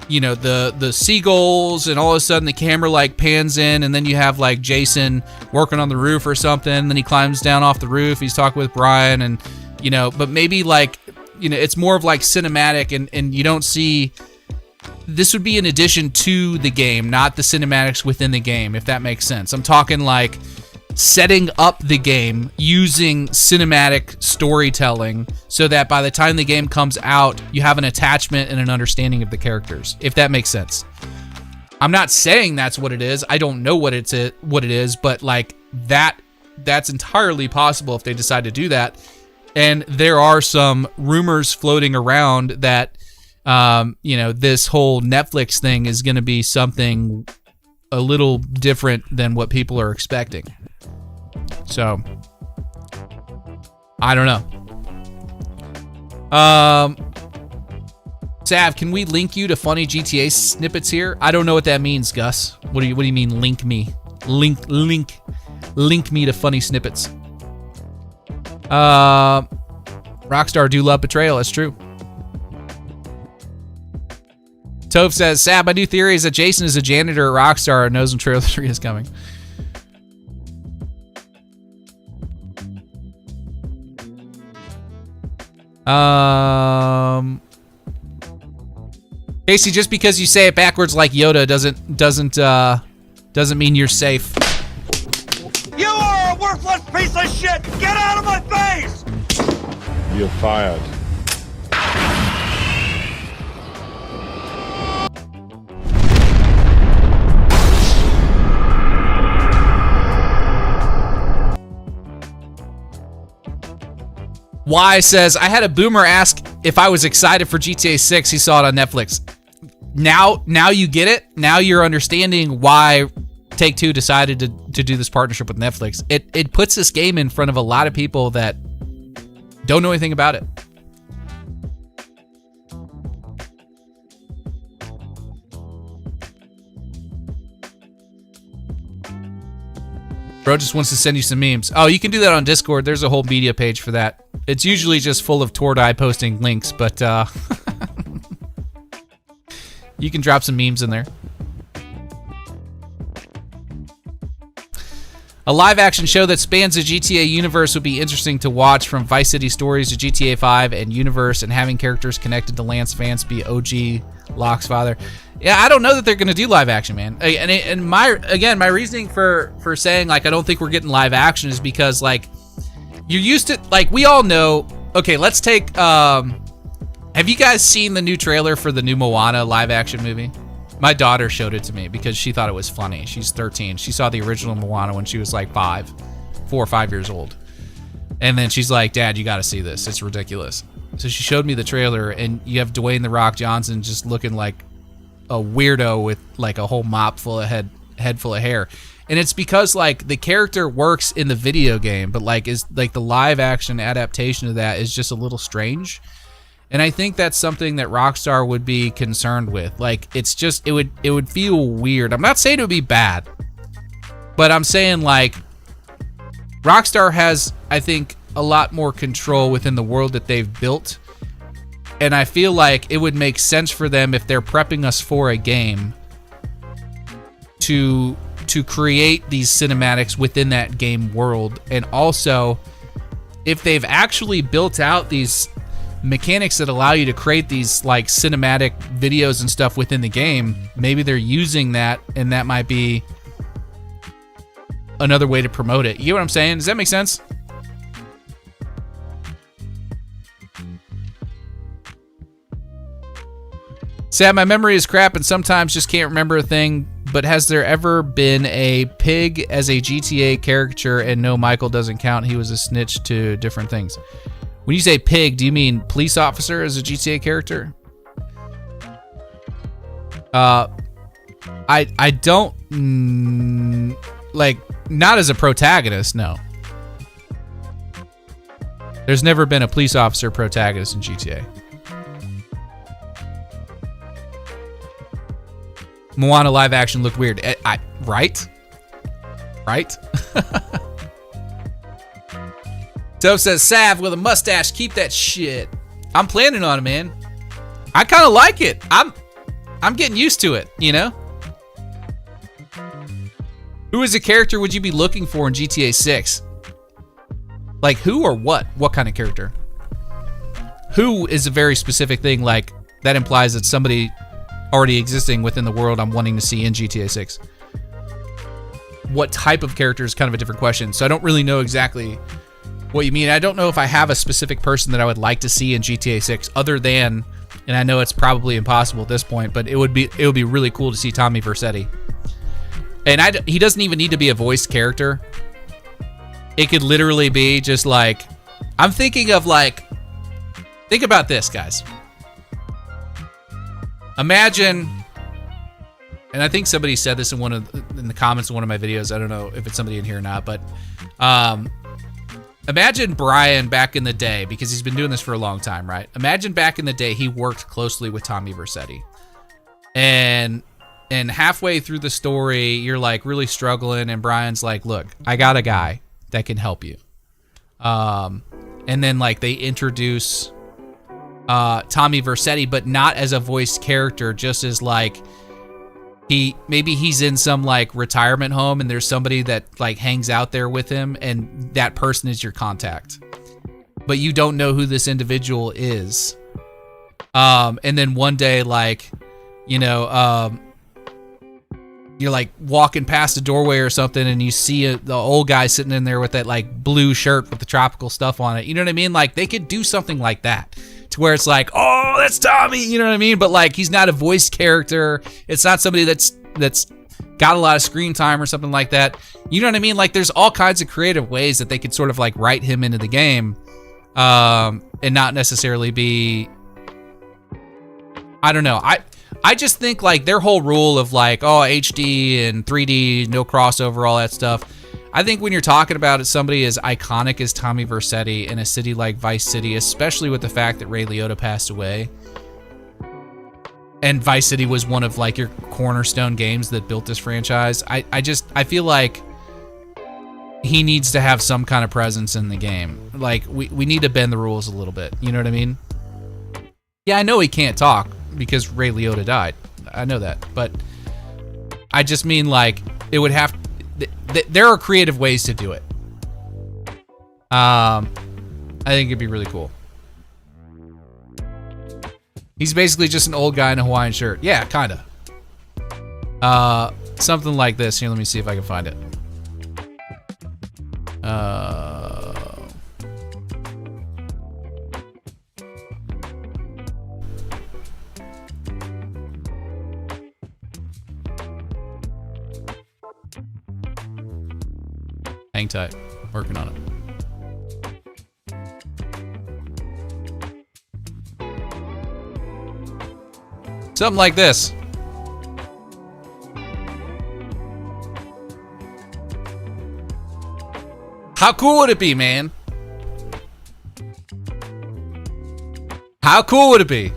the seagulls, and all of a sudden the camera like pans in, and then you have like Jason working on the roof or something. And then he climbs down off the roof. He's talking with Brian, and but maybe like it's more of like cinematic, and you don't see this would be in addition to the game, not the cinematics within the game, if that makes sense. I'm talking like setting up the game using cinematic storytelling so that by the time the game comes out, you have an attachment and an understanding of the characters, if that makes sense. I'm not saying that's what it is. I don't know what it is, but like that's entirely possible if they decide to do that. And there are some rumors floating around that this whole Netflix thing is going to be something a little different than what people are expecting. So, I don't know. Sav, can we link you to funny GTA snippets here? I don't know what that means, Gus. What do you mean link me? Link me to funny snippets. Rockstar do love betrayal, that's true. Tove says, Sab, my new theory is that Jason is a janitor at Rockstar and knows when Trailer 3 is coming. Casey, just because you say it backwards like Yoda doesn't mean you're safe. You are a worthless piece of shit! Get out of my face! You're fired. Y says, I had a boomer ask if I was excited for GTA 6. He saw it on Netflix. Now you get it. Now you're understanding why Take-Two decided to do this partnership with Netflix. It puts this game in front of a lot of people that don't know anything about it. Bro just wants to send you some memes. Oh, you can do that on Discord. There's a whole media page for that. It's usually just full of Tordai posting links, but you can drop some memes in there. A live-action show that spans the GTA universe would be interesting to watch, from Vice City Stories to GTA 5 and Universe, and having characters connected to Lance Vance be OG Locke's father. Yeah, I don't know that they're going to do live action, man. And my reasoning for saying like I don't think we're getting live action is because like you're used to, like, we all know. Okay, let's take. Have you guys seen the new trailer for the new Moana live action movie? My daughter showed it to me because she thought it was funny. She's 13. She saw the original Moana when she was like 4 or 5 years old. And then she's like, Dad, you got to see this. It's ridiculous. So she showed me the trailer, and you have Dwayne The Rock Johnson just looking like a weirdo with like a whole mop full of head full of hair. And it's because like the character works in the video game, but like is like the live action adaptation of that is just a little strange. And I think that's something that Rockstar would be concerned with. Like, it's just, it would feel weird. I'm not saying it would be bad, but I'm saying like Rockstar has, I think, a lot more control within the world that they've built. And I feel like it would make sense for them, if they're prepping us for a game, to create these cinematics within that game world. And also, if they've actually built out these mechanics that allow you to create these like cinematic videos and stuff within the game, maybe they're using that, and that might be another way to promote it. You get what I'm saying? Does that make sense? Sam, my memory is crap and sometimes just can't remember a thing, but has there ever been a pig as a GTA caricature? And no, Michael doesn't count. He was a snitch to different things. When you say pig, do you mean police officer as a GTA character? I don't, like, not as a protagonist, no. There's never been a police officer protagonist in GTA. Moana live action looked weird. Right? Right? Dove says, Sav with a mustache, keep that shit. I'm planning on it, man. I kind of like it. I'm getting used to it, you know? Who as a character would you be looking for in GTA 6? Like, who or what? What kind of character? Who is a very specific thing, like, that implies that somebody already existing within the world I'm wanting to see in GTA 6. What type of character is kind of a different question. So I don't really know exactly what you mean. I don't know if I have a specific person that I would like to see in GTA 6 other than, and I know it's probably impossible at this point, but it would be really cool to see Tommy Vercetti. And he doesn't even need to be a voiced character. It could literally be just like, I'm thinking of like, think about this, guys. Imagine, and I think somebody said this in the comments of one of my videos. I don't know if it's somebody in here or not, but imagine Brian back in the day, because he's been doing this for a long time, right? Imagine back in the day he worked closely with Tommy Vercetti, and halfway through the story you're like really struggling, and Brian's like, "Look, I got a guy that can help you." And then like they introduce Tommy Vercetti, but not as a voiced character, just as like maybe he's in some like retirement home and there's somebody that like hangs out there with him, and that person is your contact, but you don't know who this individual is. And then one day, like, you know, you're like walking past a doorway or something, and you see the old guy sitting in there with that like blue shirt with the tropical stuff on it. You know what I mean? Like they could do something like that, to where it's like, oh, that's Tommy, you know what I mean? But like, he's not a voice character. It's not somebody that's got a lot of screen time or something like that. You know what I mean? Like, there's all kinds of creative ways that they could sort of like write him into the game, and not necessarily be, I don't know. I just think like their whole rule of like, oh, HD and 3D, no crossover, all that stuff. I think when you're talking about somebody as iconic as Tommy Vercetti in a city like Vice City, especially with the fact that Ray Liotta passed away, and Vice City was one of like your cornerstone games that built this franchise, I feel like he needs to have some kind of presence in the game. Like we need to bend the rules a little bit. You know what I mean? Yeah, I know he can't talk because Ray Liotta died. I know that, but I just mean like it would have. There are creative ways to do it. I think it'd be really cool. He's basically just an old guy in a Hawaiian shirt. Yeah, kinda. Something like this. Here, let me see if I can find it. Hang tight. Working on it. Something like this. How cool would it be, man? How cool would it be?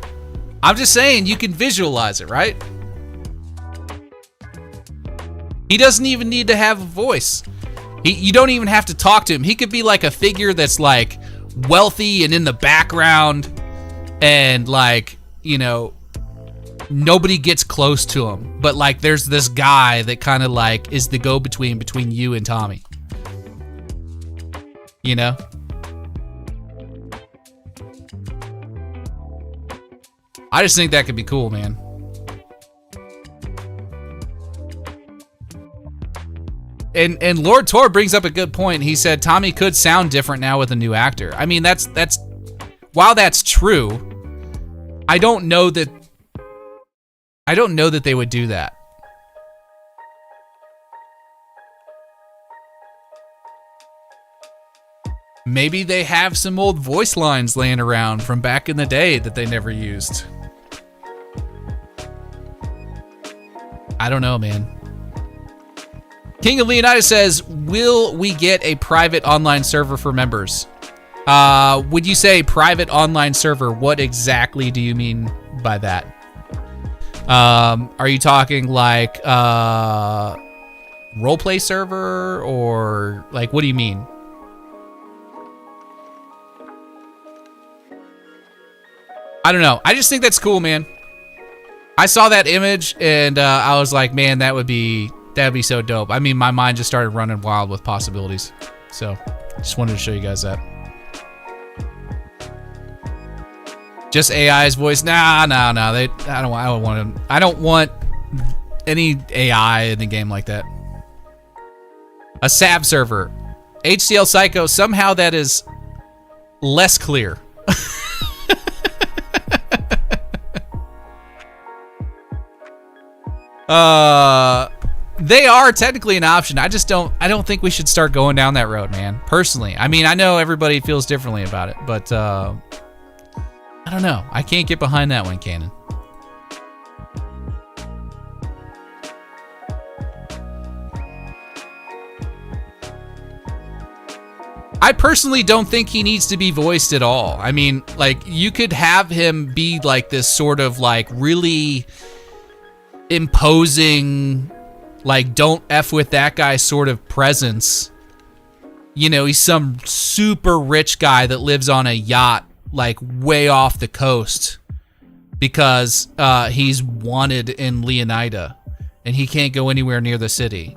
I'm just saying, you can visualize it, right? He doesn't even need to have a voice. You don't even have to talk to him. He could be like a figure that's like wealthy and in the background, and like, you know, nobody gets close to him. But like there's this guy that kind of like is the go-between between you and Tommy. You know? I just think that could be cool, man. And Lord Tor brings up a good point. He said Tommy could sound different now with a new actor. I mean, that's while that's true, I don't know that they would do that. Maybe they have some old voice lines laying around from back in the day that they never used. I don't know, man. King of Leonidas says, will we get a private online server for members? Would you say private online server? What exactly do you mean by that? Are you talking like roleplay server, or like what do you mean? I don't know. I just think that's cool, man. I saw that image and I was like, man, that'd be so dope. I mean, my mind just started running wild with possibilities. So, just wanted to show you guys that. Just AI's voice? Nah. I don't want any AI in the game like that. A SAB server. HCL Psycho, somehow that is less clear. They are technically an option. I don't think we should start going down that road, man. Personally. I mean, I know everybody feels differently about it, but I don't know. I can't get behind that one, Canon. I personally don't think he needs to be voiced at all. I mean, like, you could have him be like this sort of like really imposing, like, don't F with that guy sort of presence. You know, he's some super rich guy that lives on a yacht, like, way off the coast because he's wanted in Leonida and he can't go anywhere near the city.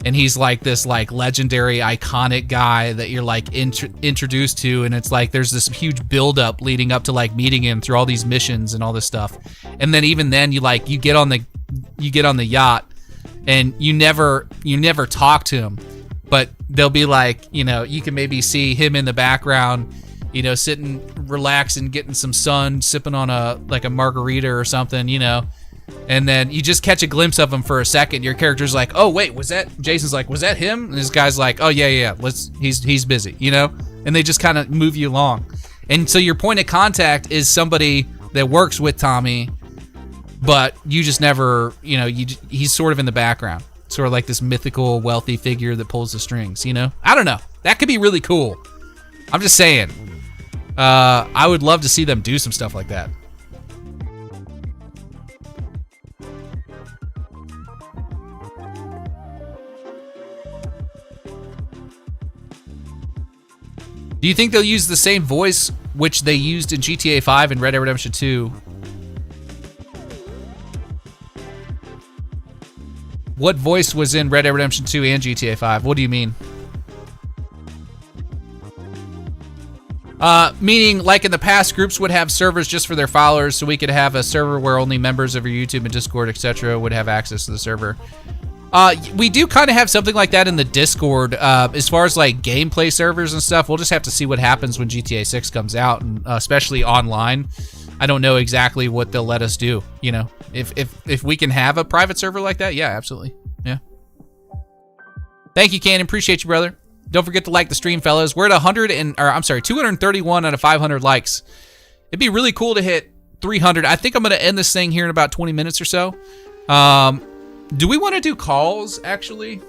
And he's like this like legendary, iconic guy that you're like introduced to, and it's like there's this huge buildup leading up to like meeting him through all these missions and all this stuff. And then even then you get on the yacht and you never talk to him, but they'll be like, you know, you can maybe see him in the background, you know, sitting relaxing, getting some sun, sipping on a margarita or something, you know. And then you just catch a glimpse of him for a second. Your character's like, oh wait, Jason's like, was that him? And this guy's like, oh yeah, he's busy, you know? And they just kind of move you along. And so your point of contact is somebody that works with Tommy, but you just never, you know, he's sort of in the background. Sort of like this mythical, wealthy figure that pulls the strings, you know? I don't know. That could be really cool. I'm just saying. I would love to see them do some stuff like that. Do you think they'll use the same voice which they used in GTA 5 and Red Dead Redemption 2? What voice was in Red Dead Redemption 2 and GTA 5? What do you mean? Meaning, like in the past, groups would have servers just for their followers, so we could have a server where only members of your YouTube and Discord, etc., would have access to the server. We do kind of have something like that in the Discord. As far as like gameplay servers and stuff, we'll just have to see what happens when GTA 6 comes out, and especially online. I don't know exactly what they'll let us do. You know, if we can have a private server like that, yeah, absolutely, yeah. Thank you, Cannon. Appreciate you, brother. Don't forget to like the stream, fellas. We're at 231 out of 500 likes. It'd be really cool to hit 300. I think I'm gonna end this thing here in about 20 minutes or so. Do we want to do calls, actually?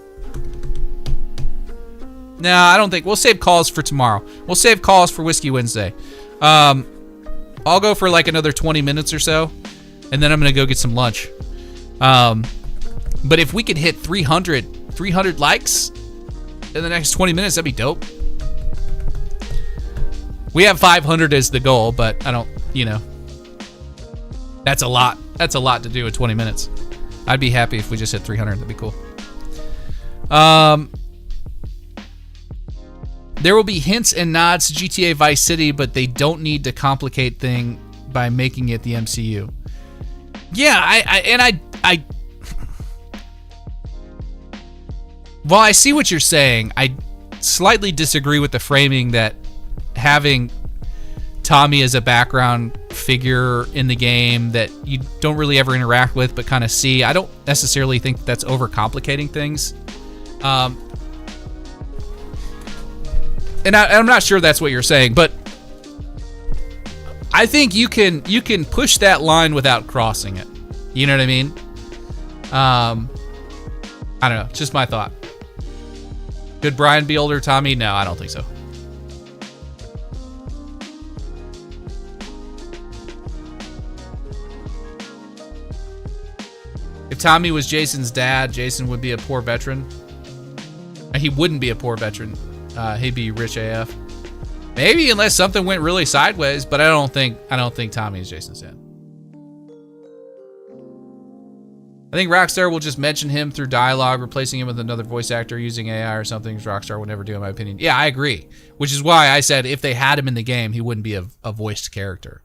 No, I don't think. We'll save calls for tomorrow. We'll save calls for Whiskey Wednesday. I'll go for like another 20 minutes or so, and then I'm going to go get some lunch. But if we could hit 300 likes in the next 20 minutes, that'd be dope. We have 500 as the goal, but I don't, you know. That's a lot. That's a lot to do in 20 minutes. I'd be happy if we just hit 300. That'd be cool. There will be hints and nods to GTA Vice City, but they don't need to complicate thing by making it the MCU. Yeah, well, I see what you're saying. I slightly disagree with the framing that having Tommy as a background figure in the game that you don't really ever interact with but kind of see. I don't necessarily think that's overcomplicating things. And I'm not sure that's what you're saying, but I think you can push that line without crossing it. You know what I mean? I don't know. Just my thought. Could Brian be older Tommy? No, I don't think so. If Tommy was Jason's dad, Jason would be a poor veteran. He wouldn't be a poor veteran. He'd be rich AF. Maybe, unless something went really sideways, but I don't think Tommy is Jason's dad. I think Rockstar will just mention him through dialogue, replacing him with another voice actor using AI or something. Rockstar would never do, in my opinion. Yeah, I agree. Which is why I said if they had him in the game, he wouldn't be a voiced character.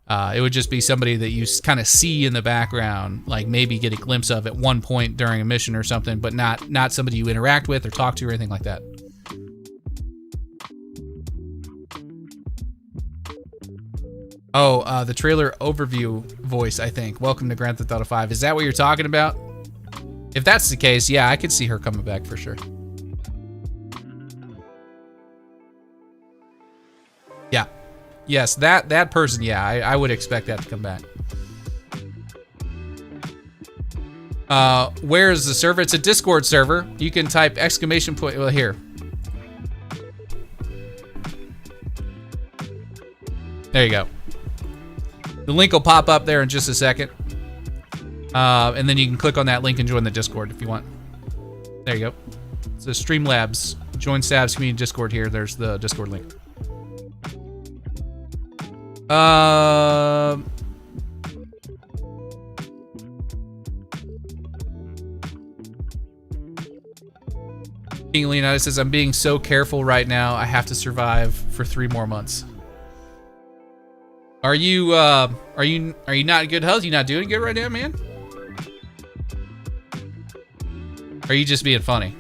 It would just be somebody that you kind of see in the background, like maybe get a glimpse of at one point during a mission or something, but not somebody you interact with or talk to or anything like that. Oh, the trailer overview voice, I think. Welcome to Grand Theft Auto 5. Is that what you're talking about? If that's the case, yeah, I could see her coming back for sure. Yeah. Yes, that person, yeah, I would expect that to come back. Where is the server? It's a Discord server. You can type exclamation point, well, here. There you go. The link will pop up there in just a second. And then you can click on that link and join the Discord if you want. There you go. So Streamlabs, join Stabs Community Discord here. There's the Discord link. King Leonidas says, I'm being so careful right now. I have to survive for 3 more months. Are you not in good health? You not doing good right now, man? Or are you just being funny?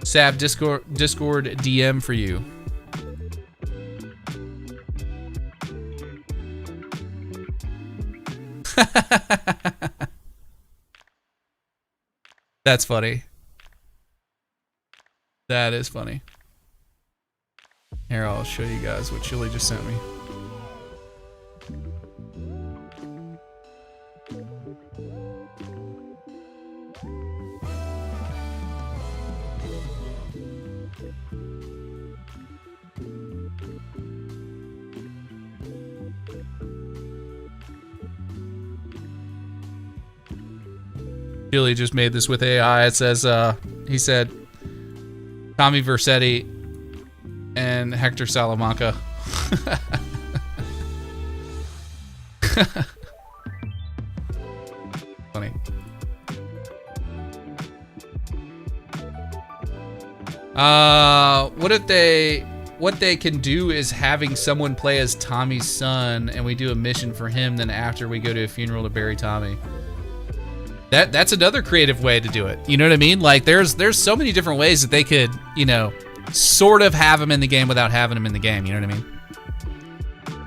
Sab, Discord DM for you. That's funny. That is funny. Here, I'll show you guys what Chili just sent me. Chili just made this with AI. It says, he said, Tommy Vercetti and Hector Salamanca. Funny. What they can do is having someone play as Tommy's son, and we do a mission for him. Then after we go to a funeral to bury Tommy. That's another creative way to do it. You know what I mean? Like there's so many different ways that they could, you know, sort of have him in the game without having him in the game. You know what I mean?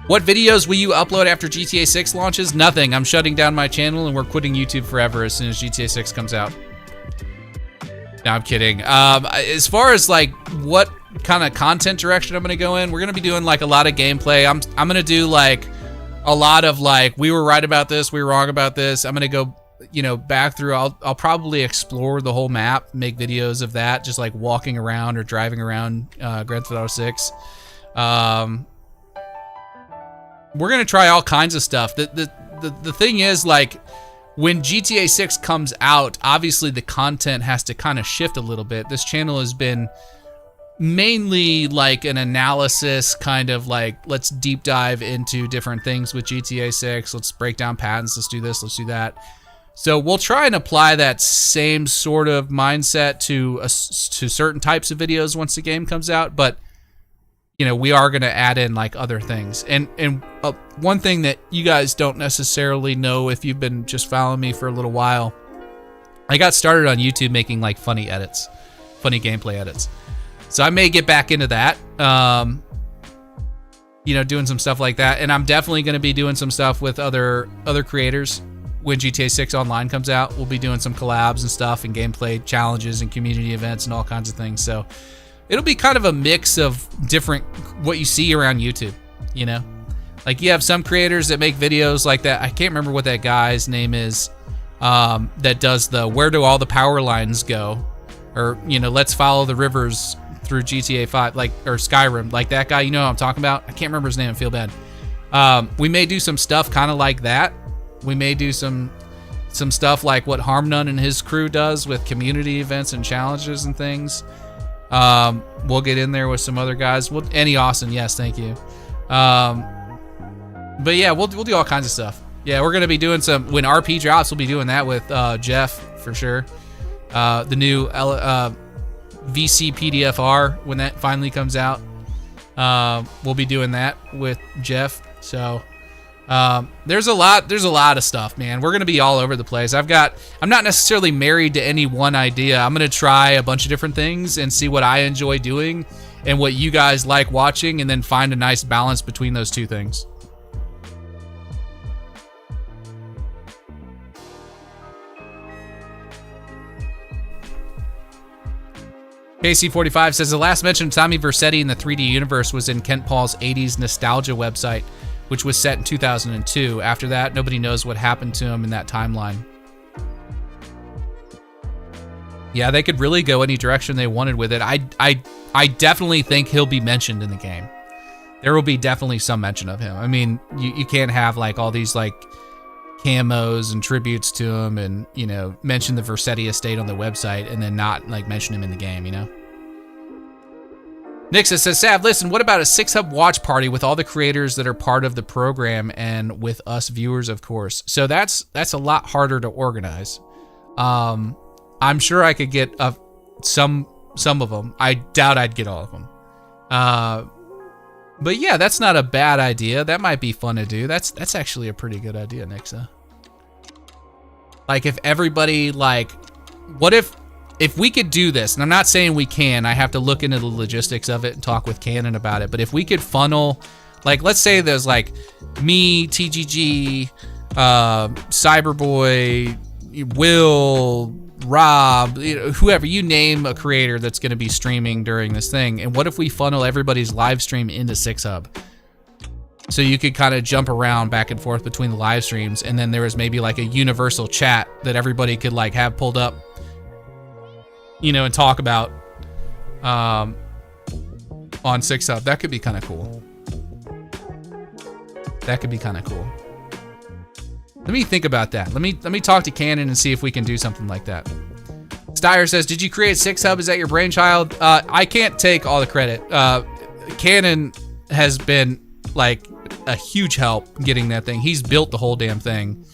What videos will you upload after GTA 6 launches? Nothing. I'm shutting down my channel and we're quitting YouTube forever as soon as GTA 6 comes out. No, I'm kidding. As far as like what kind of content direction I'm gonna go in, we're gonna be doing like a lot of gameplay. I'm gonna do like a lot of like, we were right about this, we were wrong about this. I'm gonna go, you know, back through. I'll probably explore the whole map, make videos of that, just like walking around or driving around Grand Theft Auto 6. We're gonna try all kinds of stuff. The thing is, like, when GTA 6 comes out, obviously the content has to kind of shift a little bit. This channel has been mainly like an analysis, kind of like, let's deep dive into different things with GTA 6. Let's break down patents. Let's do this. Let's do that. So we'll try and apply that same sort of mindset to certain types of videos once the game comes out. But, you know, we are going to add in like other things. And one thing that you guys don't necessarily know if you've been just following me for a little while, I got started on YouTube making like funny edits, funny gameplay edits. So I may get back into that, you know, doing some stuff like that. And I'm definitely going to be doing some stuff with other creators. When GTA 6 Online comes out, we'll be doing some collabs and stuff and gameplay challenges and community events and all kinds of things. So it'll be kind of a mix of different, what you see around YouTube, you know? Like you have some creators that make videos like that. I can't remember what that guy's name is, that does the, where do all the power lines go? Or, you know, let's follow the rivers through GTA 5, like, or Skyrim, like that guy, you know what I'm talking about? I can't remember his name, I feel bad. We may do some stuff kind of like that. We may do some stuff like what Harmnun and his crew does with community events and challenges and things. We'll get in there with some other guys. Annie Austin, yes, thank you. But yeah, we'll do all kinds of stuff. Yeah, we're gonna be doing some, when RP drops, we'll be doing that with Jeff for sure. The VC PDFR when that finally comes out. We'll be doing that with Jeff. So there's a lot of stuff, man. We're gonna be all over the place. I'm not necessarily married to any one idea. I'm gonna try a bunch of different things and see what I enjoy doing and what you guys like watching, and then find a nice balance between those two things. KC45 says the last mention of Tommy Vercetti in the 3D universe was in Kent Paul's 80s nostalgia website, which was set in 2002. After that, nobody knows what happened to him in that timeline. Yeah, they could really go any direction they wanted with it. I definitely think he'll be mentioned in the game. There will be definitely some mention of him. I mean, you can't have like all these like camos and tributes to him and, you know, mention the Vercetti estate on the website and then not like mention him in the game, you know? Nixa says, Sav, listen, what about a 6-Hub watch party with all the creators that are part of the program and with us viewers, of course? So that's a lot harder to organize. I'm sure I could get some of them. I doubt I'd get all of them. But yeah, that's not a bad idea. That might be fun to do. That's actually a pretty good idea, Nixa. Like if everybody like, what if we could do this, and I'm not saying we can, I have to look into the logistics of it and talk with Canon about it, but if we could funnel, like let's say there's like me, TGG, Cyberboy, Will, Rob, you know, whoever, you name a creator that's going to be streaming during this thing, and what if we funnel everybody's live stream into 6-Hub? So you could kind of jump around back and forth between the live streams, and then there was maybe like a universal chat that everybody could like have pulled up, you know, and talk about on 6-Hub. That could be kind of cool. That could be kind of cool. Let me think about that. Let me talk to Canon and see if we can do something like that. Steyer says, did you create 6-Hub? Is that your brainchild? I can't take all the credit. Canon has been like a huge help getting that thing. He's built the whole damn thing.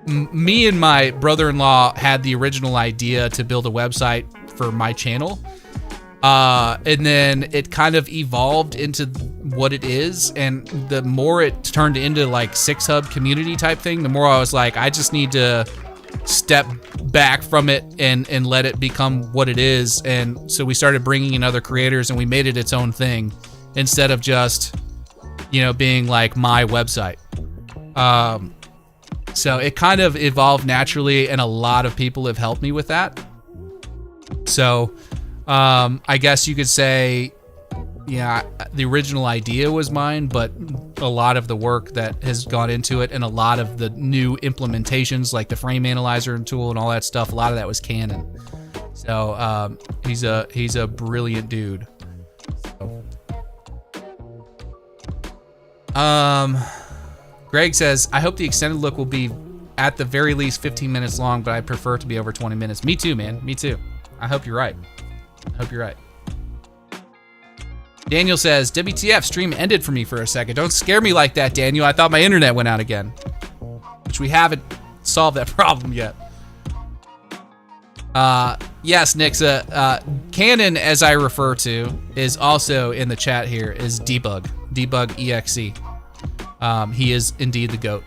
Me and my brother-in-law had the original idea to build a website for my channel. And then it kind of evolved into what it is, and the more it turned into like 6-Hub community type thing, the more I was like, I just need to step back from it and let it become what it is. And so we started bringing in other creators, and we made it its own thing instead of just, you know, being like my website. So it kind of evolved naturally, and a lot of people have helped me with that. So I guess you could say, yeah, the original idea was mine, but a lot of the work that has gone into it and a lot of the new implementations like the frame analyzer and tool and all that stuff, a lot of that was Canon. So he's a brilliant dude. Greg says, I hope the extended look will be at the very least 15 minutes long, but I prefer it to be over 20 minutes. Me too, man. Me too. I hope you're right. I hope you're right. Daniel says, WTF, stream ended for me for a second. Don't scare me like that, Daniel. I thought my internet went out again. Which we haven't solved that problem yet. Yes, Nixa. Canon, as I refer to, is also in the chat here, is Debug. Debug EXE. He is indeed the GOAT.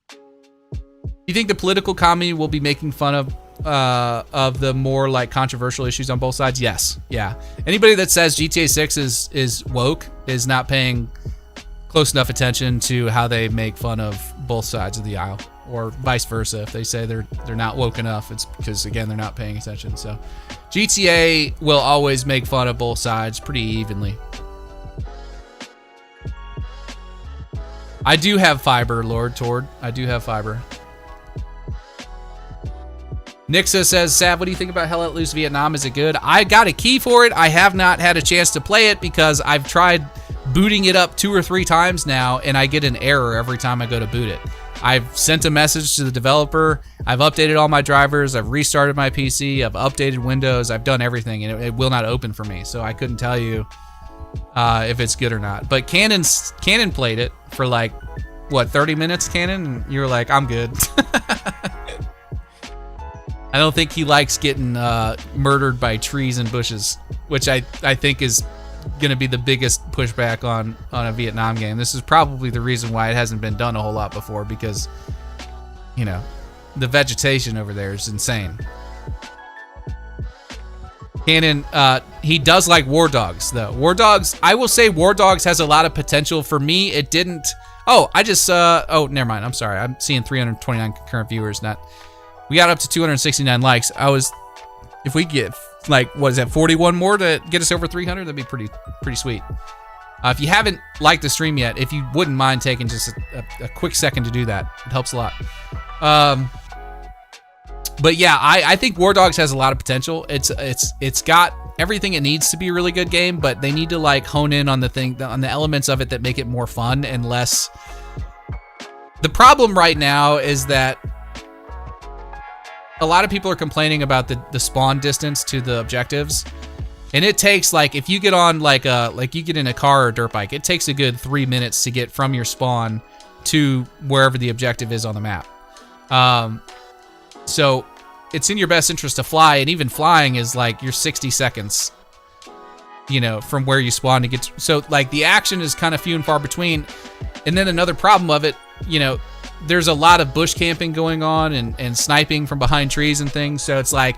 Do you think the political comedy will be making fun of the more like controversial issues on both sides? Yes. Yeah. Anybody that says GTA 6 is woke is not paying close enough attention to how they make fun of both sides of the aisle, or vice versa. If they say they're not woke enough, it's because, again, they're not paying attention. So GTA will always make fun of both sides pretty evenly. I do have fiber, Lord Tord. I do have fiber. Nixa says, Sav, what do you think about Hell Let Loose Vietnam? Is it good? I got a key for it. I have not had a chance to play it because I've tried booting it up 2 or 3 times now, and I get an error every time I go to boot it. I've sent a message to the developer. I've updated all my drivers. I've restarted my PC. I've updated Windows. I've done everything, and it will not open for me. So I couldn't tell you if it's good or not. But Canon played it for like, what, 30 minutes, Canon? And you were like, I'm good. I don't think he likes getting murdered by trees and bushes, which I think is going to be the biggest pushback on a Vietnam game. This is probably the reason why it hasn't been done a whole lot before, because, you know, the vegetation over there is insane. Cannon, he does like War Dogs, though. War Dogs, I will say War Dogs has a lot of potential. For me, it didn't. Oh, I just, never mind. I'm sorry. I'm seeing 329 concurrent viewers. We got up to 269 likes. If we get, like, what is that, 41 more to get us over 300, that'd be pretty sweet. If you haven't liked the stream yet, if you wouldn't mind taking just a quick second to do that, it helps a lot. But yeah, I think War Dogs has a lot of potential. It's got everything it needs to be a really good game, but they need to like hone in on the elements of it that make it more fun and less. The problem right now is that a lot of people are complaining about the spawn distance to the objectives, and it takes, like, if you get on like you get in a car or a dirt bike, it takes a good 3 minutes to get from your spawn to wherever the objective is on the map. So it's in your best interest to fly, and even flying is like you're 60 seconds, you know, from where you spawn to get to, so like the action is kind of few and far between. And then another problem of it, you know, there's a lot of bush camping going on and sniping from behind trees and things, so it's like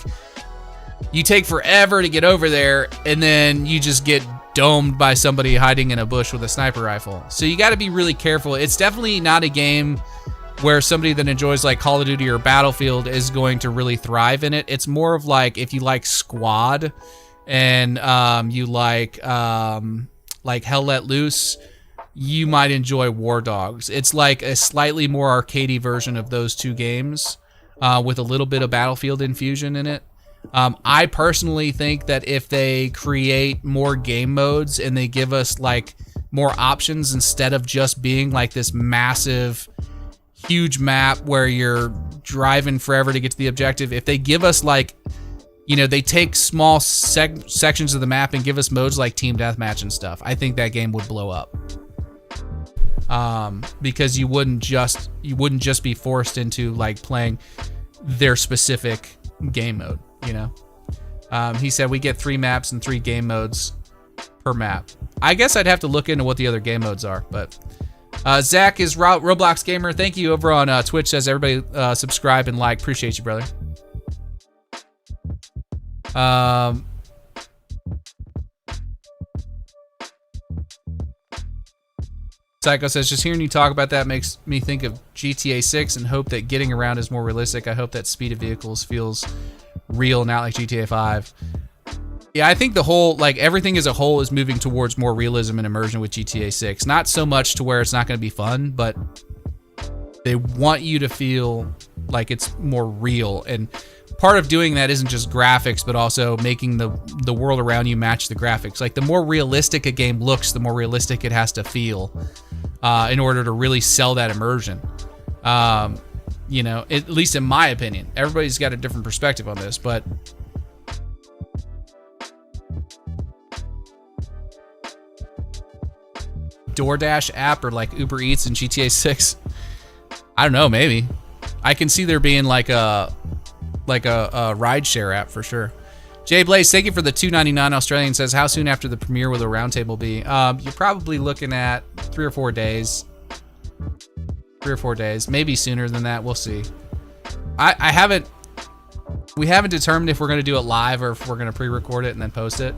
you take forever to get over there, and then you just get domed by somebody hiding in a bush with a sniper rifle. So you got to be really careful. It's definitely not a game where somebody that enjoys like Call of Duty or Battlefield is going to really thrive in it. It's more of like, if you like Squad and you like Hell Let Loose, you might enjoy War Dogs. It's like a slightly more arcadey version of those two games with a little bit of Battlefield infusion in it. I personally think that if they create more game modes and they give us like more options instead of just being like this massive huge map where you're driving forever to get to the objective, if they give us like, you know, they take small sections of the map and give us modes like team deathmatch and stuff, I think that game would blow up. Because you wouldn't just be forced into like playing their specific game mode, you know. He said we get 3 maps and 3 game modes per map. I guess I'd have to look into what the other game modes are, but Zach is Roblox Gamer. Thank you over on Twitch. Says everybody subscribe and like. Appreciate you, brother. Psycho says, just hearing you talk about that makes me think of GTA 6 and hope that getting around is more realistic. I hope that speed of vehicles feels real, not like GTA 5. Yeah, I think the whole, like, everything as a whole is moving towards more realism and immersion with GTA 6. Not so much to where it's not going to be fun, but they want you to feel like it's more real. And part of doing that isn't just graphics, but also making the world around you match the graphics. Like, the more realistic a game looks, the more realistic it has to feel in order to really sell that immersion. You know, at least in my opinion. Everybody's got a different perspective on this, but DoorDash app or like Uber Eats in GTA 6? I don't know, maybe. I can see there being like a rideshare app for sure. Jay Blaze, thank you for the $2.99 Australian. Says, how soon after the premiere will the roundtable be? You're probably looking at 3 or 4 days. 3 or 4 days, maybe sooner than that. We'll see. We haven't determined if we're going to do it live or if we're going to pre-record it and then post it.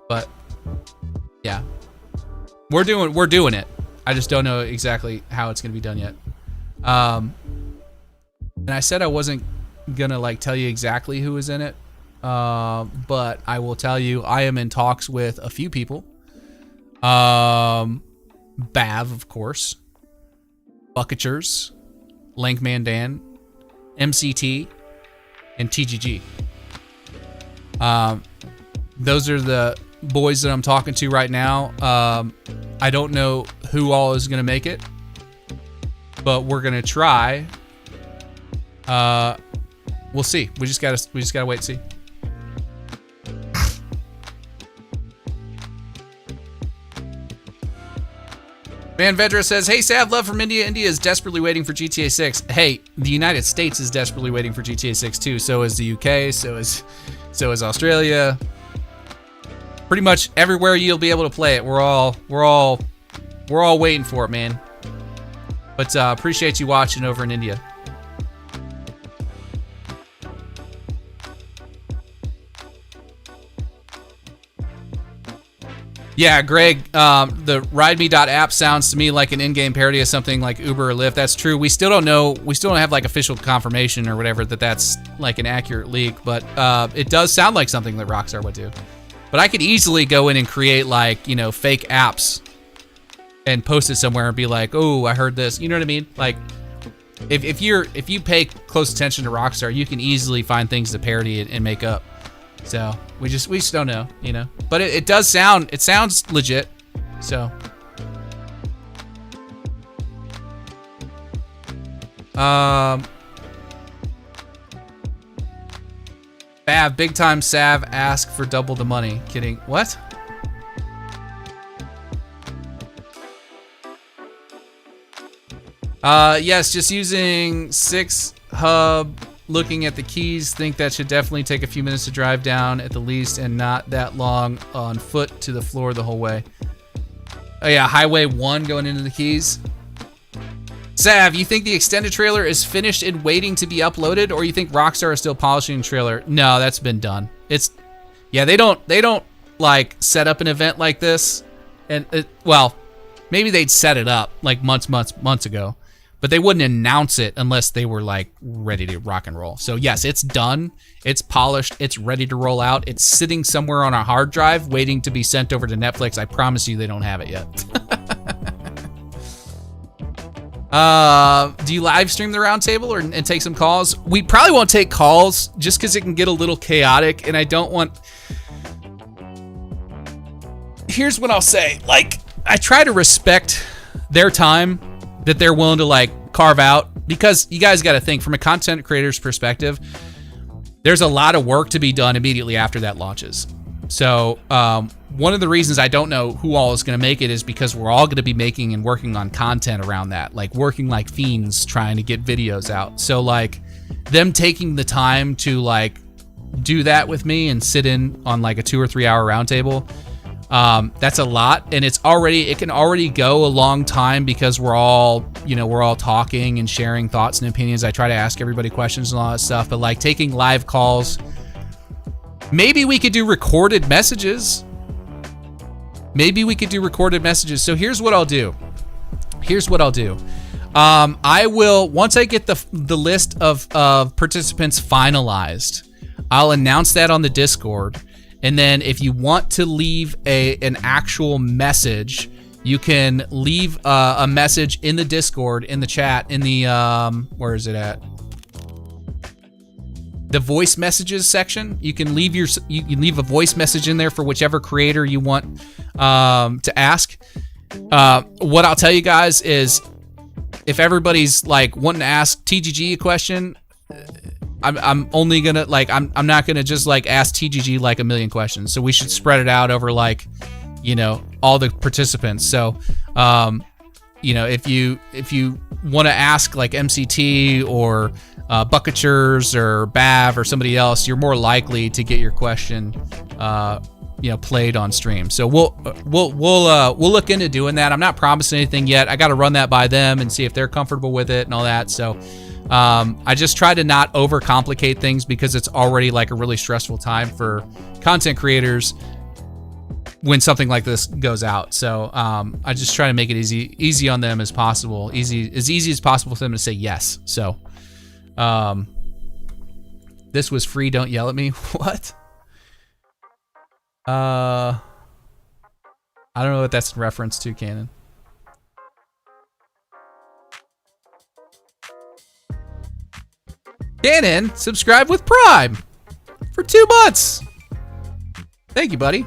But yeah, we're doing it. I just don't know exactly how it's going to be done yet. And I said I wasn't gonna like tell you exactly who is in it, but I will tell you I am in talks with a few people. Bav, of course, Bucketchers, Lankman Dan, MCT, and TGG. Those are the boys that I'm talking to right now. I don't know who all is gonna make it, but we're gonna try. We'll see. We just gotta wait and see. Man Vedra says, hey, Sav, love from India. India is desperately waiting for GTA 6. Hey, the United States is desperately waiting for GTA 6 too. So is the UK, so is Australia. Pretty much everywhere you'll be able to play it. We're all waiting for it, man. But appreciate you watching over in India. Yeah, Greg, the RideMe.app sounds to me like an in-game parody of something like Uber or Lyft. That's true. We still don't know. We still don't have like official confirmation or whatever that that's like an accurate leak, but it does sound like something that Rockstar would do. But I could easily go in and create like, you know, fake apps and post it somewhere and be like, oh, I heard this. You know what I mean? Like, if you pay close attention to Rockstar, you can easily find things to parody it and make up. So we just don't know, you know. But it sounds legit. So Sav, big time Sav, ask for double the money. Kidding. What? Yes, just using 6 hub. Looking at the keys, think that should definitely take a few minutes to drive down at the least and not that long on foot to the floor the whole way. Oh yeah, Highway 1 going into the keys. Sav, you think the extended trailer is finished and waiting to be uploaded, or you think Rockstar is still polishing the trailer? No, that's been done. Yeah, they don't like set up an event like this, and well, maybe they'd set it up like months ago. But they wouldn't announce it unless they were like ready to rock and roll. So yes, it's done. It's polished. It's ready to roll out. It's sitting somewhere on a hard drive waiting to be sent over to Netflix. I promise you they don't have it yet. Do you live stream the roundtable and take some calls? We probably won't take calls just because it can get a little chaotic, and I don't want... Here's what I'll say. Like, I try to respect their time that they're willing to like carve out, because you guys got to think from a content creator's perspective, there's a lot of work to be done immediately after that launches. So one of the reasons I don't know who all is going to make it is because we're all going to be making and working on content around that, like working like fiends trying to get videos out. So like them taking the time to like do that with me and sit in on like a 2 or 3 hour roundtable, that's a lot, and it can already go a long time because we're all talking and sharing thoughts and opinions. I try to ask everybody questions and all that stuff, but like taking live calls, maybe we could do recorded messages. So here's what I'll do. I will, once I get the list of participants finalized, I'll announce that on the Discord. And then if you want to leave an actual message, you can leave a message in the Discord, in the chat, in the, where is it at? The voice messages section. You can leave a voice message in there for whichever creator you want to ask. What I'll tell you guys is, if everybody's like wanting to ask TGG a question, I'm only gonna like I'm not gonna just like ask TGG like a million questions. So we should spread it out over like, you know, all the participants. So you know, if you want to ask like MCT or Bucketchers or Bav or somebody else, you're more likely to get your question played on stream. So we'll look into doing that. I'm not promising anything yet. I got to run that by them and see if they're comfortable with it and all that. So I just try to not overcomplicate things because it's already like a really stressful time for content creators when something like this goes out. So I just try to make it easy on them as possible, as easy as possible for them to say yes. So this was free. Don't yell at me. What? I don't know what that's in reference to, Cannon. Cannon, subscribe with Prime for 2 months. Thank you, buddy.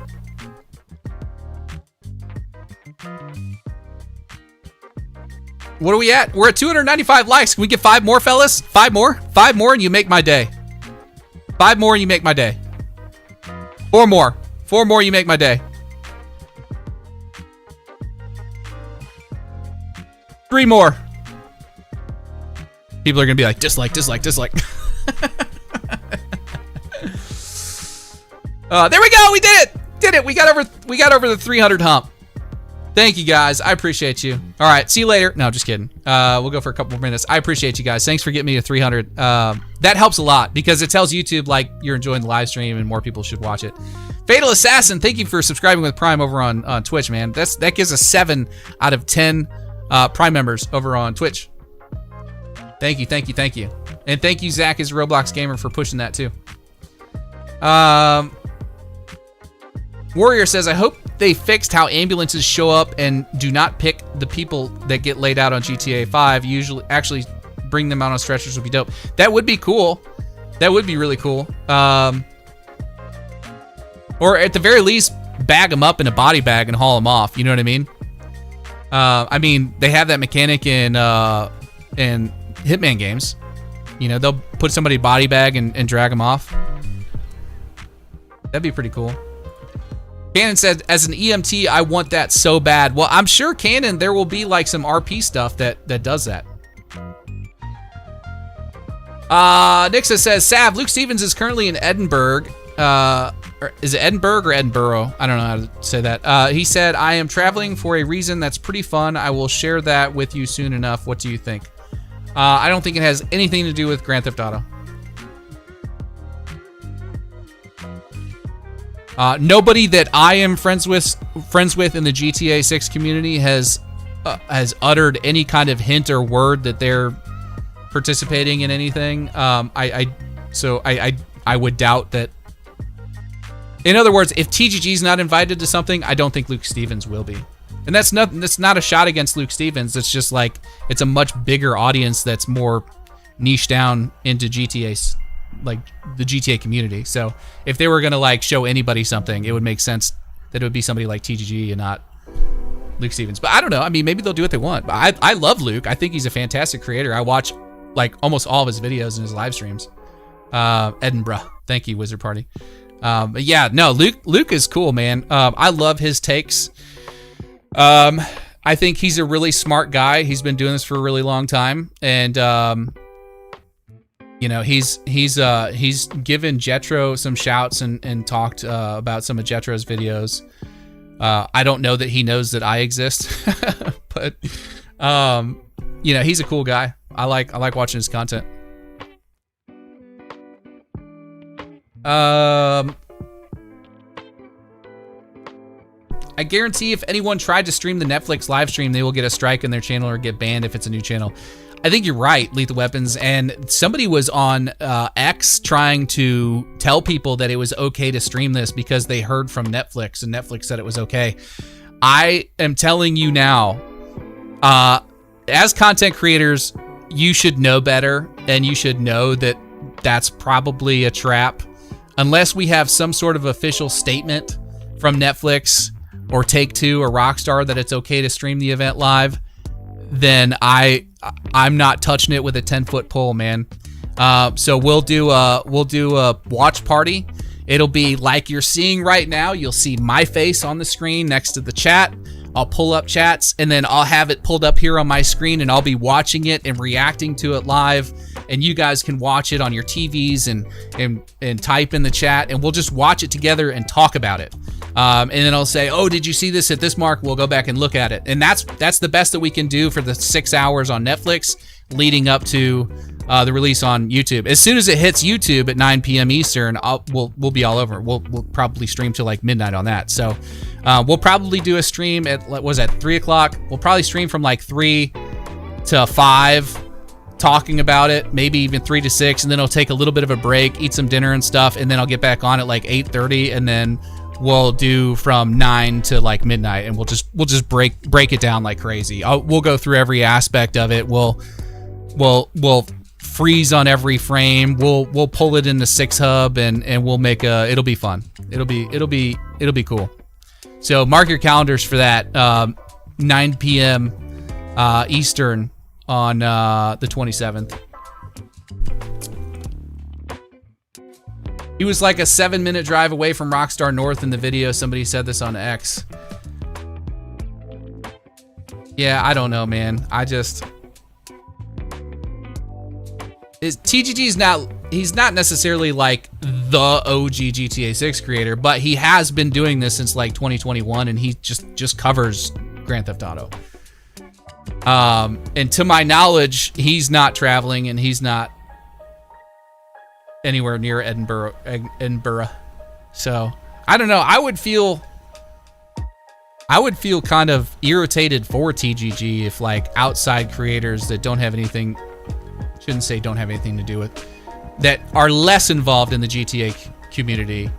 What are we at? We're at 295 likes. Can we get 5 more, fellas? 5 more? 5 more and you make my day. 5 more and you make my day. 4 more. 4 more, you make my day. 3 more. People are gonna be like, dislike, dislike, dislike. There we go. We did it. Did it. We got over the 300 hump. Thank you guys. I appreciate you. All right. See you later. No, just kidding. We'll go for a couple more minutes. I appreciate you guys. Thanks for getting me to 300. That helps a lot because it tells YouTube like you're enjoying the live stream and more people should watch it. Fatal Assassin, thank you for subscribing with Prime over on Twitch, man. That gives us 7 out of 10 Prime members over on Twitch. Thank you, thank you, thank you. And thank you, Zach, as a Roblox gamer, for pushing that too. Warrior says, I hope they fixed how ambulances show up and do not pick the people that get laid out on GTA 5. Usually, actually bring them out on stretchers would be dope. That would be cool. That would be really cool. Or at the very least, bag them up in a body bag and haul them off. You know what I mean? I mean, they have that mechanic in Hitman games. You know, they'll put somebody body bag and drag them off. That'd be pretty cool. Cannon said, as an EMT, I want that so bad. Well, I'm sure, Cannon, there will be like some RP stuff that does that. Nixa says, Sav, Luke Stevens is currently in Edinburgh. Or is it Edinburgh or Edinburgh? I don't know how to say that. He said, I am traveling for a reason that's pretty fun. I will share that with you soon enough. What do you think? I don't think it has anything to do with Grand Theft Auto. Nobody that I am friends with in the GTA 6 community has uttered any kind of hint or word that they're participating in anything. I would doubt that. In other words, if TGG's not invited to something, I don't think Luke Stevens will be. And that's not a shot against Luke Stevens. It's just like it's a much bigger audience that's more niche down into GTA, like the GTA community. So if they were gonna like show anybody something, it would make sense that it would be somebody like TGG and not Luke Stevens. But I don't know. I mean, maybe they'll do what they want. But I love Luke. I think he's a fantastic creator. I watch like almost all of his videos and his live streams. Edinburgh. Thank you, Wizard Party. But yeah, no, Luke is cool, man. I love his takes. I think he's a really smart guy. He's been doing this for a really long time, and you know, he's given Jetro some shouts and talked about some of Jetro's videos. I don't know that he knows that I exist, but you know, he's a cool guy. I like watching his content. I guarantee if anyone tried to stream the Netflix live stream, they will get a strike on their channel or get banned if it's a new channel. I think you're right, Lethal Weapons, and somebody was on X trying to tell people that it was okay to stream this because they heard from Netflix, and Netflix said it was okay. I am telling you now, as content creators, you should know better, and you should know that that's probably a trap. Unless we have some sort of official statement from Netflix or Take-Two or Rockstar that it's okay to stream the event live, then I'm not touching it with a 10-foot pole, man. So we'll do a watch party. It'll be like you're seeing right now. You'll see my face on the screen next to the chat. I'll pull up chats, and then I'll have it pulled up here on my screen, and I'll be watching it and reacting to it live. And you guys can watch it on your TVs and type in the chat, and we'll just watch it together and talk about it. And then I'll say, oh, did you see this at this mark? We'll go back and look at it. And that's the best that we can do for the 6 hours on Netflix leading up to the release on YouTube. As soon as it hits YouTube at 9 p.m. Eastern, we'll be all over. We'll probably stream till like midnight on that. So we'll probably do a stream at 3 o'clock. We'll probably stream from like 3 to 5 talking about it, maybe even 3 to 6, and then I'll take a little bit of a break, eat some dinner and stuff, and then I'll get back on at like 8:30, and then we'll do from 9 to like midnight, and we'll just break it down like crazy. We'll go through every aspect of it. We'll freeze on every frame. We'll pull it in the 6 hub, and we'll make it'll be fun. It'll be cool. So mark your calendars for that. 9 p.m. Eastern on the 27th. He was like a 7-minute drive away from Rockstar North in the video. Somebody said this on X. Yeah, I don't know, man. TGG's not, he's not necessarily like the OG GTA 6 creator, but he has been doing this since like 2021, and he just covers Grand Theft Auto. And to my knowledge, he's not traveling, and he's not anywhere near Edinburgh. So I don't know. I would feel kind of irritated for TGG if like outside creators that don't have anything, shouldn't say don't have anything to do with, that are less involved in the GTA community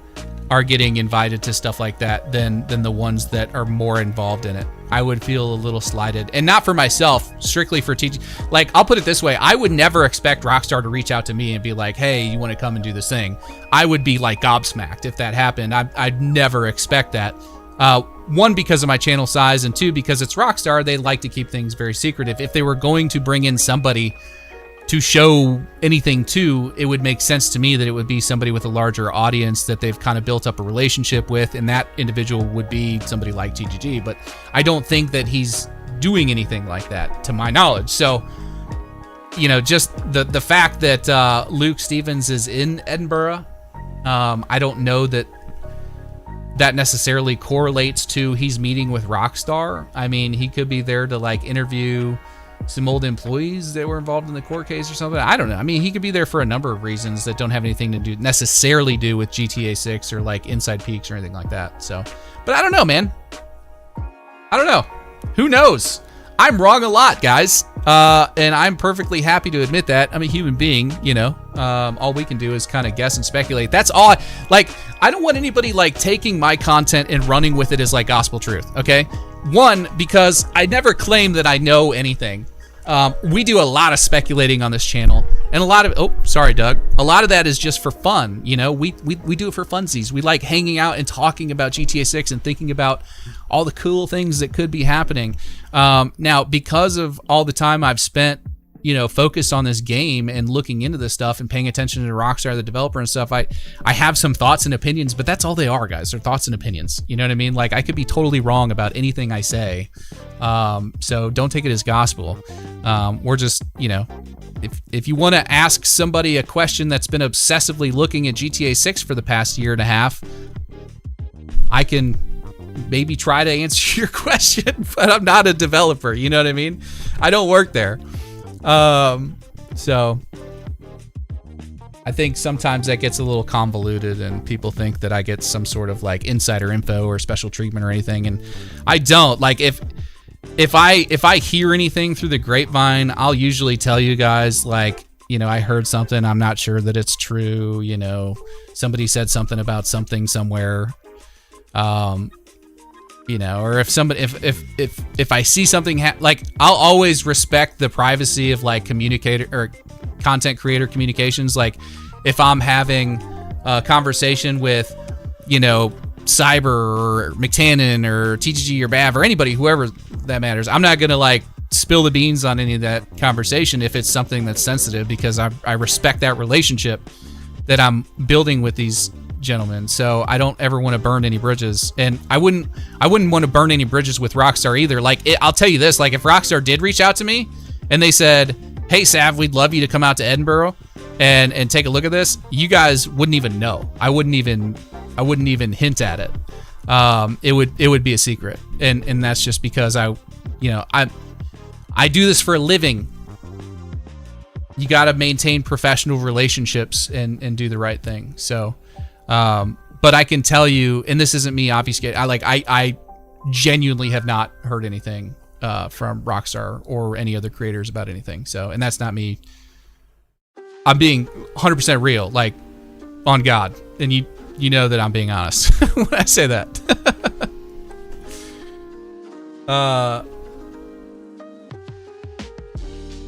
are getting invited to stuff like that than the ones that are more involved in it. I would feel a little slighted, and not for myself, strictly for TGG. Like, I'll put it this way. I would never expect Rockstar to reach out to me and be like, hey, you want to come and do this thing? I would be like gobsmacked if that happened. I'd never expect that. One, because of my channel size, and two, because it's Rockstar, they like to keep things very secretive. If they were going to bring in somebody to show anything to, it would make sense to me that it would be somebody with a larger audience that they've kind of built up a relationship with, and that individual would be somebody like TGG. But I don't think that he's doing anything like that, to my knowledge. So, you know, just the fact that Luke Stevens is in Edinburgh, I don't know that necessarily correlates to he's meeting with Rockstar. I mean, he could be there to like interview some old employees that were involved in the court case or something. I don't know. I mean, he could be there for a number of reasons that don't have anything to do necessarily do with GTA 6 or like Inside Peaks or anything like that. So, but I don't know, man. I don't know. Who knows? I'm wrong a lot, guys. And I'm perfectly happy to admit that. I'm a human being, you know. All we can do is kind of guess and speculate. That's all. I don't want anybody like taking my content and running with it as like gospel truth, okay? One, because I never claim that I know anything. We do a lot of speculating on this channel, and a lot of, oh, sorry, Doug. A lot of that is just for fun, you know. We do it for funsies. We like hanging out and talking about GTA 6 and thinking about all the cool things that could be happening. Now, because of all the time I've spent, you know, focused on this game and looking into this stuff and paying attention to Rockstar, the developer and stuff, I have some thoughts and opinions, but that's all they are, guys. They're thoughts and opinions. You know what I mean? Like, I could be totally wrong about anything I say. So don't take it as gospel. We're just, you know, if you want to ask somebody a question that's been obsessively looking at GTA 6 for the past year and a half, I can maybe try to answer your question, but I'm not a developer. You know what I mean? I don't work there. So I think sometimes that gets a little convoluted and people think that I get some sort of like insider info or special treatment or anything. And I don't. Like, if I hear anything through the grapevine, I'll usually tell you guys, like, you know, I heard something, I'm not sure that it's true. You know, somebody said something about something somewhere. You know, or if somebody, if I see something, like, I'll always respect the privacy of like communicator or content creator communications. Like, if I'm having a conversation with, you know, Cyber or McTannen or TGG or Bav or anybody, whoever that matters, I'm not gonna like spill the beans on any of that conversation if it's something that's sensitive, because I respect that relationship that I'm building with these gentlemen. So I don't ever want to burn any bridges, and I wouldn't want to burn any bridges with Rockstar either. Like, I'll tell you this, like, if Rockstar did reach out to me and they said, hey Sav, we'd love you to come out to Edinburgh and take a look at this, you guys wouldn't even know. I wouldn't even hint at it. It would be a secret, and that's just because I do this for a living. You got to maintain professional relationships and do the right thing. So but I can tell you, and this isn't me obfuscating, I genuinely have not heard anything from Rockstar or any other creators about anything. So, and that's not me. I'm being 100% real, like, on God. And you know that I'm being honest when I say that.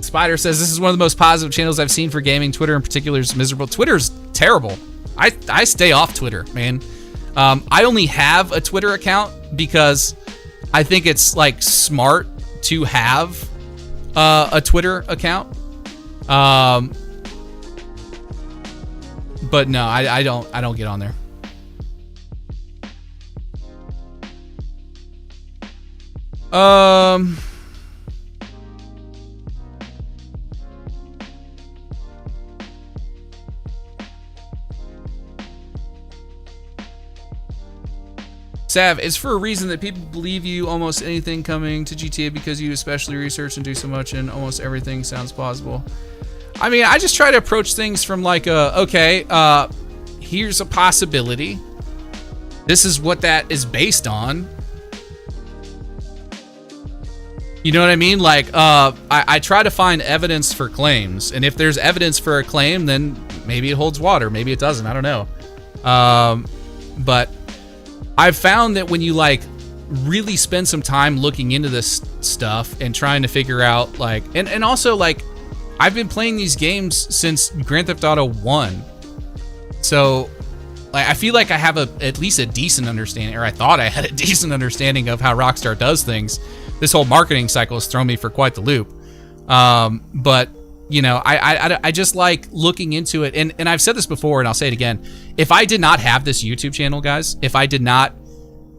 Spider says, this is one of the most positive channels I've seen for gaming. Twitter in particular is miserable. Twitter's terrible. I stay off Twitter, man. I only have a Twitter account because I think it's like smart to have a Twitter account. But no, I don't get on there. Sav, it's for a reason that people believe you almost anything coming to GTA because you especially research and do so much and almost everything sounds plausible. I mean, I just try to approach things from like here's a possibility. This is what that is based on. You know what I mean? Like, I try to find evidence for claims, and if there's evidence for a claim, then maybe it holds water, maybe it doesn't, I don't know. But I've found that when you like really spend some time looking into this stuff and trying to figure out like, and also like, I've been playing these games since Grand Theft Auto 1. So like, I feel like I have at least a decent understanding, or I thought I had a decent understanding of how Rockstar does things. This whole marketing cycle has thrown me for quite the loop. But you know, I just like looking into it, and I've said this before and I'll say it again. If I did not have this YouTube channel, guys, if I did not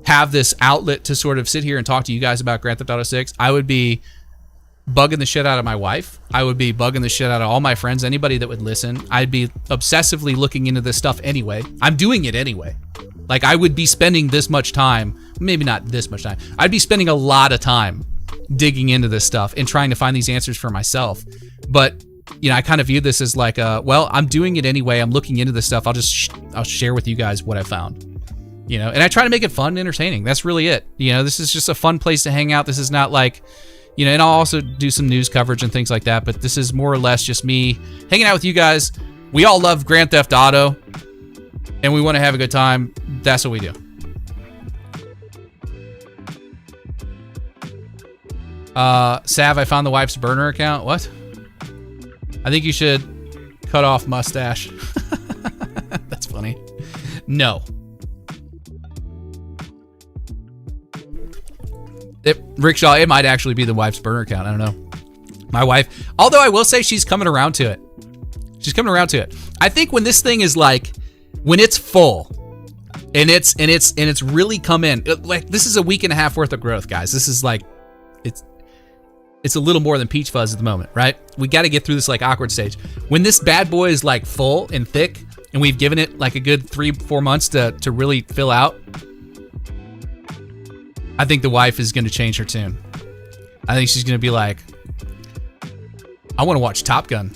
have this outlet to sort of sit here and talk to you guys about Grand Theft Auto 6, I would be bugging the shit out of my wife. I would be bugging the shit out of all my friends, anybody that would listen. I'd be obsessively looking into this stuff anyway. I'm doing it anyway. Like, I would be spending this much time, maybe not this much time, I'd be spending a lot of time digging into this stuff and trying to find these answers for myself. But, you know, I kind of view this as like, well, I'm doing it anyway. I'm looking into this stuff. I'll share with you guys what I found. You know, and I try to make it fun and entertaining. That's really it. You know, this is just a fun place to hang out. This is not like, you know, and I'll also do some news coverage and things like that, but this is more or less just me hanging out with you guys. We all love Grand Theft Auto, and we want to have a good time. That's what we do. Sav, I found the wife's burner account. What? I think you should cut off mustache. That's funny. No. Rickshaw, it might actually be the wife's burner account. I don't know. My wife, although I will say she's coming around to it. She's coming around to it. I think when this thing is like, when it's full and it's really come in, like this is a week and a half worth of growth, guys. This is like, it's a little more than peach fuzz at the moment, right? We got to get through this like awkward stage. When this bad boy is like full and thick and we've given it like a good 3-4 months to really fill out, I think the wife is going to change her tune. I think she's going to be like, I want to watch Top Gun.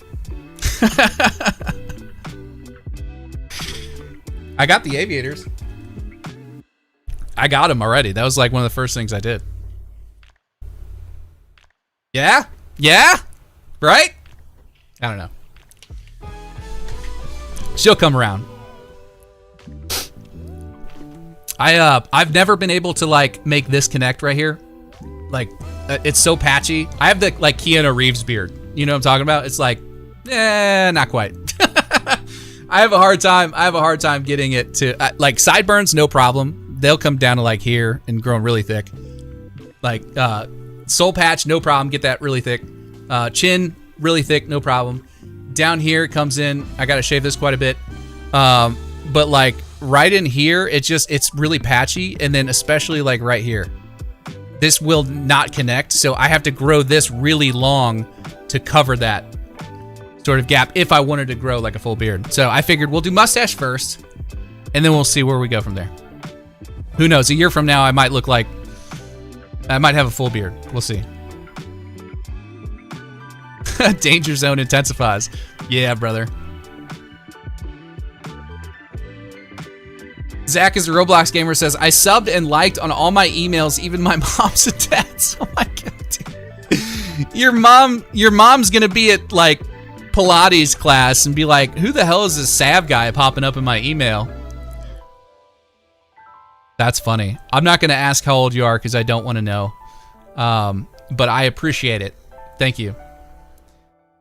I got the aviators. I got them already. That was like one of the first things I did. Yeah? Yeah? Right? I don't know. She'll come around. I've never been able to like make this connect right here. Like it's so patchy. I have the like Keanu Reeves beard. You know what I'm talking about? It's like, not quite. I have a hard time getting it to like sideburns, no problem. They'll come down to like here and grow really thick. Like soul patch, no problem. Get that really thick. Chin, really thick, no problem. Down here it comes in. I gotta shave this quite a bit. But like right in here, it's really patchy, and then especially like right here, this will not connect. So I have to grow this really long to cover that sort of gap if I wanted to grow like a full beard. So I figured we'll do mustache first, and then we'll see where we go from there. Who knows? A year from now, I might have a full beard. We'll see. Danger zone intensifies. Yeah, brother. Zach is a Roblox gamer, says, I subbed and liked on all my emails, even my mom's and dad's. Oh my god, dude. Your mom's gonna be at like Pilates class and be like, who the hell is this Sav guy popping up in my email? That's funny. I'm not gonna ask how old you are because I don't want to know. But I appreciate it. Thank you.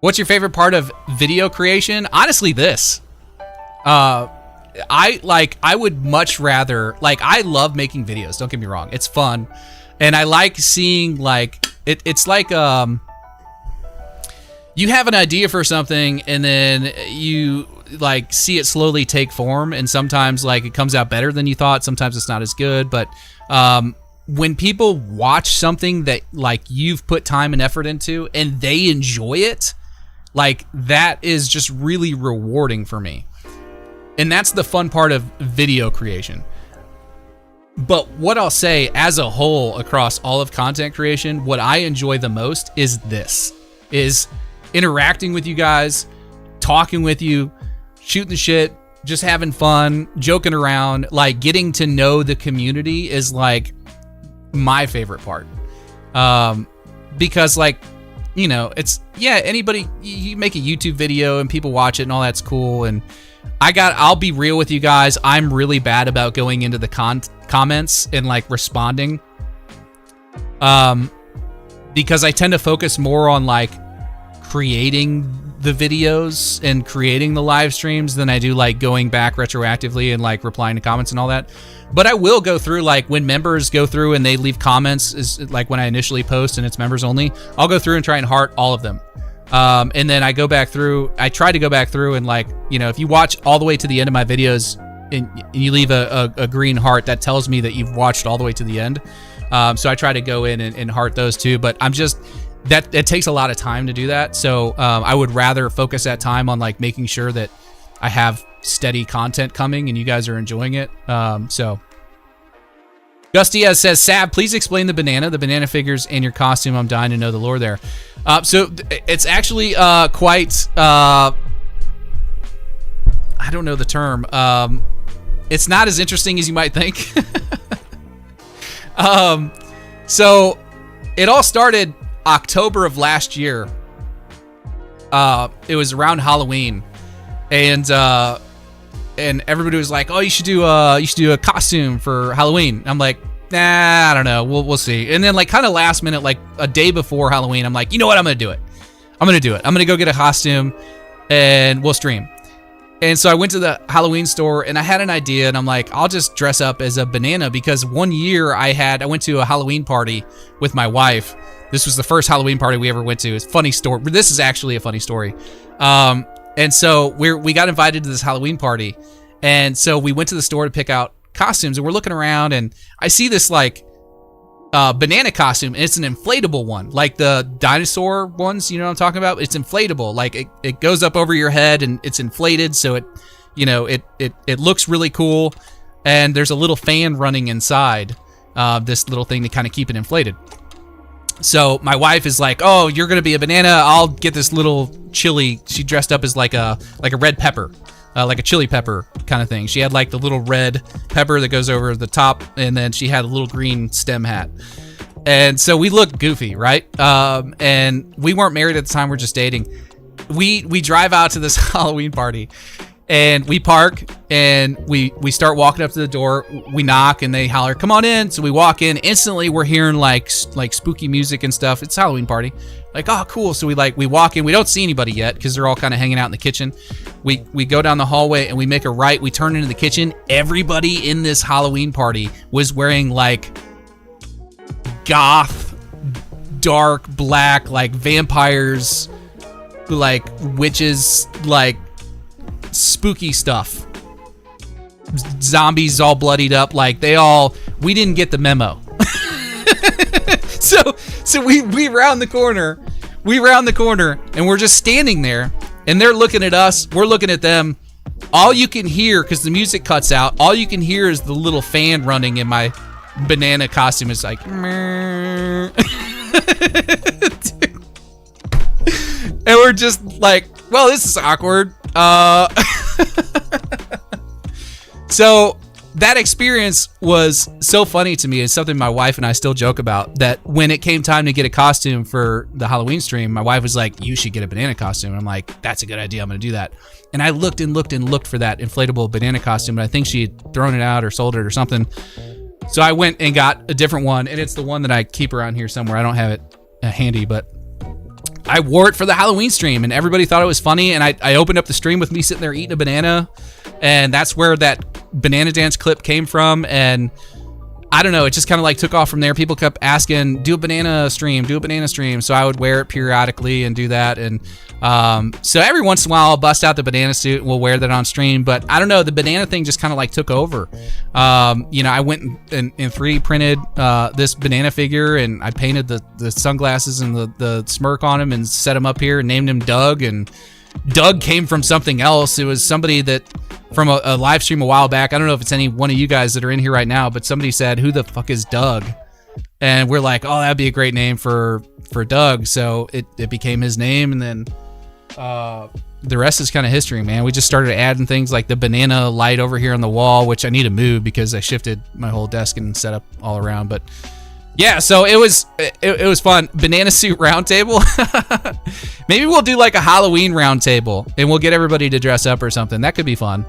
What's your favorite part of video creation? Honestly, this. I would much rather, like, I love making videos, don't get me wrong, it's fun, and I like seeing, like, it's like, you have an idea for something, and then you, like, see it slowly take form, and sometimes, like, it comes out better than you thought, sometimes it's not as good, but, when people watch something that, like, you've put time and effort into, and they enjoy it, like, that is just really rewarding for me. And that's the fun part of video creation. But what I'll say as a whole across all of content creation, what I enjoy the most is interacting with you guys, talking with you, shooting the shit, just having fun, joking around, like getting to know the community is like my favorite part. Because like, you know, it's, yeah, anybody, you make a YouTube video and people watch it and all that's cool. And I'll be real with you guys. I'm really bad about going into the comments and like responding. Because I tend to focus more on like creating the videos and creating the live streams than I do like going back retroactively and like replying to comments and all that. But I will go through, like when members go through and they leave comments, is like when I initially post and it's members only, I'll go through and try and heart all of them. And then I try to go back through and like, you know, if you watch all the way to the end of my videos and you leave a green heart, that tells me that you've watched all the way to the end. So I try to go in and heart those too, but it takes a lot of time to do that. So I would rather focus that time on like making sure that I have steady content coming and you guys are enjoying it. So Gus Diaz says, Sav, please explain the banana figures and your costume. I'm dying to know the lore there. So it's actually quite, I don't know the term. It's not as interesting as you might think. So it all started October of last year. It was around Halloween, and everybody was like, "Oh, you should do a costume for Halloween." I'm like, "Nah, I don't know. We'll see." And then like kind of last minute, like a day before Halloween, I'm like, "You know what? I'm gonna do it. I'm gonna go get a costume, and we'll stream." And so I went to the Halloween store and I had an idea, and I'm like, I'll just dress up as a banana, because one year I went to a Halloween party with my wife. This was the first Halloween party we ever went to. It's a funny story. This is actually a funny story. And so we got invited to this Halloween party. And so we went to the store to pick out costumes, and we're looking around, and I see this like banana costume, and it's an inflatable one, like the dinosaur ones, you know what I'm talking about? It's inflatable. Like it goes up over your head and it's inflated, so it, you know, it looks really cool. And there's a little fan running inside this little thing to kind of keep it inflated. So my wife is like, "Oh, you're gonna be a banana. I'll get this little chili." She dressed up as like a red pepper, like a chili pepper kind of thing. She had like the little red pepper that goes over the top, and then she had a little green stem hat. And so we looked goofy, right? And we weren't married at the time. We're just dating. We drive out to this Halloween party, and we park, and we start walking up to the door. We knock, and they holler, "Come on in." So we walk in. Instantly, we're hearing like spooky music and stuff. It's a Halloween party. Like, oh, cool. So we walk in. We don't see anybody yet because they're all kind of hanging out in the kitchen. We go down the hallway, and we make a right. We turn into the kitchen. Everybody in this Halloween party was wearing like goth, dark black, like vampires, like witches, like spooky stuff. Zombies all bloodied up. Like we didn't get the memo. So we round the corner. And we're just standing there, and they're looking at us. We're looking at them. All you can hear, because the music cuts out, all you can hear is the little fan running in my banana costume. It's like, and we're just like, well, this is awkward. So that experience was so funny to me. It's something my wife and I still joke about, that when it came time to get a costume for the Halloween stream, my wife was like, "You should get a banana costume." And I'm like, "That's a good idea. I'm going to do that." And I looked for that inflatable banana costume, but I think she had thrown it out or sold it or something. So I went and got a different one, and it's the one that I keep around here somewhere. I don't have it handy, but I wore it for the Halloween stream, and everybody thought it was funny. And I opened up the stream with me sitting there eating a banana, and that's where that banana dance clip came from. And I don't know, it just kind of like took off from there. People kept asking, do a banana stream. So I would wear it periodically and do that. And so every once in a while I'll bust out the banana suit and we'll wear that on stream. But I don't know, the banana thing just kind of like took over. I went and 3D printed this banana figure, and I painted the sunglasses and the smirk on him and set him up here and named him Doug. And Doug came from something else. It was somebody that from a live stream a while back. I don't know if it's any one of you guys that are in here right now, but somebody said, "Who the fuck is Doug?" And we're like, "Oh, that'd be a great name for Doug." So it became his name, and then the rest is kind of history, man. We just started adding things like the banana light over here on the wall, which I need to move because I shifted my whole desk and set up all around. But yeah, so it was fun. Banana suit roundtable. Maybe we'll do like a Halloween roundtable and we'll get everybody to dress up or something. That could be fun.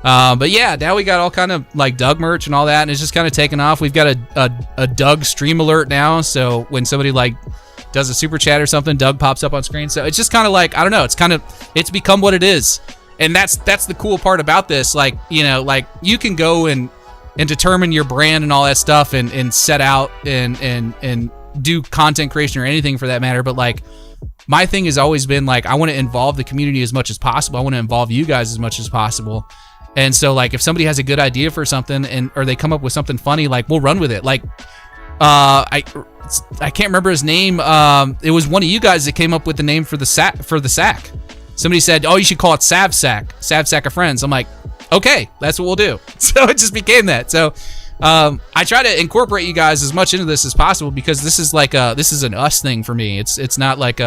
But yeah, now we got all kind of like Doug merch and all that, and it's just kind of taken off. We've got a Doug stream alert now, so when somebody like does a super chat or something, Doug pops up on screen. So it's just kind of like, I don't know, it's become what it is. And that's the cool part about this. Like, you know, like you can go and determine your brand and all that stuff and set out and do content creation or anything for that matter. But like, my thing has always been like, I want to involve the community as much as possible. I want to involve you guys as much as possible. And so like, if somebody has a good idea for something or they come up with something funny, like we'll run with it. Like, I can't remember his name. It was one of you guys that came up with the name for the sack. Somebody said, "Oh, you should call it Sav Sack of Friends." I'm like, okay, that's what we'll do. So it just became that. So I try to incorporate you guys as much into this as possible because this is like this is an us thing for me. It's not like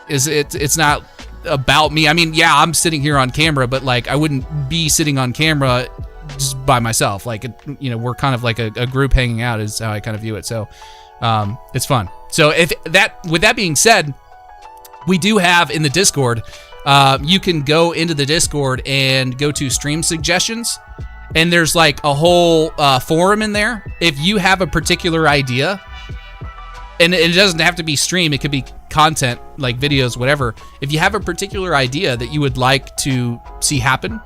it's not about me. I mean, yeah, I'm sitting here on camera, but like I wouldn't be sitting on camera just by myself. Like, you know, we're kind of like a group hanging out is how I kind of view it. So it's fun. So with that being said, we do have in the Discord, you can go into the Discord and go to stream suggestions, and there's like a whole forum in there. If you have a particular idea, and it doesn't have to be stream, it could be content like videos, whatever. If you have a particular idea that you would like to see happen,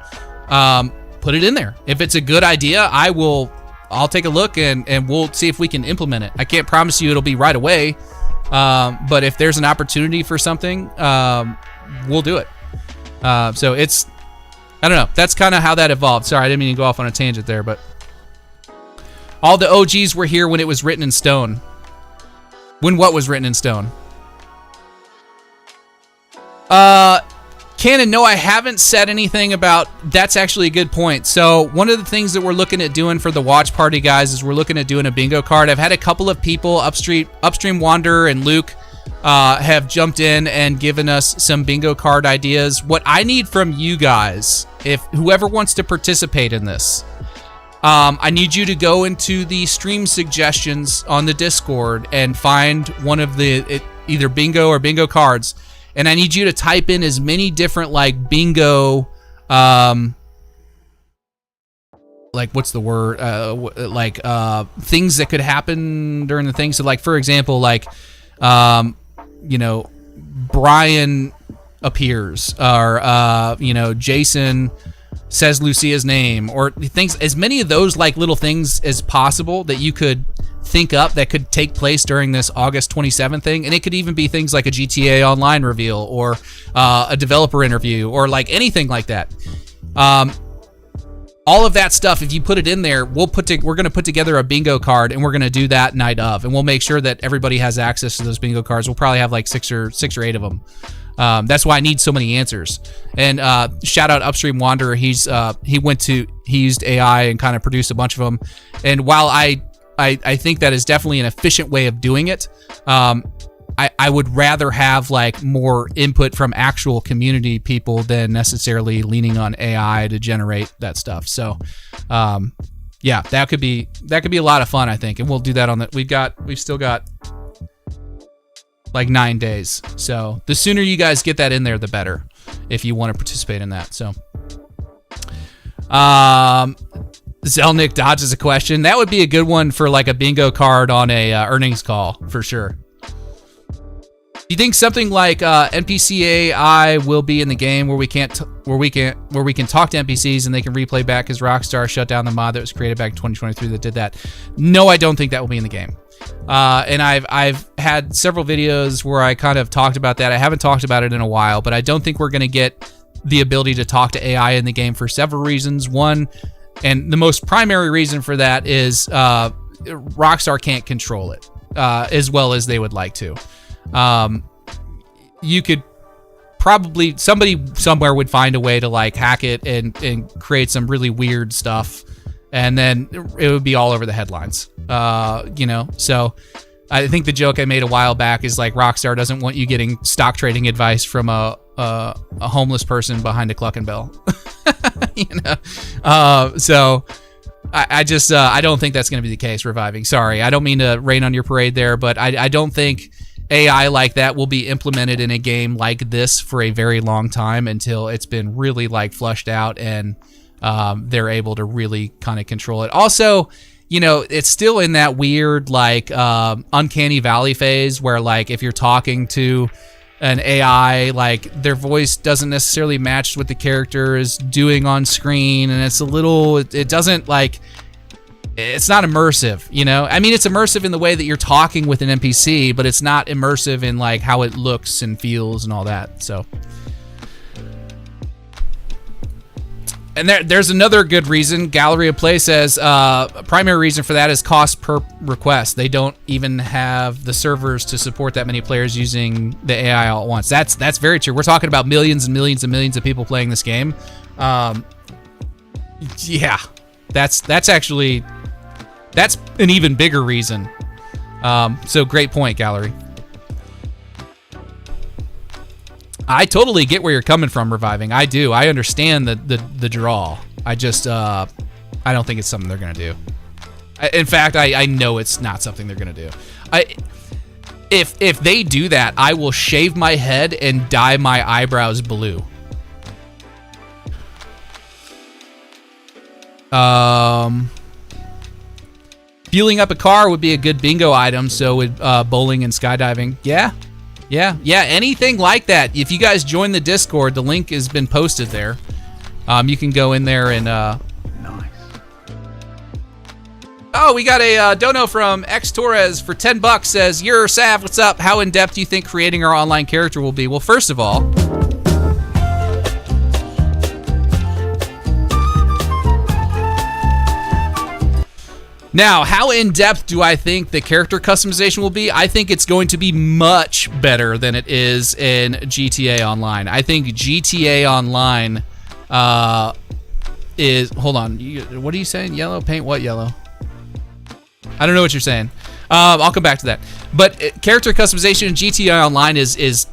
put it in there. If it's a good idea, I'll take a look and we'll see if we can implement it. I can't promise you it'll be right away, but if there's an opportunity for something, we'll do it. So it's, I don't know. That's kind of how that evolved. Sorry, I didn't mean to go off on a tangent there, but all the OGs were here when it was written in stone. When what was written in stone? Cannon, no, I haven't said anything about, that's actually a good point. So one of the things that we're looking at doing for the watch party guys is we're looking at doing a bingo card. I've had a couple of people, Upstream Wanderer and Luke, have jumped in and given us some bingo card ideas. What I need from you guys, if whoever wants to participate in this, I need you to go into the stream suggestions on the Discord and find one of the either bingo or bingo cards. And I need you to type in as many different like bingo, like what's the word? Things that could happen during the thing. So like, for example, like, you know, Brian appears, or you know, Jason says Lucia's name, or things, as many of those like little things as possible that you could think up that could take place during this August 27th thing. And it could even be things like a GTA Online reveal or a developer interview or like anything like that. All of that stuff, if you put it in there, we're going to put together a bingo card, and we're going to do that night of, and we'll make sure that everybody has access to those bingo cards. We'll probably have like six or eight of them. That's why I need so many answers. And shout out Upstream Wanderer. He used AI and kind of produced a bunch of them. And while I think that is definitely an efficient way of doing it, I would rather have like more input from actual community people than necessarily leaning on AI to generate that stuff. So, yeah, that could be a lot of fun, I think. And we'll do that on the, we've still got like 9 days. So the sooner you guys get that in there, the better, if you want to participate in that. So, Zelnick dodges a question. That would be a good one for like a bingo card on a earnings call for sure. Do you think something like NPC AI will be in the game where we can talk to NPCs and they can replay back as Rockstar shut down the mod that was created back in 2023 that did that? No, I don't think that will be in the game. And I've had several videos where I kind of talked about that. I haven't talked about it in a while, but I don't think we're going to get the ability to talk to AI in the game for several reasons. One, and the most primary reason for that is Rockstar can't control it as well as they would like to. You could probably somebody somewhere would find a way to like hack it and create some really weird stuff, and then it would be all over the headlines. So I think the joke I made a while back is like Rockstar doesn't want you getting stock trading advice from a homeless person behind a Cluck and Bell. So I don't think that's going to be the case. Reviving. Sorry, I don't mean to rain on your parade there, but I don't think AI like that will be implemented in a game like this for a very long time until it's been really like flushed out and they're able to really kind of control it. Also, it's still in that weird like uncanny valley phase where like if you're talking to an AI, like their voice doesn't necessarily match what the character is doing on screen, and it's a little, it doesn't like, it's not immersive, I mean, it's immersive in the way that you're talking with an NPC, but it's not immersive in like how it looks and feels and all that. So, and there's another good reason. Gallery of Play says primary reason for that is cost per request. They don't even have the servers to support that many players using the AI all at once. That's very true. We're talking about millions and millions and millions of people playing this game. Yeah, that's actually, that's an even bigger reason. So great point, Gallery. I totally get where you're coming from, Reviving. I do. I understand the draw. I just, I don't think it's something they're going to do. In fact, I know it's not something they're going to do. If they do that, I will shave my head and dye my eyebrows blue. Fueling up a car would be a good bingo item, so would bowling and skydiving. Yeah, anything like that. If you guys join the Discord, the link has been posted there. You can go in there and... Nice. Oh, we got a dono from X Torres for $10. Says, "You're Sav, what's up? How in-depth do you think creating our online character will be?" Well, first of all... Now, how in-depth do I think the character customization will be? I think it's going to be much better than it is in GTA Online. I think GTA Online is... Hold on. What are you saying? Yellow? Paint what yellow? I don't know what you're saying. I'll come back to that. But character customization in GTA Online is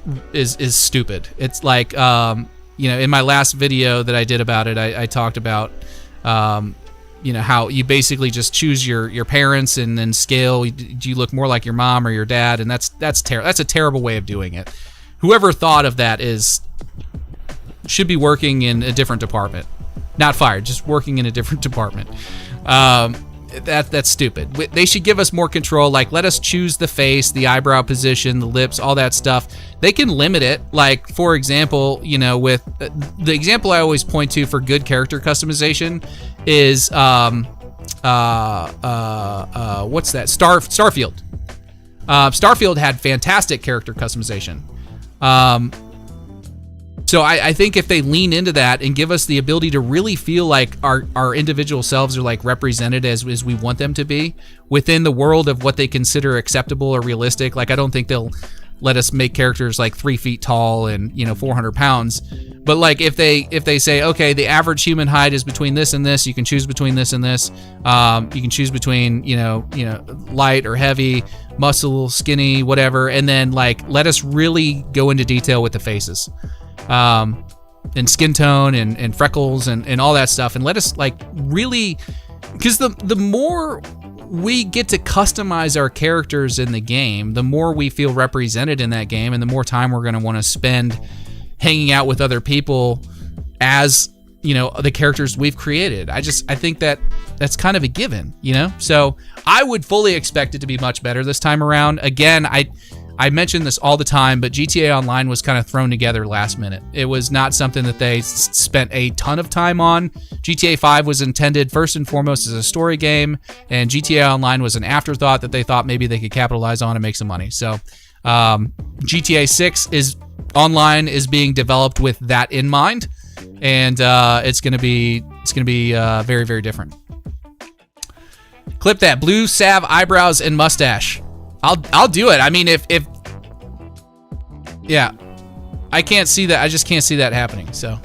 stupid. It's like, in my last video that I did about it, I talked about... how you basically just choose your parents and then scale. Do you look more like your mom or your dad? And that's a terrible way of doing it. Whoever thought of that should be working in a different department. Not fired, just working in a different department. That's stupid. They should give us more control. Like, let us choose the face, the eyebrow position, the lips, all that stuff. They can limit it. Like, for example, with the example I always point to for good character customization is what's that? Starfield. Starfield had fantastic character customization. So I think if they lean into that and give us the ability to really feel like our individual selves are like represented as we want them to be within the world of what they consider acceptable or realistic. Like, I don't think they'll let us make characters like 3 feet tall and 400 pounds. But like if they say, okay, the average human height is between this and this, you can choose between this and this. You can choose between light or heavy, muscle, skinny, whatever, and then like let us really go into detail with the faces. And skin tone and freckles and all that stuff, and let us like really, because the more we get to customize our characters in the game, the more we feel represented in that game, and the more time we're going to want to spend hanging out with other people as the characters we've created. I think that's kind of a given, so I would fully expect it to be much better this time around. Again, I mention this all the time, but GTA Online was kind of thrown together last minute. It was not something that they spent a ton of time on. GTA 5 was intended first and foremost as a story game, and GTA Online was an afterthought that they thought maybe they could capitalize on and make some money. So GTA 6 is being developed with that in mind, and it's gonna be very, very different. Clip that. Blue Sav eyebrows and mustache. I'll do it. I mean, if yeah. I can't see that. I just can't see that happening. So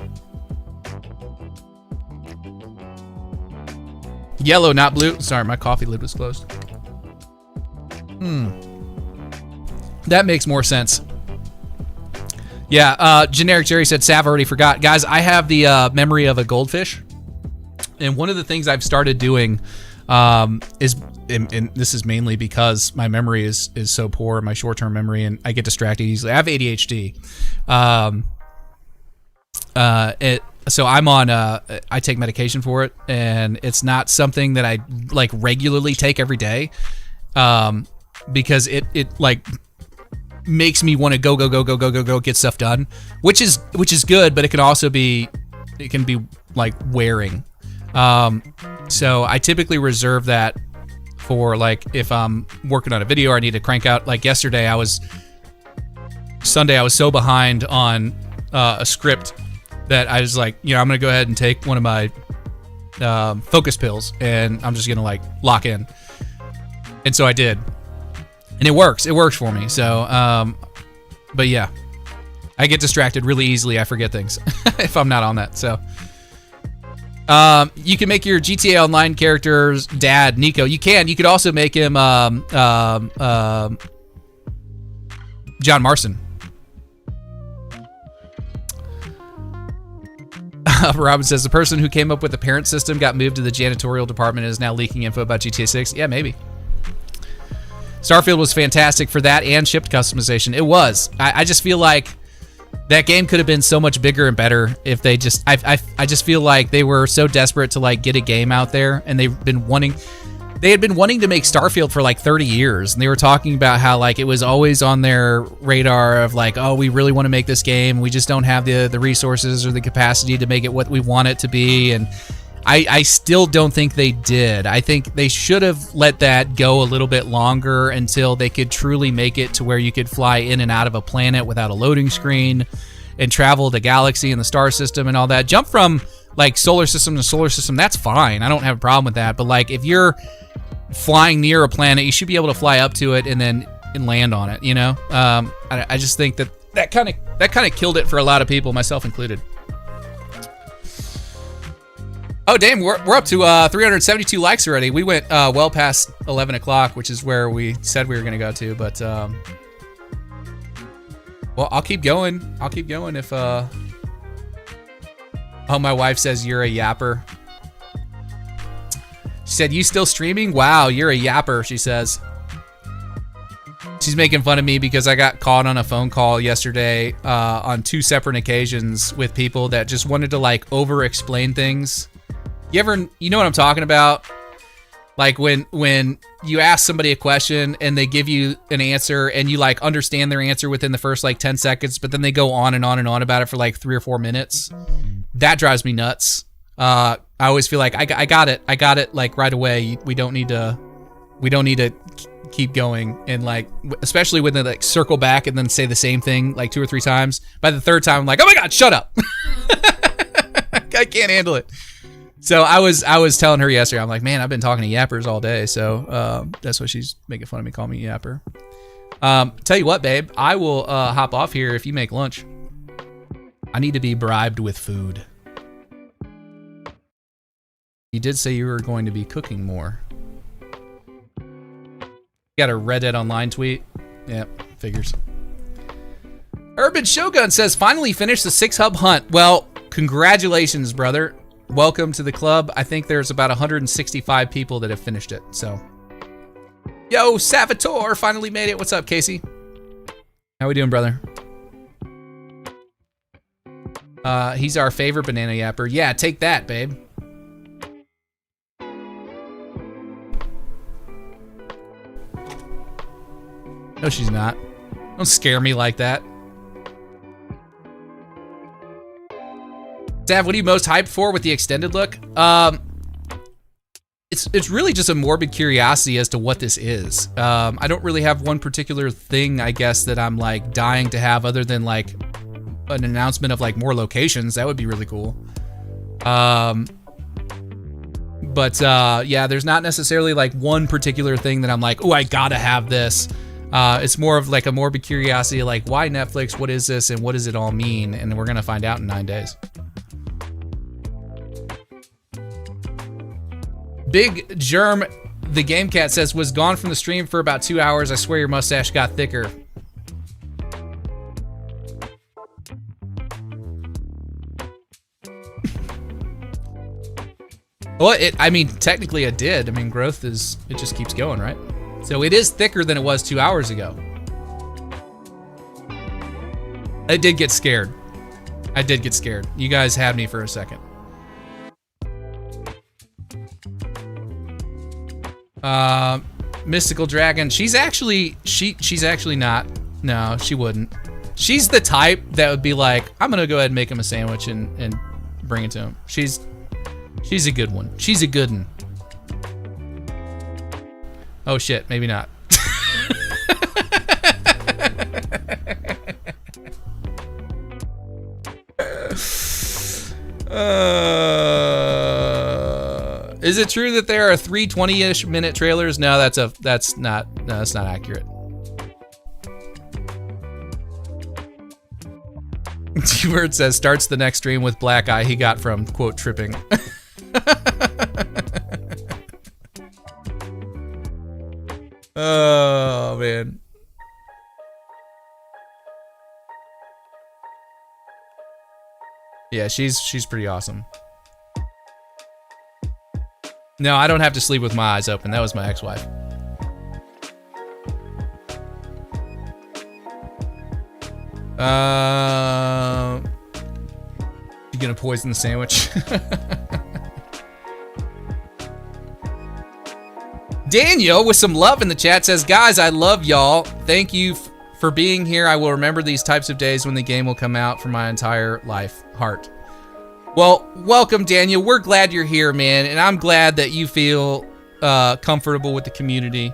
yellow, not blue. Sorry, my coffee lid was closed. That makes more sense. Yeah, Generic Jerry said, Sav already forgot. Guys, I have the memory of a goldfish. And one of the things I've started doing is, and this is mainly because my memory is so poor, my short-term memory, and I get distracted easily. I have ADHD. So I'm on, I take medication for it, and it's not something that I like regularly take every day, because it like makes me want to go get stuff done, which is good, but it can also be, it can be like wearing. So I typically reserve that for like if I'm working on a video or I need to crank out. Like yesterday, Sunday I was so behind on a script that I was like, you know, I'm gonna go ahead and take one of my focus pills and I'm just gonna like lock in. And so I did. And it works for me. So, but yeah, I get distracted really easily. I forget things if I'm not on that. So, you can make your GTA Online character's dad, Nico. You can. You could also make him John Marston. Robin says the person who came up with the parent system got moved to the janitorial department and is now leaking info about GTA 6. Yeah, maybe. Starfield was fantastic for that and shipped customization. It was. I just feel like that game could have been so much bigger and better if they just. I just feel like they were so desperate to like get a game out there, and they had been wanting to make Starfield for like 30 years, and they were talking about how like it was always on their radar of like, oh, we really want to make this game, we just don't have the resources or the capacity to make it what we want it to be, and I still don't think they did. I think they should have let that go a little bit longer until they could truly make it to where you could fly in and out of a planet without a loading screen and travel the galaxy and the star system and all that. Jump from like solar system to solar system, that's fine. I don't have a problem with that. But like if you're flying near a planet, you should be able to fly up to it and then land on it, you know? I just think that kind of killed it for a lot of people, myself included. Oh, damn, we're up to 372 likes already. We went well past 11 o'clock, which is where we said we were going to go to, but... well, I'll keep going. If... Oh, my wife says you're a yapper. She said, you still streaming? Wow, you're a yapper, she says. She's making fun of me because I got caught on a phone call yesterday on 2 separate occasions with people that just wanted to, like, over-explain things. You know what I'm talking about? Like when you ask somebody a question and they give you an answer and you like understand their answer within the first like 10 seconds, but then they go on and on and on about it for like 3 or 4 minutes. That drives me nuts. I always feel like I got it like right away. We don't need to keep going, and like especially when they like circle back and then say the same thing like 2 or 3 times. By the 3rd time, I'm like, oh my God, shut up. I can't handle it. So I was telling her yesterday, I'm like, man, I've been talking to yappers all day. So that's why she's making fun of me, calling me yapper. Tell you what, babe, I will hop off here if you make lunch. I need to be bribed with food. You did say you were going to be cooking more. Got a Red Dead Online tweet. Yep, figures. Urban Shogun says, finally finished the 6-hub hunt. Well, congratulations, brother. Welcome to the club. I think there's about 165 people that have finished it, so. Yo, Salvatore finally made it. What's up, Casey? How we doing, brother? He's our favorite banana yapper. Yeah, take that, babe. No, she's not. Don't scare me like that. Sav, what are you most hyped for with the extended look? It's really just a morbid curiosity as to what this is. I don't really have one particular thing, I guess, that I'm like dying to have other than like an announcement of like more locations. That would be really cool. But yeah, there's not necessarily like one particular thing that I'm like, oh, I gotta have this. It's more of like a morbid curiosity, like why Netflix, what is this, and what does it all mean? And we're gonna find out in 9 days. Big Germ, the Game Cat says, was gone from the stream for about 2 hours. I swear your mustache got thicker. Well, I mean, technically it did. I mean, growth it just keeps going, right? So it is thicker than it was 2 hours ago. I did get scared. I did get scared. You guys had me for a second. Mystical Dragon. She's actually not. No, she wouldn't. She's the type that would be like, I'm gonna go ahead and make him a sandwich and bring it to him. She's a good one. She's a good one. Oh shit, maybe not. Is it true that there are 3 20-ish minute trailers? No, that's not accurate. T-Bird says starts the next stream with black eye he got from quote tripping. Oh man. Yeah, she's pretty awesome. No, I don't have to sleep with my eyes open. That was my ex-wife. You gonna poison the sandwich? Daniel with some love in the chat says, guys, I love y'all. Thank you for being here. I will remember these types of days when the game will come out for my entire life. Heart. Well, welcome, Daniel. We're glad you're here, man. And I'm glad that you feel comfortable with the community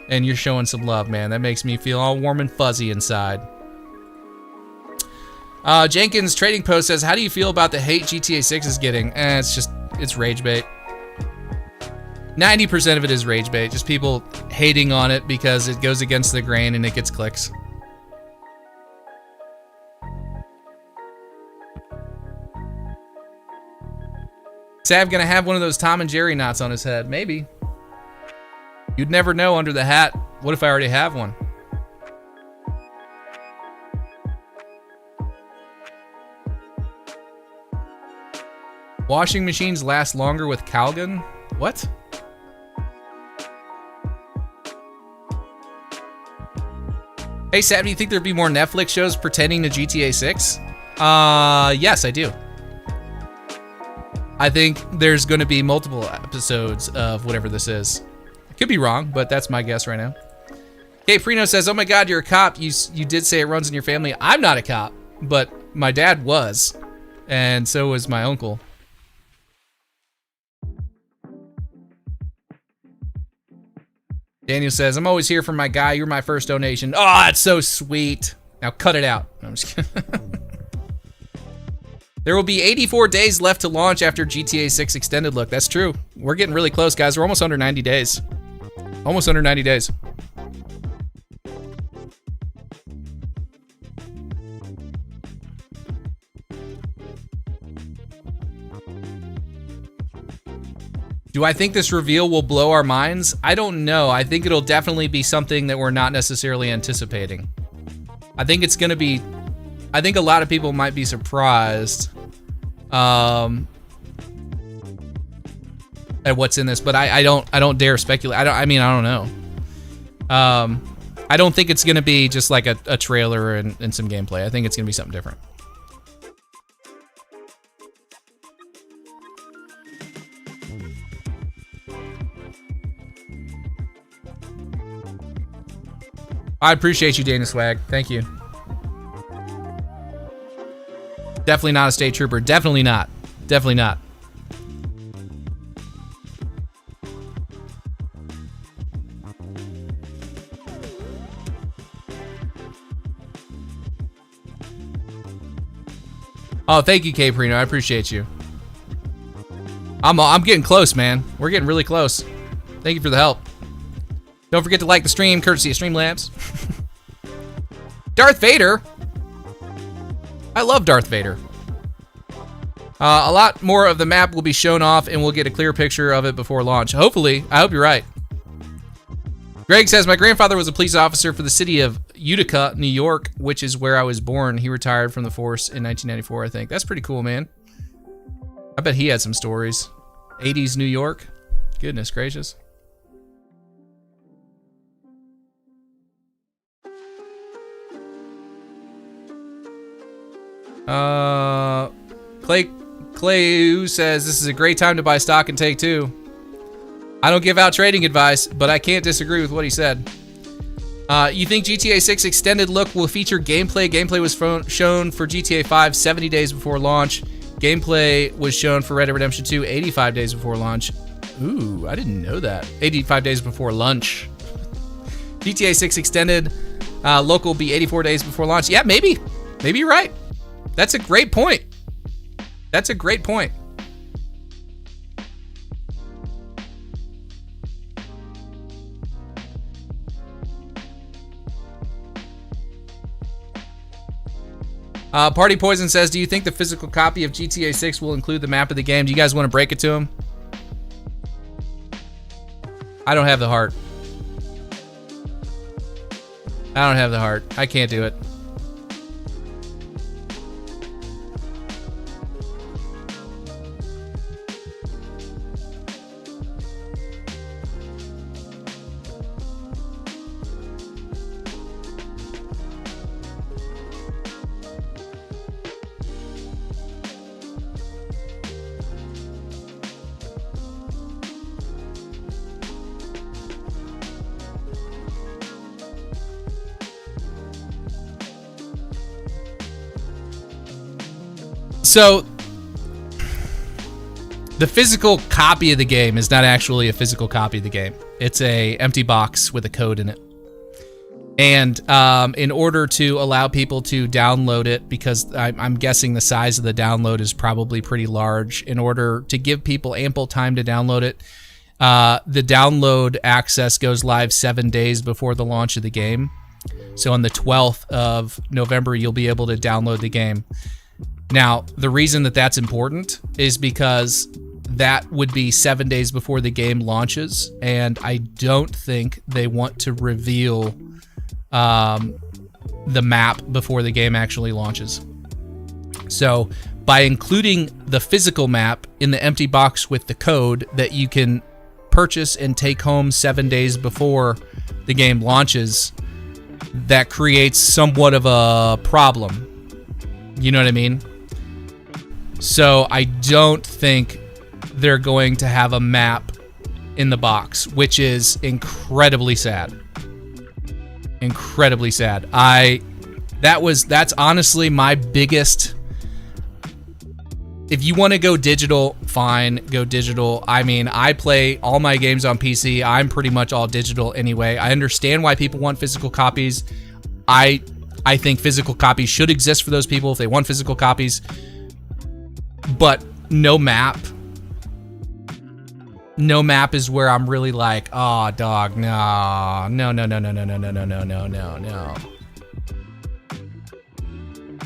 and you're showing some love, man. That makes me feel all warm and fuzzy inside. Jenkins Trading Post says, how do you feel about the hate GTA 6 is getting? It's rage bait. 90% of it is rage bait. Just people hating on it because it goes against the grain and it gets clicks. Sav gonna have one of those Tom and Jerry knots on his head. Maybe. You'd never know under the hat. What if I already have one? Washing machines last longer with Calgon? What? Hey, Sav, do you think there'd be more Netflix shows pertaining to GTA 6? Yes, I do. I think there's going to be multiple episodes of whatever this is. I could be wrong, but that's my guess right now. Okay, Prino says, oh my God, you're a cop. You did say it runs in your family. I'm not a cop, but my dad was, and so was my uncle. Daniel says, I'm always here for my guy. You're my first donation. Oh, that's so sweet. Now cut it out. No, I'm just kidding. There will be 84 days left to launch after GTA 6 Extended Look. That's true. We're getting really close, guys. We're almost under 90 days. Almost under 90 days. Do I think this reveal will blow our minds? I don't know. I think it'll definitely be something that we're not necessarily anticipating. I think it's going to be... I think a lot of people might be surprised at what's in this, but I don't dare speculate. I don't know. I don't think it's gonna be just like a trailer and some gameplay. I think it's gonna be something different. I appreciate you, Dana Swag. Thank you. Definitely not a state trooper. Definitely not. Definitely not. Oh, thank you, Caprino. I appreciate you. I'm getting close, man. We're getting really close. Thank you for the help. Don't forget to like the stream, courtesy of Streamlabs. Darth Vader. I love Darth Vader. A lot more of the map will be shown off, and we'll get a clear picture of it before launch. Hopefully. I hope you're right. Greg says, my grandfather was a police officer for the city of Utica, New York, which is where I was born. He retired from the force in 1994, I think. That's pretty cool, man. I bet he had some stories. 80s New York. Goodness gracious. Clay says, this is a great time to buy stock and Take Two. I don't give out trading advice, but I can't disagree with what he said. You think GTA 6 extended look will feature gameplay? Gameplay was shown for GTA 5 70 days before launch. Gameplay was shown for Red Dead Redemption 2 85 days before launch. Ooh, I didn't know that. 85 days before lunch. GTA 6 extended look will be 84 days before launch. Yeah, maybe. Maybe you're right. That's a great point. That's a great point. Party Poison says, do you think the physical copy of GTA 6 will include the map of the game? Do you guys want to break it to him? I don't have the heart. I don't have the heart. I can't do it. So, the physical copy of the game is not actually a physical copy of the game. It's a empty box with a code in it. And in order to allow people to download it, because I'm guessing the size of the download is probably pretty large, in order to give people ample time to download it, the download access goes live 7 days before the launch of the game. So on the 12th of November, you'll be able to download the game. Now, the reason that that's important is because that would be 7 days before the game launches, and I don't think they want to reveal the map before the game actually launches. So, by including the physical map in the empty box with the code that you can purchase and take home 7 days before the game launches, that creates somewhat of a problem. You know what I mean? So I don't think they're going to have a map in the box, which is incredibly sad. Incredibly sad. That's honestly my biggest. If you want to go digital, fine, go digital. I mean, I play all my games on PC. I'm pretty much all digital anyway. I understand why people want physical copies. I think physical copies should exist for those people if they want physical copies. But no map. No map is where I'm really like, oh, dog, no.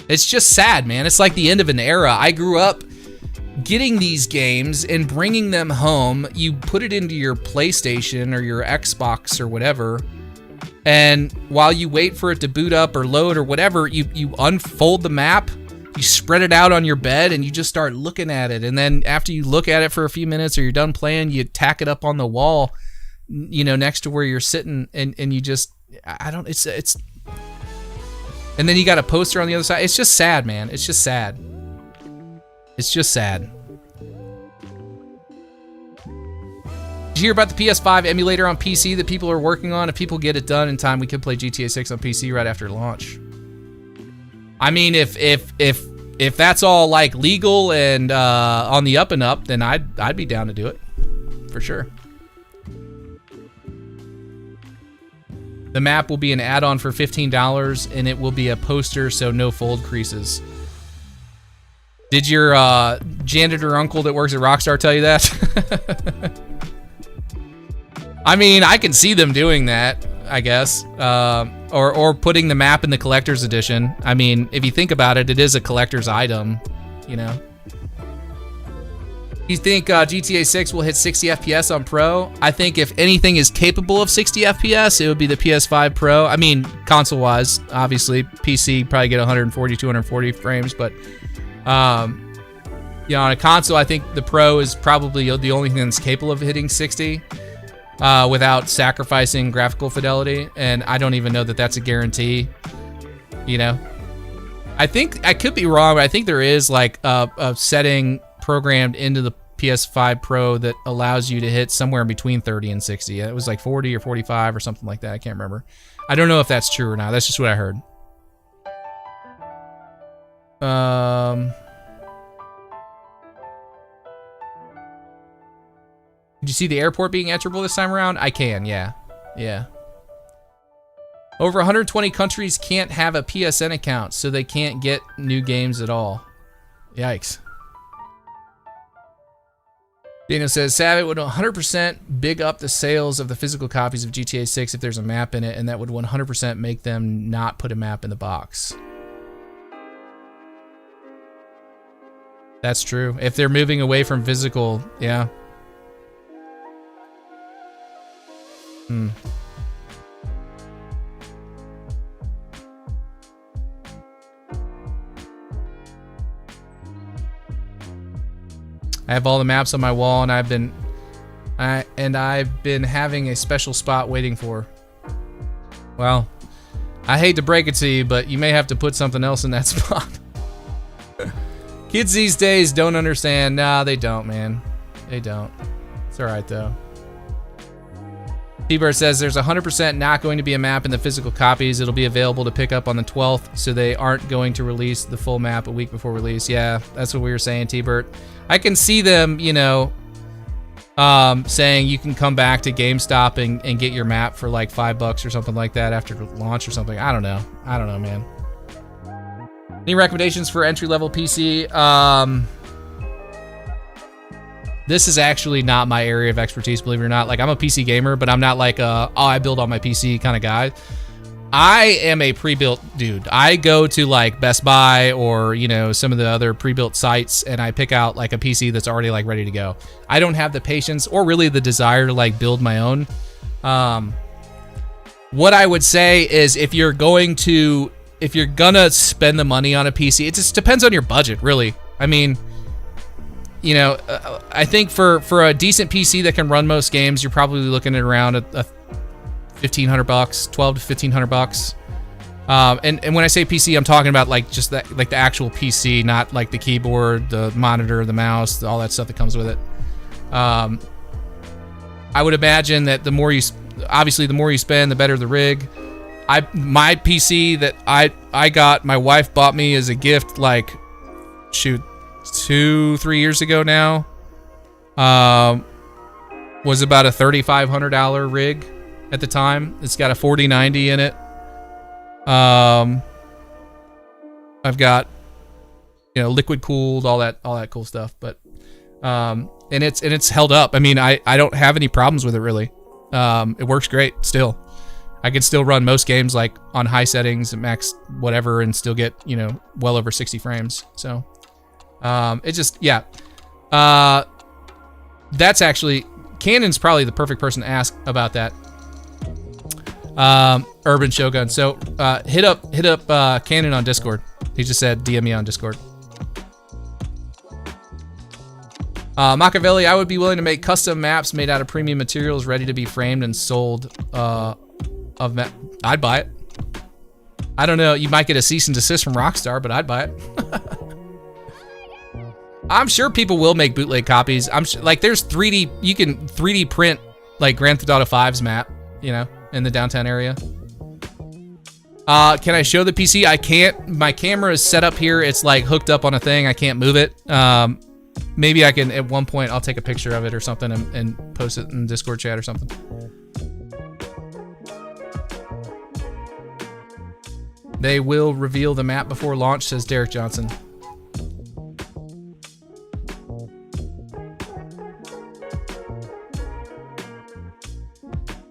It's just sad, man. It's like the end of an era. I grew up getting these games and bringing them home. You put it into your PlayStation or your Xbox or whatever, and while you wait for it to boot up or load or whatever, you unfold the map. You spread it out on your bed and you just start looking at it. And then after you look at it for a few minutes or you're done playing, you tack it up on the wall, you know, next to where you're sitting, and you just, it's, and then you got a poster on the other side. It's just sad, man. It's just sad. It's just sad. Did you hear about the PS5 emulator on PC that people are working on? If people get it done in time, we could play GTA 6 on PC right after launch. I mean, if that's all like legal and on the up and up, then I'd be down to do it for sure. The map will be an add-on for $15, and it will be a poster, so no fold creases. Did your janitor uncle that works at Rockstar tell you that? I mean, I can see them doing that, I guess. Or putting the map in the collector's edition. I mean, if you think about it, it is a collector's item, you know. You think GTA 6 will hit 60 FPS on Pro? I think if anything is capable of 60 FPS, it would be the PS5 Pro. I mean, console-wise, obviously. PC probably get 140, 240 frames, but you know, on a console, I think the Pro is probably the only thing that's capable of hitting 60 without sacrificing graphical fidelity, and I don't even know that that's a guarantee, you know. I think, I could be wrong, but I think there is like a setting programmed into the PS5 Pro that allows you to hit somewhere between 30 and 60. It was like 40 or 45 or something like that. I can't remember. I don't know if that's true or not. That's just what I heard. Did you see the airport being answerable this time around? I can, yeah. Yeah. Over 120 countries can't have a PSN account, so they can't get new games at all. Yikes. Daniel says, Savit would 100% big up the sales of the physical copies of GTA 6 if there's a map in it, and that would 100% make them not put a map in the box. That's true. If they're moving away from physical, yeah. I have all the maps on my wall, and I've been having a special spot waiting for. Well, I hate to break it to you, but you may have to put something else in that spot. Kids these days don't understand. Nah, they don't, man. They don't. It's all right though. T-Bird says there's 100% not going to be a map in the physical copies. It'll be available to pick up on the 12th, so they aren't going to release the full map a week before release. Yeah, that's what we were saying, T-Bird. I can see them, you know, saying you can come back to GameStop and get your map for like $5 or something like that after launch or something. I don't know. I don't know, man. Any recommendations for entry-level PC? This is actually not my area of expertise, believe it or not. Like, I'm a PC gamer, but I'm not like I build on my PC kind of guy. I am a pre-built dude. I go to like Best Buy or, you know, some of the other pre-built sites, and I pick out like a PC that's already like ready to go. I don't have the patience or really the desire to like build my own. What I would say is if you're gonna spend the money on a PC, it just depends on your budget, really. I mean, you know, I think for a decent PC that can run most games, you're probably looking at around a $1,500, $1,200 to $1,500. And when I say PC, I'm talking about like just that, like the actual PC, not like the keyboard, the monitor, the mouse, all that stuff that comes with it. I would imagine that the more you spend, the better the rig. My PC that I got, my wife bought me as a gift, like, shoot, 2-3 years ago now, was about a $3,500 rig at the time. It's got a 4090 in it. I've got, you know, liquid cooled, all that cool stuff, but and it's held up. I mean, I don't have any problems with it really. It works great still. I can still run most games like on high settings and max whatever and still get, you know, well over 60 frames. So it just, yeah. That's actually, Canon's probably the perfect person to ask about that. Urban Shogun. So hit up Canon on Discord. He just said DM me on Discord. Machiavelli, I would be willing to make custom maps made out of premium materials ready to be framed and sold. I'd buy it. I don't know, you might get a cease and desist from Rockstar, but I'd buy it. I'm sure people will make bootleg copies. I'm sure, like, there's 3D, you can 3D print like Grand Theft Auto 5's map, you know, in the downtown area. Can I show the PC? I can't. My camera is set up here. It's like hooked up on a thing. I can't move it. Maybe I can, at one point, I'll take a picture of it or something and post it in Discord chat or something. They will reveal the map before launch, says Derek Johnson.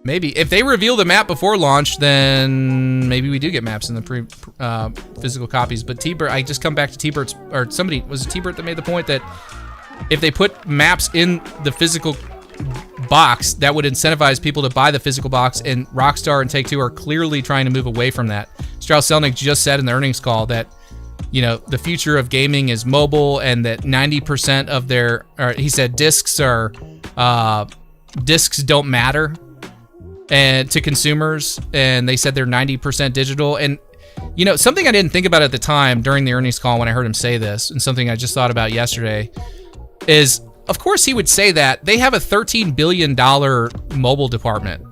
Maybe if they reveal the map before launch, then maybe we do get maps in the physical copies. But T-Bert, I just come back to T-Bert's, or somebody, was it T-Bert that made the point that if they put maps in the physical box, that would incentivize people to buy the physical box, and Rockstar and Take-Two are clearly trying to move away from that. Strauss-Zelnick just said in the earnings call that, you know, the future of gaming is mobile, and that 90% of their, or he said discs don't matter and to consumers, and they said they're 90% digital. And you know, something I didn't think about at the time during the earnings call when I heard him say this, and something I just thought about yesterday, is of course he would say that they have a $13 billion mobile department.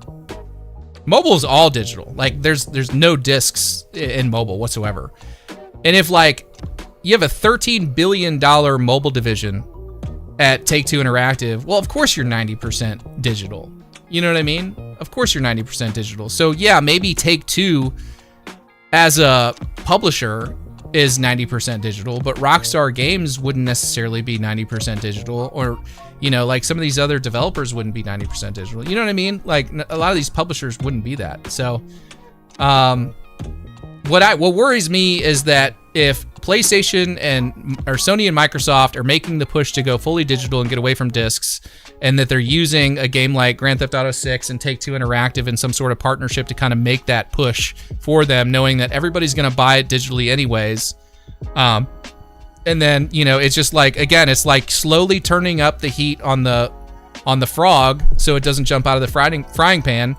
Mobile is all digital. Like there's no discs in mobile whatsoever. And if like you have a $13 billion mobile division at Take-Two Interactive, well, of course you're 90% digital. You know what I mean? Of course you're 90% digital. So yeah, maybe Take-Two as a publisher is 90% digital, but Rockstar Games wouldn't necessarily be 90% digital, or, you know, like some of these other developers wouldn't be 90% digital. You know what I mean? Like a lot of these publishers wouldn't be that. So, what worries me is that if PlayStation or Sony and Microsoft are making the push to go fully digital and get away from discs, and that they're using a game like Grand Theft Auto 6 and Take-Two Interactive in some sort of partnership to kind of make that push for them, knowing that everybody's going to buy it digitally anyways. And then, you know, it's just like, again, it's like slowly turning up the heat on the frog so it doesn't jump out of the frying pan.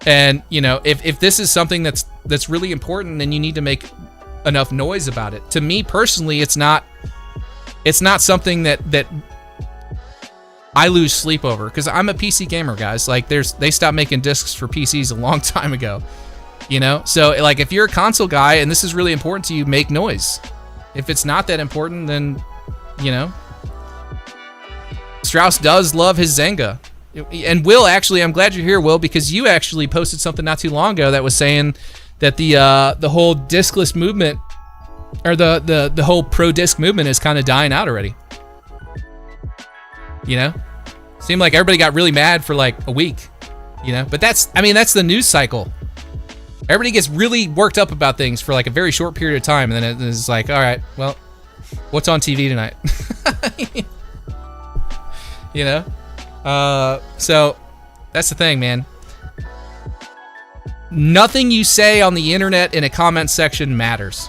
And, you know, if this is something that's really important, then you need to make enough noise about it. To me personally, it's not something that I lose sleep over, because I'm a PC gamer, guys. Like they stopped making discs for PCs a long time ago, you know? So like if you're a console guy and this is really important to you, make noise. If it's not that important, then, you know, Strauss does love his Zynga. And Will, actually, I'm glad you're here, Will, because you actually posted something not too long ago that was saying that the whole discless movement, or the whole pro disc movement, is kind of dying out already. You know, seemed like everybody got really mad for like a week, you know, but that's the news cycle. Everybody gets really worked up about things for like a very short period of time, and then it's like, all right, well, what's on TV tonight? You know, so that's the thing, man. Nothing you say on the internet in a comment section matters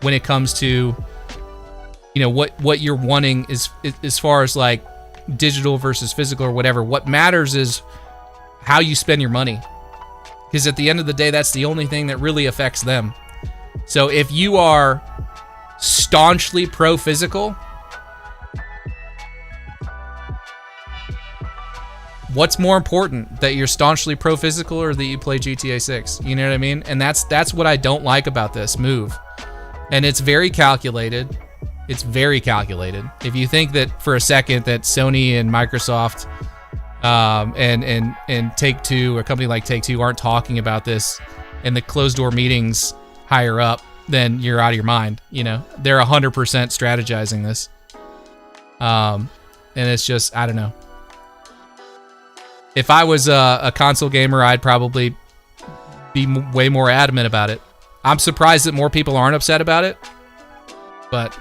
when it comes to, you know, what you're wanting is as far as like digital versus physical or whatever. What matters is how you spend your money, because at the end of the day, that's the only thing that really affects them. So if you are staunchly pro physical, what's more important, that you're staunchly pro physical or that you play GTA 6? You know what I mean? And that's what I don't like about this move. And it's very calculated. It's very calculated. If you think that for a second that Sony and Microsoft and Take-Two, or a company like Take-Two, aren't talking about this in the closed door meetings higher up, then you're out of your mind. You know, they're 100% strategizing this. And it's just, I don't know. If I was a console gamer, I'd probably be way more adamant about it. I'm surprised that more people aren't upset about it, but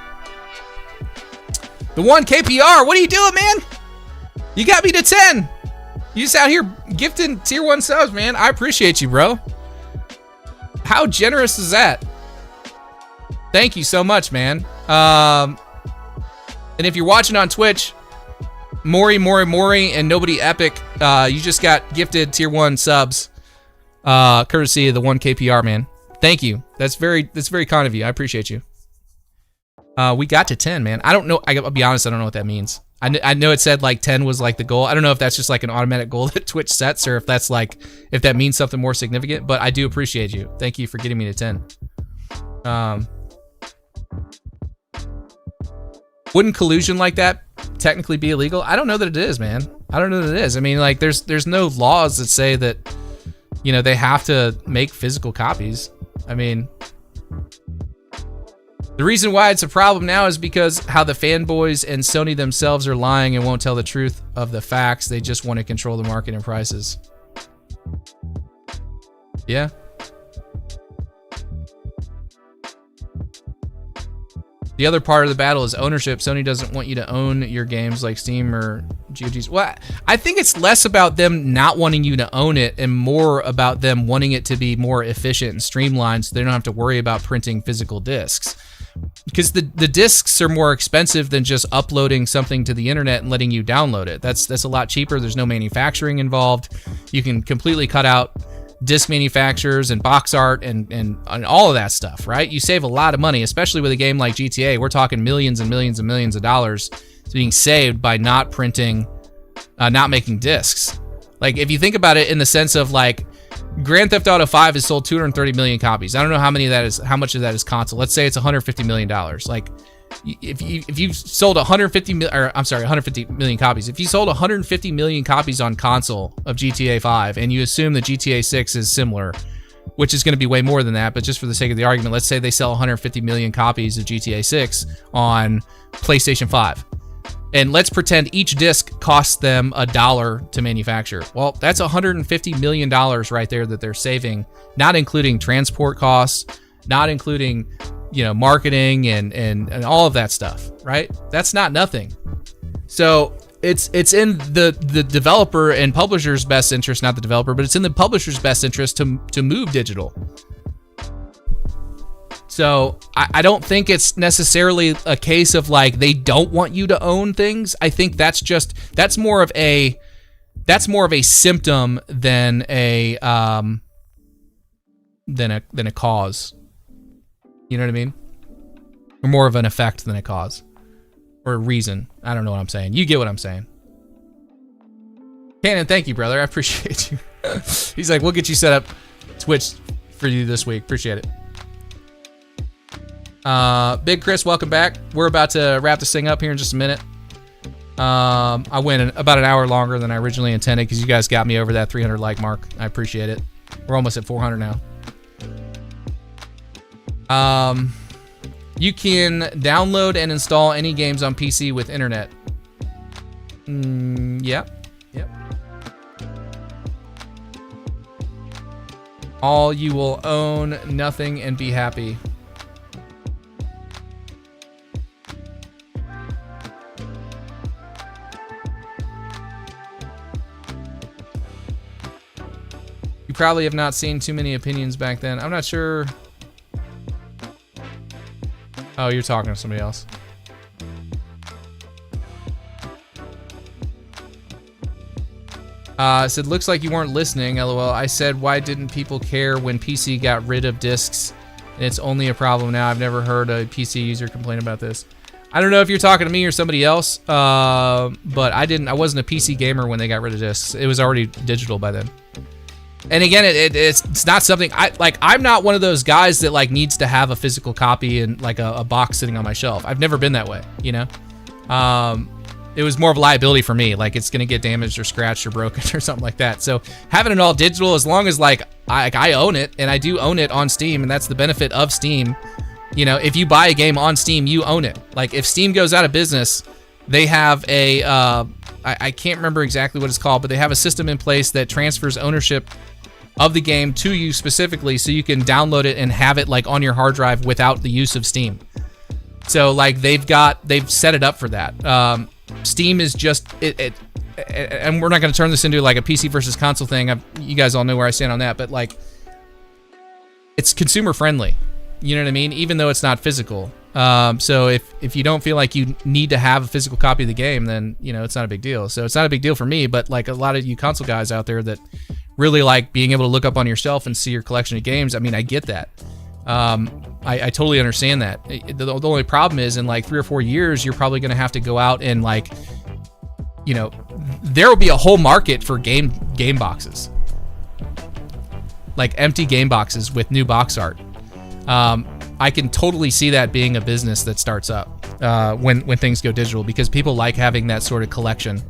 the one KPR, what are you doing, man? You got me to 10. You just out here gifting tier 1 subs, man. I appreciate you, bro. How generous is that? Thank you so much, man. And if you're watching on Twitch, Mori, and Nobody Epic, you just got gifted tier 1 subs, courtesy of the 1 KPR, man. Thank you. That's very kind of you. I appreciate you. We got to 10, man. I don't know. I'll be honest. I don't know what that means. I know it said like 10 was like the goal. I don't know if that's just like an automatic goal that Twitch sets, or if that's like, if that means something more significant, but I do appreciate you. Thank you for getting me to 10. Wouldn't collusion like that technically be illegal? I don't know that it is, man. I don't know that it is. I mean, like there's no laws that say that, you know, they have to make physical copies. I mean, the reason why it's a problem now is because how the fanboys and Sony themselves are lying and won't tell the truth of the facts. They just want to control the market and prices. Yeah. The other part of the battle is ownership. Sony doesn't want you to own your games like Steam or GOG's. Well, I think it's less about them not wanting you to own it and more about them wanting it to be more efficient and streamlined so they don't have to worry about printing physical discs. Because the discs are more expensive than just uploading something to the internet and letting you download it. That's a lot cheaper. There's no manufacturing involved. You can completely cut out disc manufacturers and box art and all of that stuff, right? You save a lot of money, especially with a game like GTA. We're talking millions and millions and millions of dollars being saved by not printing, not making discs. Like, if you think about it in the sense of like, Grand Theft Auto 5 has sold 230 million copies. I don't know how much of that is console. Let's say it's $150 million. Like, if you've sold 150 million copies. If you sold 150 million copies on console of GTA 5 and you assume that GTA 6 is similar, which is going to be way more than that, but just for the sake of the argument, let's say they sell 150 million copies of GTA 6 on PlayStation 5. And let's pretend each disc costs them $1 to manufacture. Well, that's $150 million right there that they're saving, not including transport costs, not including, marketing and all of that stuff, right? That's not nothing. So it's in the developer and publisher's best interest, not the developer, but it's in the publisher's best interest to move digital. So I don't think it's necessarily a case of like they don't want you to own things. I think that's more of a symptom than a cause. You know what I mean? Or more of an effect than a cause. Or a reason. I don't know what I'm saying. You get what I'm saying. Cannon, thank you, brother. I appreciate you. He's like, we'll get you set up Twitch for you this week. Appreciate it. Big Chris, welcome back. We're about to wrap this thing up here in just a minute. I went about an hour longer than I originally intended because you guys got me over that 300 like mark. I appreciate it. We're almost at 400 now. You can download and install any games on PC with internet. Yep. All you will own, nothing, and be happy. You probably have not seen too many opinions back then. I'm not sure. Oh, you're talking to somebody else. Said, looks like you weren't listening, LOL. I said, why didn't people care when PC got rid of discs? And it's only a problem now. I've never heard a PC user complain about this. I don't know if you're talking to me or somebody else, but I wasn't a PC gamer when they got rid of discs. It was already digital by then. And again, it's not something I'm not one of those guys that like needs to have a physical copy and like a box sitting on my shelf. I've never been that way, It was more of a liability for me. Like, it's gonna get damaged or scratched or broken or something like that. So having it all digital, as long as I own it, and I do own it on Steam, and that's the benefit of Steam. If you buy a game on Steam, you own it. Like, if Steam goes out of business, they have a I can't remember exactly what it's called, but they have a system in place that transfers ownership of the game to you specifically, so you can download it and have it like on your hard drive without the use of Steam. So like they've set it up for that. Steam is just it, and we're not going to turn this into like a PC versus console thing. You guys all know where I stand on that, but like it's consumer friendly. You know what I mean? Even though it's not physical. So if you don't feel like you need to have a physical copy of the game, then it's not a big deal. So it's not a big deal for me, but like a lot of you console guys out there that really like being able to look up on your shelf and see your collection of games. I mean, I get that. I totally understand that. The only problem is in like 3 or 4 years, you're probably going to have to go out and like, there will be a whole market for game boxes, like empty game boxes with new box art. I can totally see that being a business that starts up when things go digital, because people like having that sort of collection.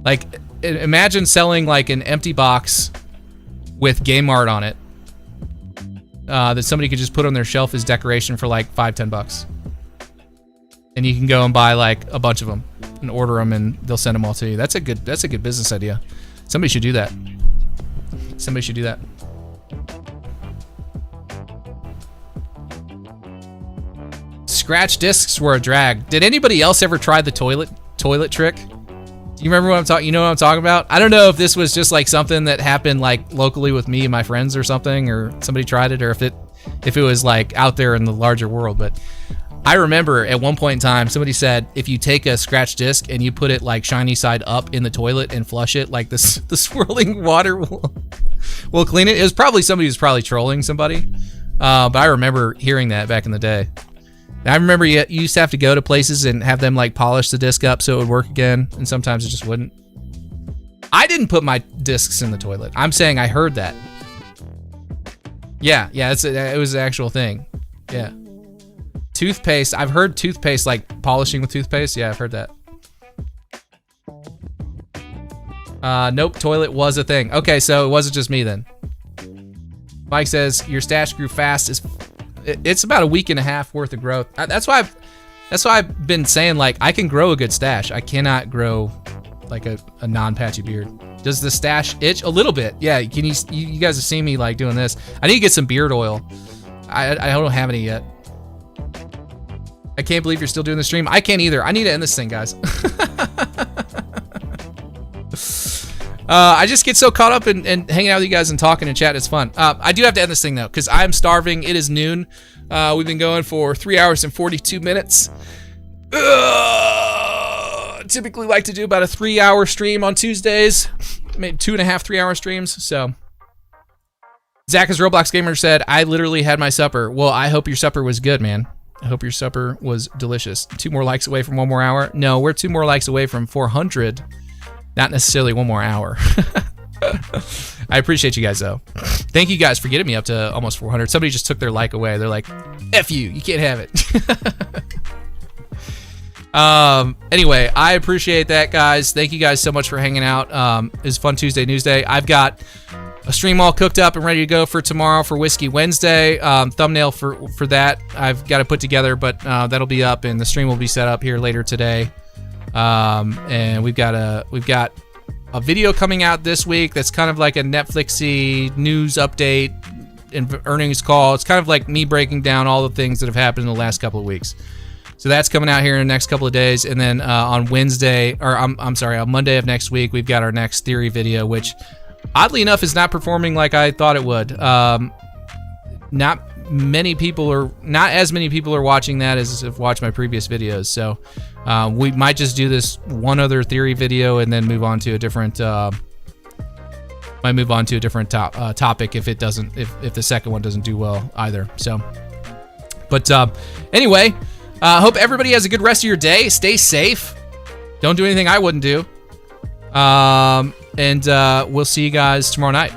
Like imagine selling like an empty box with game art on it that somebody could just put on their shelf as decoration for like $5-10, and you can go and buy like a bunch of them. and order them, and they'll send them all to you. That's a good business idea. Somebody should do that. Scratch discs were a drag. Did anybody else ever try the toilet trick? Do you remember what I'm talking? You know what I'm talking about? I don't know if this was just like something that happened like locally with me and my friends or something, or somebody tried it, or if it was like out there in the larger world. But I remember at one point in time, somebody said if you take a scratch disc and you put it like shiny side up in the toilet and flush it, like the swirling water will clean it. It was probably somebody who's probably trolling somebody. But I remember hearing that back in the day. I remember you used to have to go to places and have them like polish the disc up so it would work again, and sometimes it just wouldn't. I didn't put my discs in the toilet. I'm saying I heard that. Yeah, it was an actual thing. Yeah. Toothpaste. I've heard toothpaste, like polishing with toothpaste. Yeah, I've heard that. Nope, toilet was a thing. Okay, so it wasn't just me then. Mike says your stash grew fast. It's about a week and a half worth of growth. That's why I've been saying, like, I can grow a good stash. I cannot grow like a non-patchy beard. Does the stash itch a little bit? Yeah. Can you guys have seen me like doing this? I need to get some beard oil. I don't have any yet. I can't believe you're still doing the stream. I can't either. I need to end this thing, guys. I just get so caught up in hanging out with you guys and talking and chatting. It's fun. I do have to end this thing, though, because I'm starving. It is noon. We've been going for 3 hours and 42 minutes. Typically like to do about a 3-hour stream on Tuesdays. Maybe 2.5 3-hour streams. So, Zach is Roblox Gamer said, I literally had my supper. Well, I hope your supper was good, man. I hope your supper was delicious. 2 more likes away from 1 more hour. No, we're 2 more likes away from 400. Not necessarily 1 more hour. I appreciate you guys, though. Thank you guys for getting me up to almost 400. Somebody just took their like away. They're like, F you can't have it. Anyway, I appreciate that, guys. Thank you guys so much for hanging out. It was Fun Tuesday, Newsday. I've got a stream all cooked up and ready to go for tomorrow for Whiskey Wednesday. Thumbnail for that I've got to put together, but that'll be up, and the stream will be set up here later today. And we've got a video coming out this week that's kind of like a Netflixy news update and earnings call. It's kind of like me breaking down all the things that have happened in the last couple of weeks. So that's coming out here in the next couple of days, and then on Wednesday, or I'm sorry, on Monday of next week, we've got our next theory video, which oddly enough is not performing like I thought it would. Not as many people are watching that as have watched my previous videos. So we might just do this one other theory video and then move on to a different topic if the second one doesn't do well either. So, but anyway, hope everybody has a good rest of your day. Stay safe. Don't do anything I wouldn't do. And we'll see you guys tomorrow night.